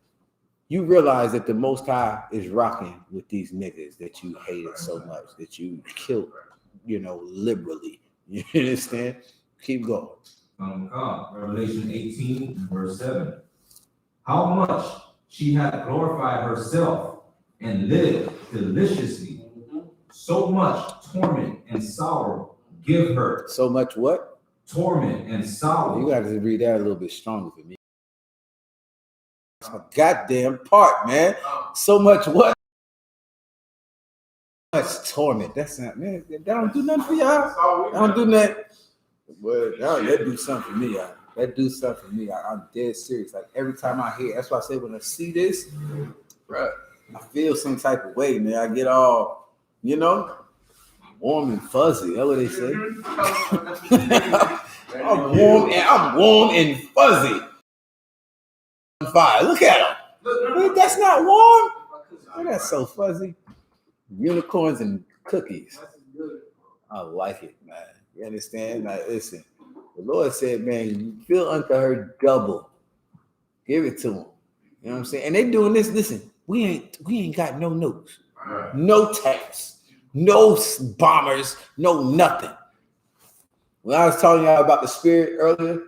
you realize that the Most High is rocking with these niggas that you hated so much, that you killed, liberally. You understand? Keep going. Revelation 18, verse 7. How much she hath glorified herself and lived deliciously, so much torment and sorrow give her. So much what? Torment and sorrow. You got to read that a little bit stronger for me. That's my goddamn part, man. So much what? Much torment. That's not, man. That don't do nothing for y'all. That don't do nothing. Well, that do something for me, y'all. That do something for me. I'm dead serious. Like, every time I hear, that's why I say when I see this, bro, I feel some type of way, man. I get all, warm and fuzzy. That's what they say. I'm warm and fuzzy. On fire. Look at him. Wait, that's not warm. Oh, that's so fuzzy. Unicorns and cookies. I like it, man. You understand? Like, listen, the Lord said, man, you feel unto her double. Give it to him. You know what I'm saying? And they doing this. Listen, we ain't got no nukes, no tanks, no bombers, no nothing. When I was telling y'all about the spirit earlier,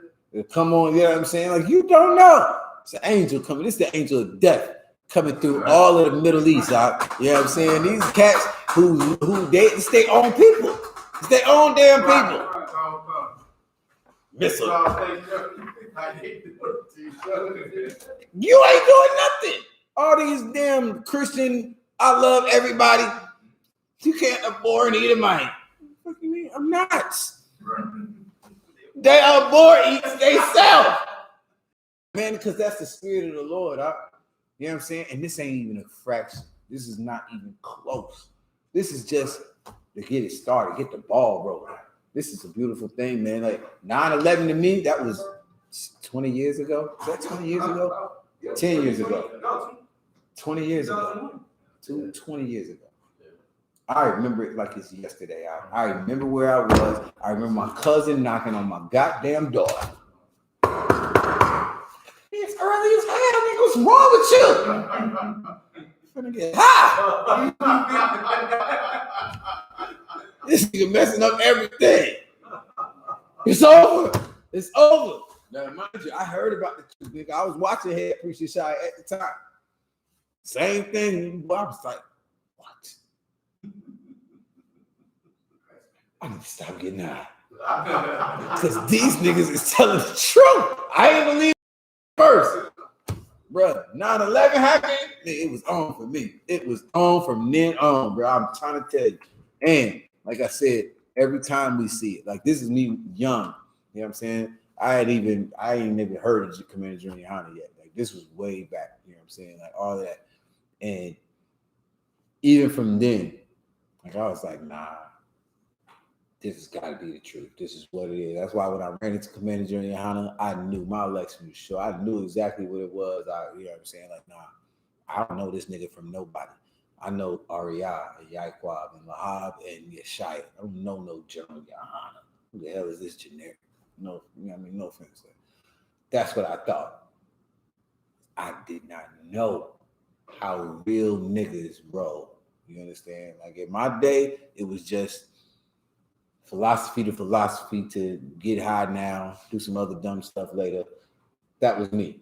come on, you know what I'm saying? Like, you don't know. It's an angel coming. This is the angel of death coming through all of the Middle East. You know what I'm saying? These cats who it's their own people. It's their own damn people. Missile. You ain't doing nothing. All these damn Christian, I love everybody. You can't abhor an Edomite. What do you mean? I'm not. They abhor eats they sell. Man, because that's the spirit of the Lord. You know what I'm saying? And this ain't even a fraction. This is not even close. This is just to get it started, get the ball rolling. This is a beautiful thing, man. Like 9/11 to me, that was 20 years ago. Is that 20 years ago? 10 years ago. 20 years ago. 20 years ago. I remember it like it's yesterday. I remember where I was. I remember my cousin knocking on my goddamn door. It's early as hell, nigga. What's wrong with you? I'm finna get high. This nigga messing up everything. It's over. It's over. Now, mind you, I heard about the truth, nigga. I was watching Head Preacher Shy at the time. Same thing. I was like, what? I need to stop getting high. Because these niggas is telling the truth. I ain't believe it first. bro, 9/11 happened. It was on for me. It was on from then on, bro. I'm trying to tell you. And like I said, every time we see it, like this is me young. You know what I'm saying? I ain't even heard of Commander Junior Hanna yet. Like this was way back. You know what I'm saying? Like all that. And even from then, like I was like, nah, this has got to be the truth. This is what it is. That's why when I ran into Commander Junior Hanna, I knew my election was sure. I knew exactly what it was. You know what I'm saying? Like, nah, I don't know this nigga from nobody. I know Ariah, Yaquab, and Lahab, and Yeshaya. I don't know no General Yohana. Who the hell is this generic? No, you know what I mean? No offense. That's what I thought. I did not know how real niggas roll. You understand? Like in my day, it was just philosophy to get high now, do some other dumb stuff later. That was me.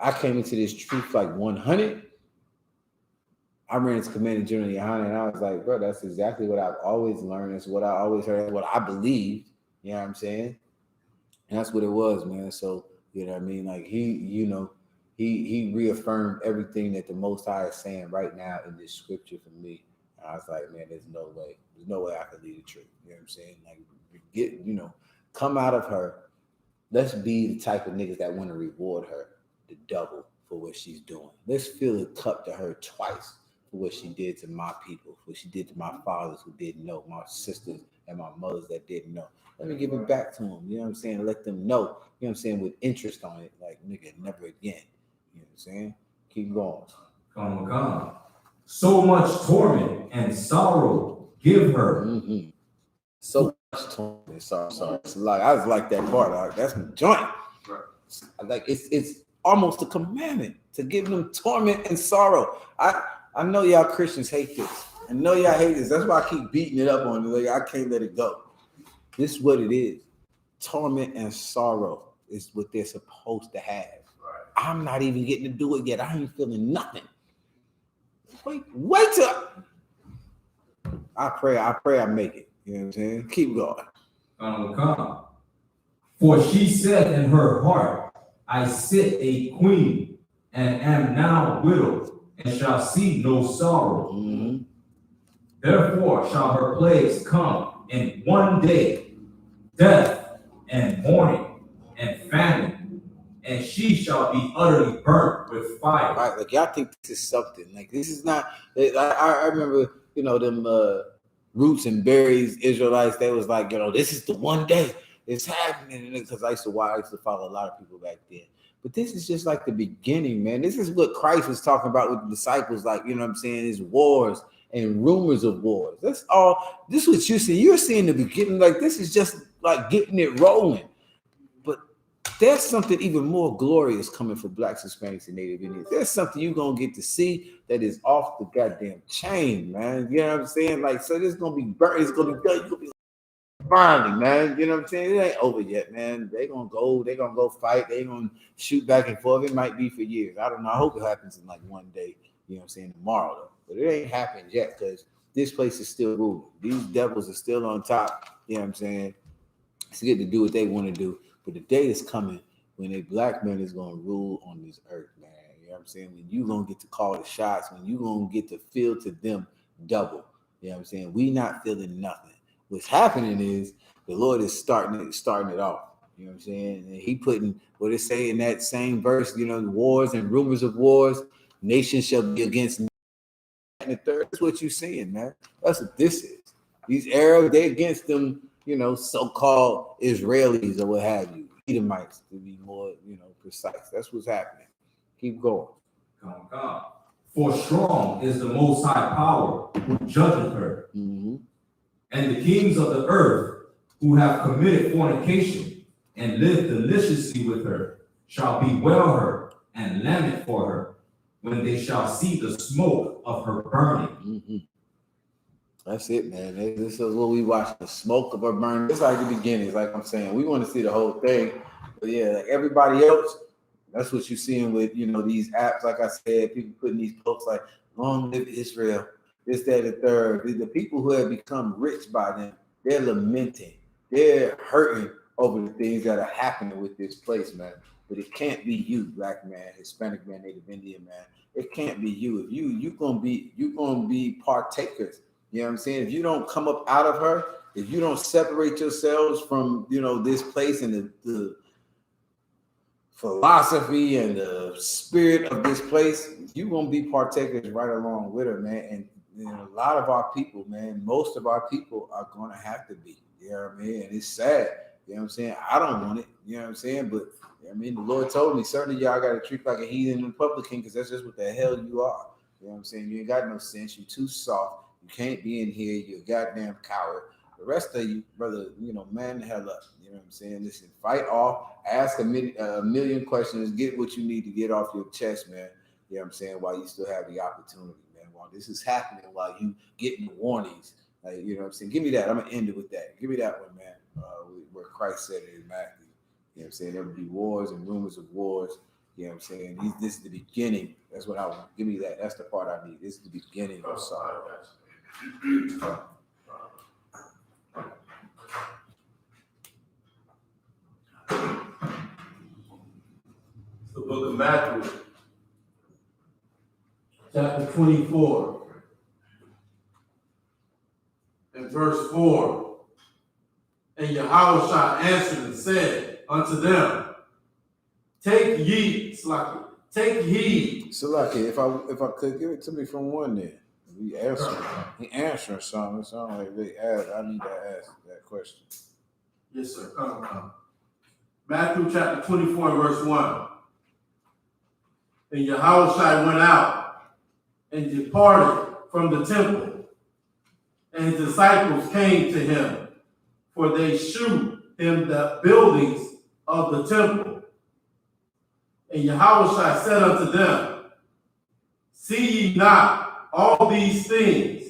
I came into this truth like 100. I ran into Commander General Yohana, and I was like, bro, that's exactly what I've always learned. It's what I always heard, what I believed. You know what I'm saying? And that's what it was, man. So, you know what I mean? Like he reaffirmed everything that the Most High is saying right now in this scripture for me. And I was like, man, there's no way I could lead the truth. You know what I'm saying? Like, come out of her. Let's be the type of niggas that want to reward her the double for what she's doing. Let's fill the cup to her twice for what she did to my people, what she did to my fathers who didn't know, my sisters and my mothers that didn't know. Let me give it back to them. You know what I'm saying? Let them know, you know what I'm saying, with interest on it. Like, nigga, never again. You know what I'm saying? Keep going. Come. So much torment and sorrow give her. Mm-hmm. So much torment and sorrow. It's a lot. I just like that part. Like, that's my joint. Like it's almost a commandment to give them torment and sorrow. I know y'all Christians hate this. I know y'all hate this. That's why I keep beating it up on you. Like I can't let it go. This is what it is. Torment and sorrow is what they're supposed to have. Right. I'm not even getting to do it yet. I ain't feeling nothing. Wait till I pray I make it. You know what I'm saying? Keep going. Come. For she said in her heart, I sit a queen and am now widowed and shall see no sorrow. Mm-hmm. Therefore shall her plagues come in one day, death and mourning and famine, and she shall be utterly burnt with fire. Right, like y'all think this is something. Like this is not. I remember, them roots and berries Israelites. They was like, this is the one day it's happening. Because I used to follow a lot of people back then. But this is just like the beginning, man. This is what Christ was talking about with the disciples. Like, you know what I'm saying? Is wars and rumors of wars. That's all. This is what you see. You're seeing the beginning. Like this is just like getting it rolling. But there's something even more glorious coming for Blacks, Hispanics, and Native Indians. There's something you're going to get to see that is off the goddamn chain, man. You know what I'm saying? Like, so this is going to be burnt. It's going to be done. You're going to be like, finally, man. You know what I'm saying? It ain't over yet, man. They're going to go fight. They're going to shoot back and forth. It might be for years. I don't know. I hope it happens in like one day, you know what I'm saying, tomorrow, though. But it ain't happened yet because this place is still ruling. These devils are still on top, you know what I'm saying? To get to do what they want to do. But the day is coming when a black man is going to rule on this earth, man. You know what I'm saying? When you going to get to call the shots, when you going to get to feel to them double. You know what I'm saying? We not feeling nothing. What's happening is the Lord is starting it off. You know what I'm saying? And he putting what it say in that same verse, wars and rumors of wars, nations shall be against and the third. That's what you're seeing, man. That's what this is. These Arabs, they against them, so-called Israelis or what have you. Edomites, to be more, precise. That's what's happening. Keep going. Come. For strong is the Most High power who judgeth her. Mm-hmm. And the kings of the earth who have committed fornication and lived deliciously with her shall bewail her and lament for her when they shall see the smoke of her burning. Mm-hmm. That's it, man. This is what we watch, the smoke of her burning. It's like the beginning. It's like I'm saying, we want to see the whole thing. But yeah, like everybody else, that's what you're seeing with, these apps. Like I said, people putting these posts like, long live Israel, this, that, and the third. The people who have become rich by them, they're lamenting. They're hurting over the things that are happening with this place, man. but it can't be you, black man, Hispanic man, Native Indian man. It can't be you. If you gonna be partakers. You know what I'm saying? If you don't come up out of her, if you don't separate yourselves from, you know, this place and the philosophy and the spirit of this place, you're gonna be partakers right along with her, man. And you know, a lot of our people, man, most of our people are gonna have to be. You know what I mean? And it's sad. You know what I'm saying? I don't want it. You know what I'm saying? But I mean, the Lord told me, certainly y'all got to treat like a heathen Republican because that's just what the hell you are. You know what I'm saying? You ain't got no sense. You too soft. You can't be in here. You're a goddamn coward. The rest of you, brother, you know, man the hell up. You know what I'm saying? Listen, fight off. Ask a million questions. Get what you need to get off your chest, man. You know what I'm saying? While you still have the opportunity, man. While this is happening, while you getting the warnings. Like, you know what I'm saying? Give me that. I'm going to end it with that. Give me that one, man. Where Christ said it in Matthew. You know what I'm saying? There will be wars and rumors of wars. You know what I'm saying? This is the beginning. That's what I want. Give me that. That's the part I need. This is the beginning of sorrow. The book of Matthew, chapter 24, and verse 4. And Yahushua answered and said unto them, take heed. Salaki, if I could give it to me from one there. He answering something. It sounds like I need to ask that question. Yes, sir. Come. Matthew chapter 24 and verse 1. And Yahushua went out and departed from the temple, and his disciples came to him, for they shewed him the buildings of the temple. And Yahushua said unto them, see ye not all these things?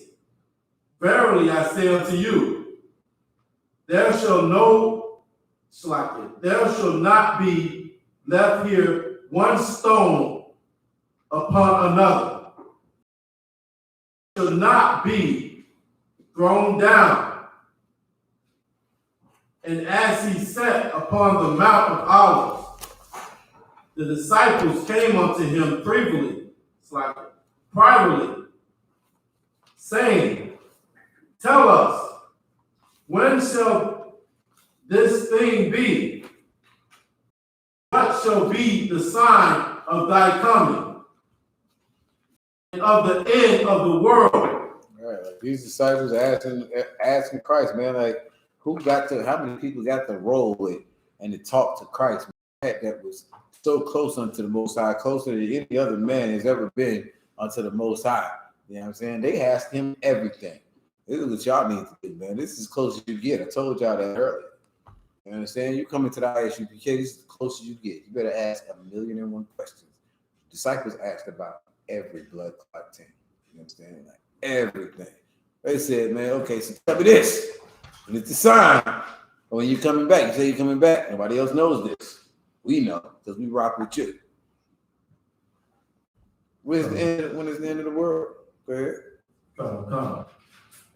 Verily I say unto you, there shall not be left here one stone upon another. Shall not be thrown down. And as he sat upon the Mount of Olives, the disciples came unto him privately, saying, tell us, when shall this thing be? What shall be the sign of thy coming and of the end of the world? All right, like these disciples asking Christ, man, like how many people got to roll with and to talk to Christ, man, that was so close unto the Most High, closer than any other man has ever been unto the Most High. You know what I'm saying? They asked him everything. This is what y'all need to do, man. This is as close as you get. I told y'all that earlier. You understand? You come into the Isupk, this is the closest you get. You better ask 1,000,001 questions. Disciples asked about every blood clot thing. You understand? Like everything. They said, man, okay, so tell me this. And it's a sign. When you coming back, you say you're coming back. Nobody else knows this. We know because we rock with you. When is the end of the world? Go ahead. Come.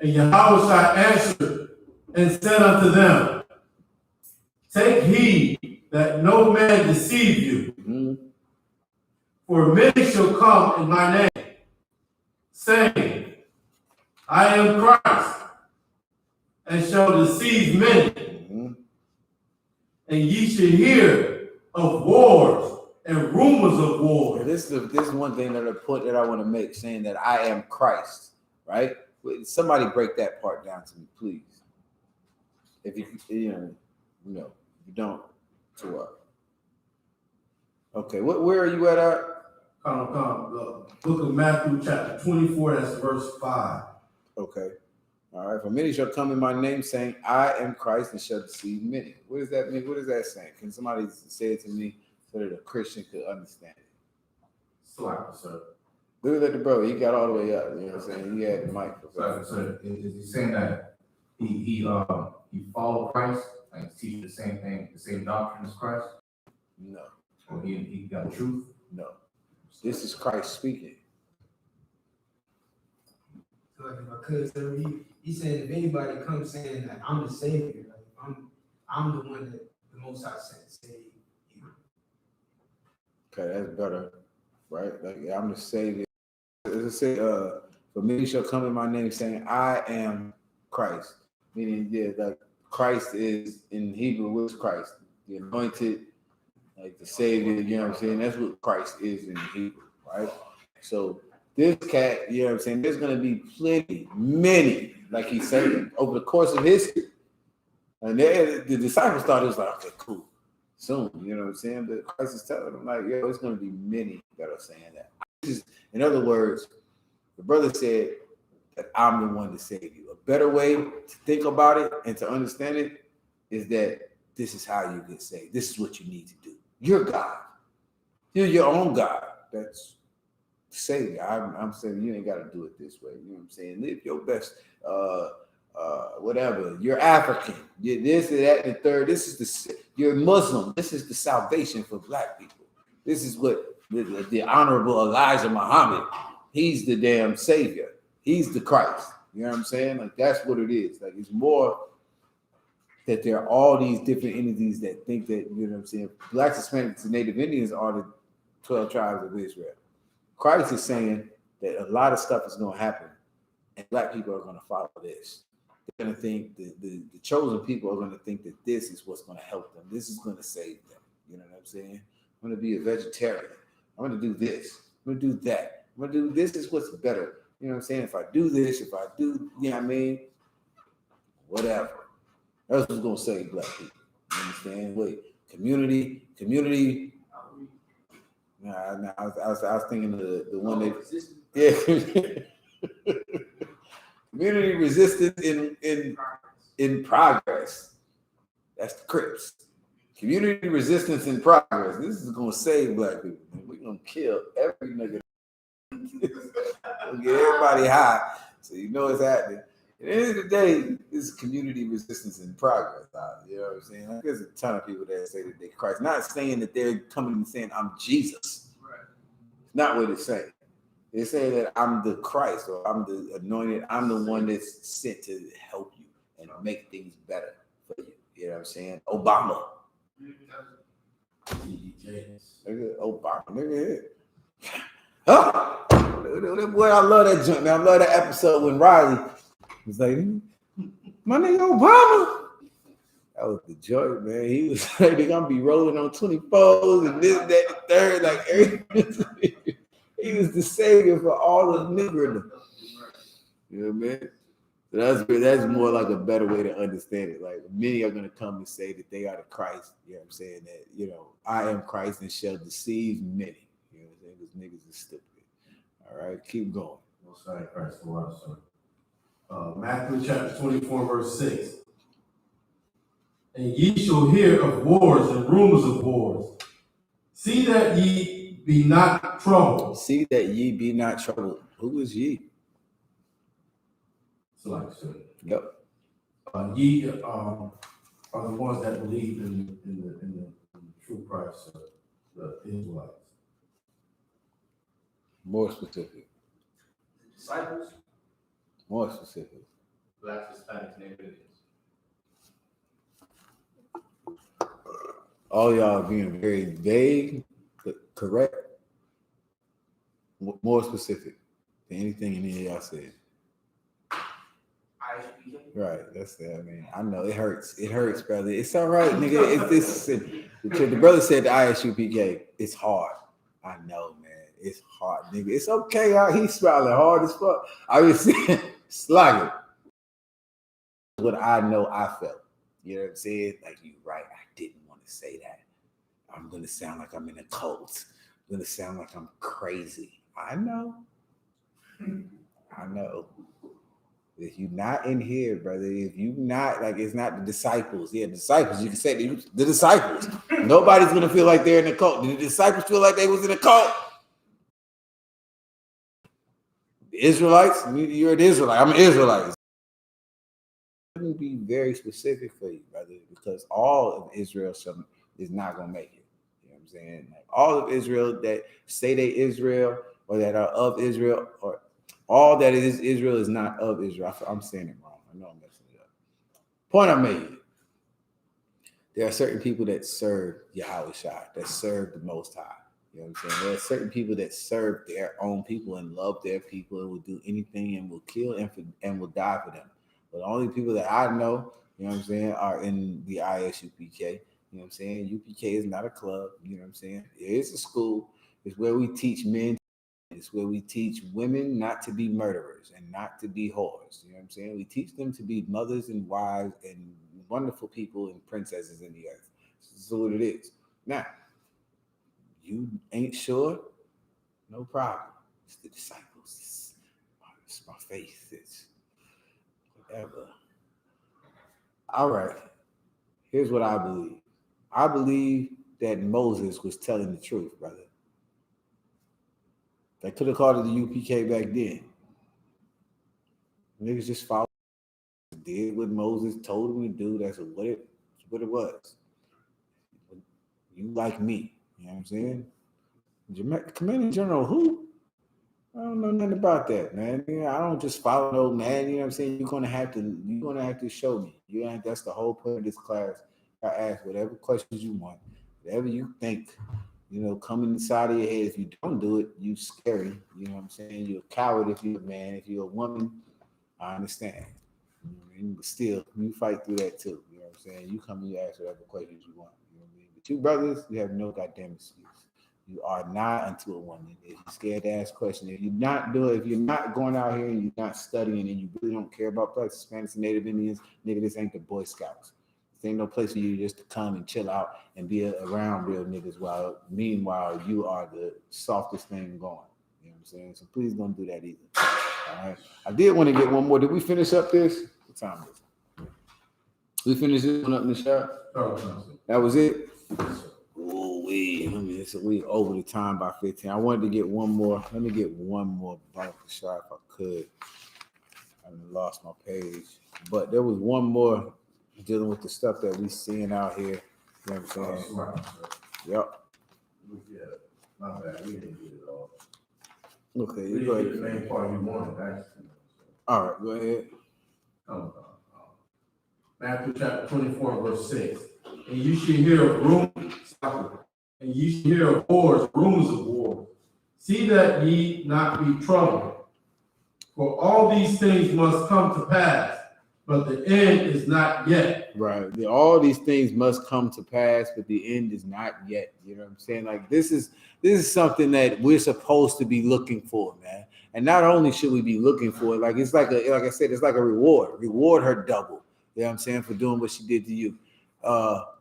And Yahushua answered and said unto them, take heed that no man deceive you. Mm-hmm. For many shall come in my name, saying, I am Christ, and shall deceive many. Mm-hmm. And ye shall hear of wars and rumors of wars. This is one thing that I want to make, saying that I am Christ, right? Somebody break that part down to me, please. If you don't, to what? Okay, where are you at? Come. Book of Matthew, chapter 24, that's verse 5. Okay. All right. For many shall come in my name, saying, I am Christ, and shall deceive many. What does that mean? What is that saying? Can somebody say it to me so that a Christian could understand it? Slack, sir. Look at the brother. He got all the way up. You know what I'm saying? He had the mic. So is he saying that he followed Christ, like teach the same thing, the same doctrine as Christ? No. Or he got truth? No. This is Christ speaking. So like if I could, so he said if anybody comes saying that I'm the Savior, like I'm the one that the Most High sent to save you, Okay, that's better, right? Like I'm the Savior. As I say, for many shall come in my name, saying, "I am Christ." Meaning, yeah, like Christ is in Hebrew. What's Christ? The anointed, like the Savior. You know what I'm saying? That's what Christ is in Hebrew, right? So this cat, you know what I'm saying? There's gonna be many, like he's saying, over the course of history. And the disciples thought it was like, okay, cool, soon, you know what I'm saying? But Christ is telling them, like, yo, it's going to be many that are saying that. In other words, the brother said that I'm the one to save you. A better way to think about it and to understand it is that this is how you get saved. This is what you need to do. You're God. You're your own God. That's the Savior. I'm saying you ain't got to do it this way. You know what I'm saying? Live your best. Whatever. You're African. You're this and that and the third. You're Muslim. This is the salvation for black people. This is what the honorable Elijah Muhammad. He's the damn savior. He's the Christ. You know what I'm saying? Like that's what it is. Like it's more that there are all these different entities that think that, you know what I'm saying? Blacks, Hispanics, and Native Indians are the 12 tribes of Israel. Christ is saying that a lot of stuff is going to happen, and black people are going to follow this. They're going to think the chosen people are going to think that this is what's going to help them. This is going to save them. You know what I'm saying? I'm going to be a vegetarian. I'm going to do this. I'm going to do that. I'm going to do this is what's better. You know what I'm saying? If I do this, if I do, you know what I mean? Whatever. That's what's going to save black people. You understand? Wait, community. Nah, I was thinking of the one that, yeah. Community resistance in progress. That's the Crips. Community resistance in progress. This is gonna save black people. We're gonna kill every nigga. We'll get everybody high, so you know what's happening. At the end of the day, this is community resistance in progress. You know what I'm saying? Like, there's a ton of people that say that they're Christ. Not saying that they're coming and saying I'm Jesus. Right. Not what it's saying. They're saying that I'm the Christ, or I'm the anointed. I'm the one that's sent to help you and make things better for you. You know what I'm saying? Obama. Obama. Nigga. Oh, boy, I love that junk, man. I love that episode when Riley was like, my nigga Obama. That was the joy, man. He was like, they're gonna be rolling on 24s and this, that, the third, like everything. He was the savior for all of niggerdom. You know what I mean? So that's more like a better way to understand it. Like many are gonna come and say that they are the Christ. You know what I'm saying? That, you know, I am Christ and shall deceive many. You know what I'm saying? Because niggas is stupid. All right, keep going. Most High Christ for us, son. Matthew chapter 24, verse 6. And ye shall hear of wars and rumors of wars. See that ye be not troubled. See that ye be not troubled. Who is ye? So like I said. Yep. Ye are the ones that believe in the true Christ, the Israelites. More specific. Disciples. More specific. Blacks, Hispanics, Native Indians. All y'all being very vague, but correct. More specific than anything any of y'all said. Isupk. Right, that's it. I mean, I know it hurts. It hurts, brother. It's all right, nigga. The brother said the Isupk. It's hard. I know, man. It's hard, nigga. It's okay. He's smiling hard as fuck. I was saying, slugging. What I know, I felt. You know what I'm saying? Like, you right. I didn't want to say that. I'm gonna sound like I'm in a cult. I'm gonna sound like I'm crazy. I know. I know. If you're not in here, brother, if you not, like, it's not the disciples. Yeah, disciples, you can say the disciples. Nobody's going to feel like they're in a cult. Did the disciples feel like they was in a cult? The Israelites, you're an Israelite. I'm an Israelite. Let me be very specific for you, brother, because all of Israel is not going to make it. You know what I'm saying? Like, all of Israel that say they Israel or that are of Israel or all that is Israel is not of Israel. I'm saying it wrong. I know I'm messing it up. Point I made. There are certain people that serve Yahweh Shai, that serve the Most High. You know what I'm saying? There are certain people that serve their own people and love their people and will do anything and will kill and will die for them. But the only people that I know, you know what I'm saying, are in the ISUPK. You know what I'm saying? UPK is not a club. You know what I'm saying? It is a school. It's where we teach men. It's where we teach women not to be murderers and not to be whores. You know what I'm saying? We teach them to be mothers and wives and wonderful people and princesses in the earth. This is what it is. Now, you ain't sure? No problem. It's the disciples. It's my faith. It's whatever. All right. Here's what I believe. I believe that Moses was telling the truth, brother. They could have called it the UPK back then. Niggas just followed, did what Moses told them to do. That's what it was. You like me. You know what I'm saying? Commander General who? I don't know nothing about that, man. I don't just follow no man. You know what I'm saying? You're gonna have to show me. That's the whole point of this class. I ask whatever questions you want, whatever you think, come inside of your head. If you don't do it, you scary. You know what I'm saying? You're a coward if you're a man. If you're a woman, I understand. But still, you fight through that too. You know what I'm saying? You come and you ask whatever questions you want. You know what I mean? But you brothers, you have no goddamn excuse. You are not unto a woman. If you're scared to ask questions, if you're not going out here and you're not studying and you really don't care about blacks, Hispanics, and Native Indians, nigga, this ain't the Boy Scouts. This ain't no place for you just to come and chill out and be around real niggas while meanwhile you are the softest thing going. You know what I'm saying? So please don't do that either. All right. I did want to get one more. Did we finish up this? What time is it? We finished this one up in the shop? That was it? We over the time by 15. I wanted to get one more. Let me get one more bite the shot if I could. I lost my page. But there was one more dealing with the stuff that we seeing out here. You know what I'm saying? Yep. Yeah, my bad. We didn't get it all. Okay, you go ahead. The main part you wanted, actually. All right, go ahead. Matthew chapter 24, verse 6. And you should hear of rumors, and you should hear of wars, rumors of wars. See that ye not be troubled. For all these things must come to pass, but the end is not yet. Right. All these things must come to pass, but the end is not yet. You know what I'm saying? Like this is something that we're supposed to be looking for, man. And not only should we be looking for it, like it's like I said, it's like a reward. Reward her double. You know what I'm saying? For doing what she did to you.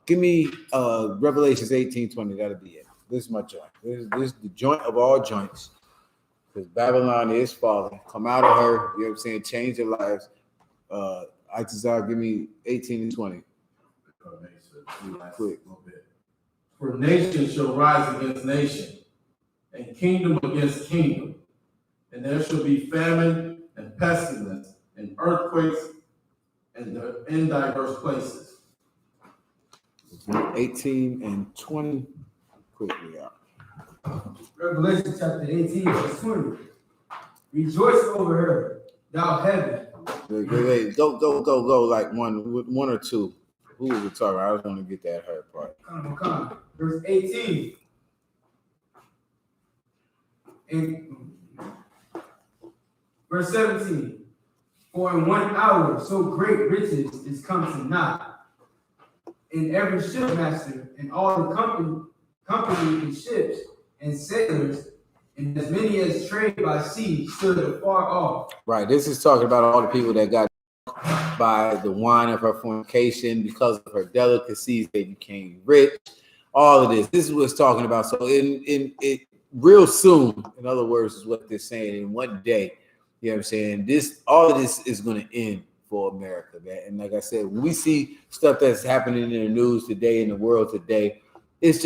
Give me Revelations 18:20. That'll be it. This is my joint. This is the joint of all joints. Because Babylon is falling. Come out of her. You know what I'm saying? Change your lives. Itazar, give me 18 and 20. Quick. For nation shall rise against nation, and kingdom against kingdom. And there shall be famine and pestilence and earthquakes in diverse places. 18 and 20. Quickly out. Revelation chapter 18, verse 20. Rejoice over her, thou heaven. Wait. Go. Like one or two. Who was it talking? I just want to get that hard part. Come on. Verse 18. And verse 17. For in 1 hour so great riches is come to naught, and every shipmaster and all the company in ships and sailors, and as many as trade by sea stood afar off. Right. This is talking about all the people that got by the wine of her fornication, because of her delicacies, they became rich. All of this. This is what it's talking about. So in real soon, in other words, is what they're saying. In one day, you know what I'm saying? All of this is going to end for America, man. And like I said, when we see stuff that's happening in the news today, in the world today, it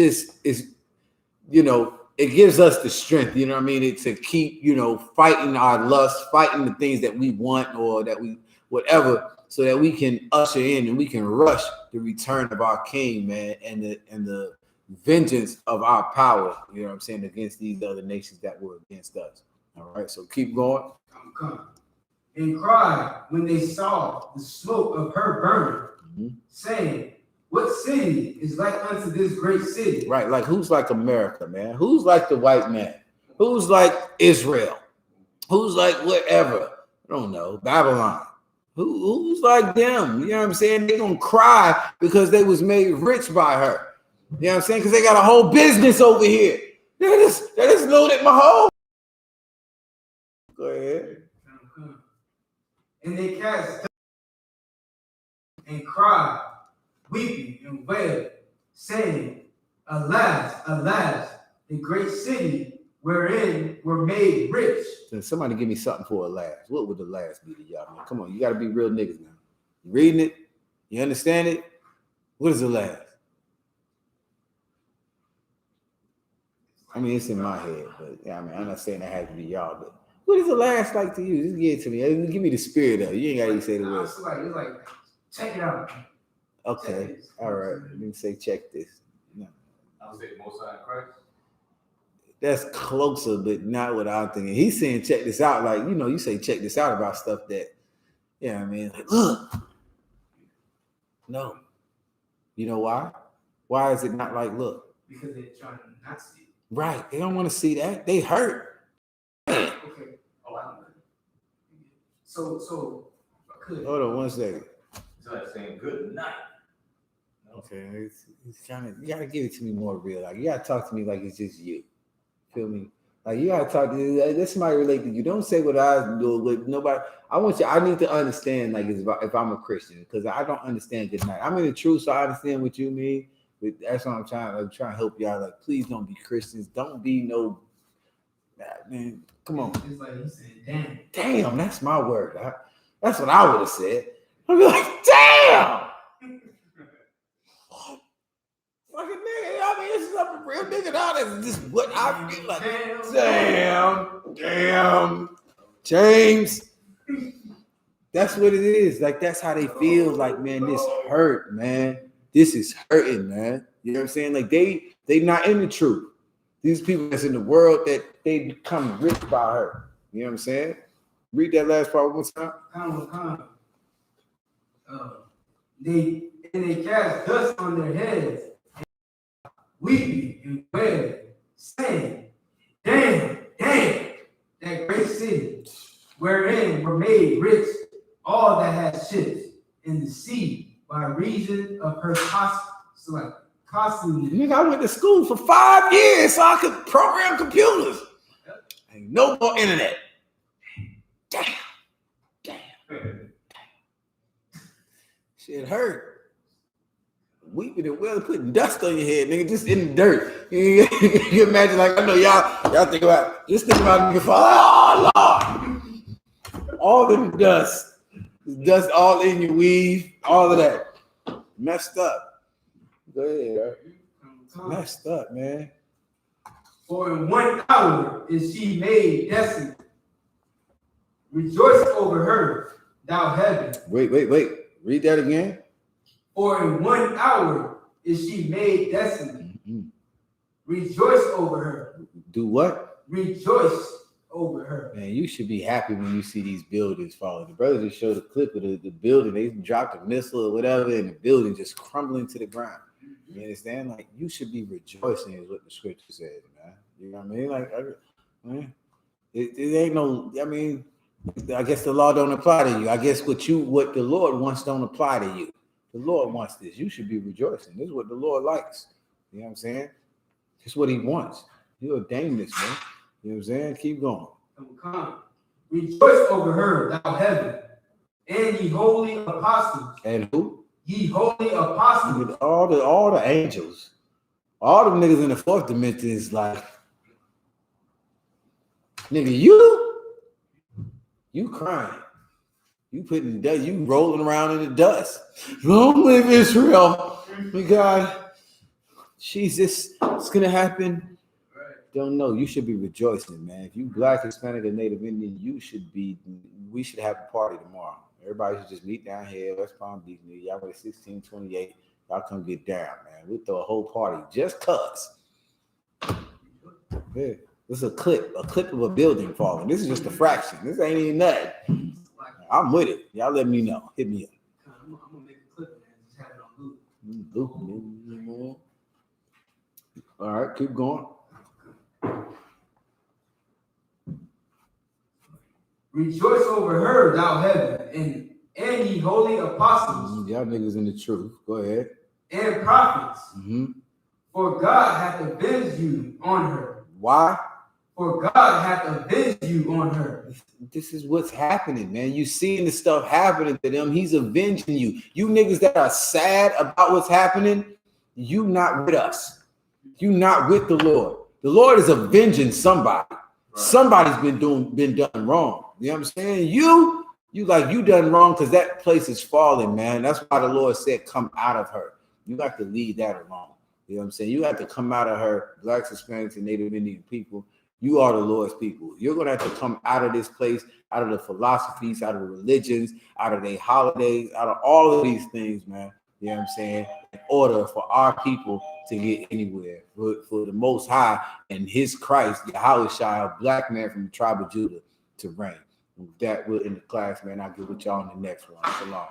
gives us the strength, you know what I mean, to keep, fighting our lust, fighting the things that we want or that we, whatever, so that we can usher in and we can rush the return of our King, man, and the vengeance of our power, you know what I'm saying, against these other nations that were against us. All right, so keep going. Come. And cried when they saw the smoke of her burning, saying, What city is like unto this great city? Right, like who's like America, man? Who's like the white man? Who's like Israel? Who's like whatever? I don't know, Babylon. Who's like them? You know what I'm saying? They're gonna cry because they was made rich by her. You know what I'm saying? Because they got a whole business over here. That is loaded my whole. Go ahead. And they cast and cried, weeping and wailed, saying, Alas, alas, the great city wherein were made rich. Then somebody give me something for a last. What would the last be to y'all, man? Come on, you got to be real niggas now. You reading it? You understand it? What is the last? I mean, it's in my head, but yeah, I mean, I'm not saying that has to be y'all, but what is the last like to you? Just give it to me. Give me the spirit of it. You ain't got to even say the word. It's like, check it out. Okay, all right. Let me say, check this. No. I'll say Most High Christ. That's closer, but not what I'm thinking. He's saying, check this out. Like, you know, you say, check this out about stuff that, yeah, I mean, like, look. No. You know why? Why is it not like, look? Because they're trying to not see it. Right. They don't want to see that. They hurt. Okay. Oh, I don't know. So, I could. Hold on one second. It's like saying good night. Okay. It's kind of, you got to give it to me more real. Like, you got to talk to me like it's just you. Feel me? Like, you got to talk to me. Let somebody relate to you. Don't say what I do with nobody. I need to understand, like, if I'm a Christian, because I don't understand good night. I'm in the truth, so I understand what you mean. But that's what I'm trying to help y'all. Like, please don't be Christians. Don't be no, man. Come on. It's like he said, damn. Damn, that's my word. That's what I would have said. I'd be like, damn. Fucking nigga, I mean, this is a real nigga now. That's just what I feel like. Damn, James. That's what it is. Like, that's how they feel. Like, man, this hurt, man. This is hurting, man. You know what I'm saying? Like, they not in the truth. These people that's in the world, that they become rich by her. You know what I'm saying? Read that last part one more time. They cast dust on their heads, weeping and wailing, saying, Damn, that great city, wherein were made rich all that had ships in the sea by reason of her costliness. Nigga, I went to school for 5 years so I could program computers. Ain't no more internet. Damn. Shit hurt. Weeping and wailing, putting dust on your head, nigga, just in the dirt. You imagine, like, I know y'all think about, just think about nigga, oh Lord. All the dust all in your weave, all of that. Messed up. Go ahead, right? Messed up, man. For in 1 hour is she made desolate. Rejoice over her, thou heaven. Wait. Read that again. For in 1 hour is she made desolate. Mm-hmm. Rejoice over her. Do what? Rejoice over her. Man, you should be happy when you see these buildings falling. The brother just showed a clip of the building. They dropped a missile or whatever, and the building just crumbling to the ground. You understand? Like, you should be rejoicing is what the scripture says, man. You know what I mean? Like, man, it ain't no, I mean, I guess the law don't apply to you. I guess what the Lord wants don't apply to you. The Lord wants this. You should be rejoicing. This is what the Lord likes. You know what I'm saying? This is what he wants. He ordained this, man. You know what I'm saying? Keep going. Come. Rejoice over her, thou heaven, and ye holy apostles. And who? Ye holy apostles. All the angels. All the niggas in the fourth dimension is like, nigga, you crying. You putting dust, you rolling around in the dust. Long live Israel. We got Jesus. It's gonna happen. Don't know. You should be rejoicing, man. If you Black, Hispanic, or Native Indian, we should have a party tomorrow. Everybody should just meet down here, West Palm Beach. Y'all at 1628. Y'all come get down, man. We'll throw a whole party just cuz. Yeah. This is a clip of a building falling. This is just a fraction. This ain't even nothing. I'm with it. Y'all let me know. Hit me up. I'm gonna make a clip, man. Just have it on loop. All right, keep going. Rejoice over her, thou heaven, and ye holy apostles. Y'all niggas in the truth. Go ahead. And prophets. Mm-hmm. For God hath avenged you on her. Why? For God hath avenged you on her. This is what's happening, man. You seeing the stuff happening to them. He's avenging you. You niggas that are sad about what's happening, you not with us. You not with the Lord. The Lord is avenging somebody. Right. Somebody's been done wrong. You know what I'm saying? You done wrong because that place is falling, man. That's why the Lord said, come out of her. You have to leave that alone. You know what I'm saying? You have to come out of her, Blacks, Hispanics, and Native Indian people. You are the Lord's people. You're going to have to come out of this place, out of the philosophies, out of the religions, out of the holidays, out of all of these things, man. You know what I'm saying? In order for our people to get anywhere, for the Most High and His Christ, Yahweh Shai, a black man from the tribe of Judah, to reign. And with that, we're in the class, man. I'll get with y'all in the next one. Shalom.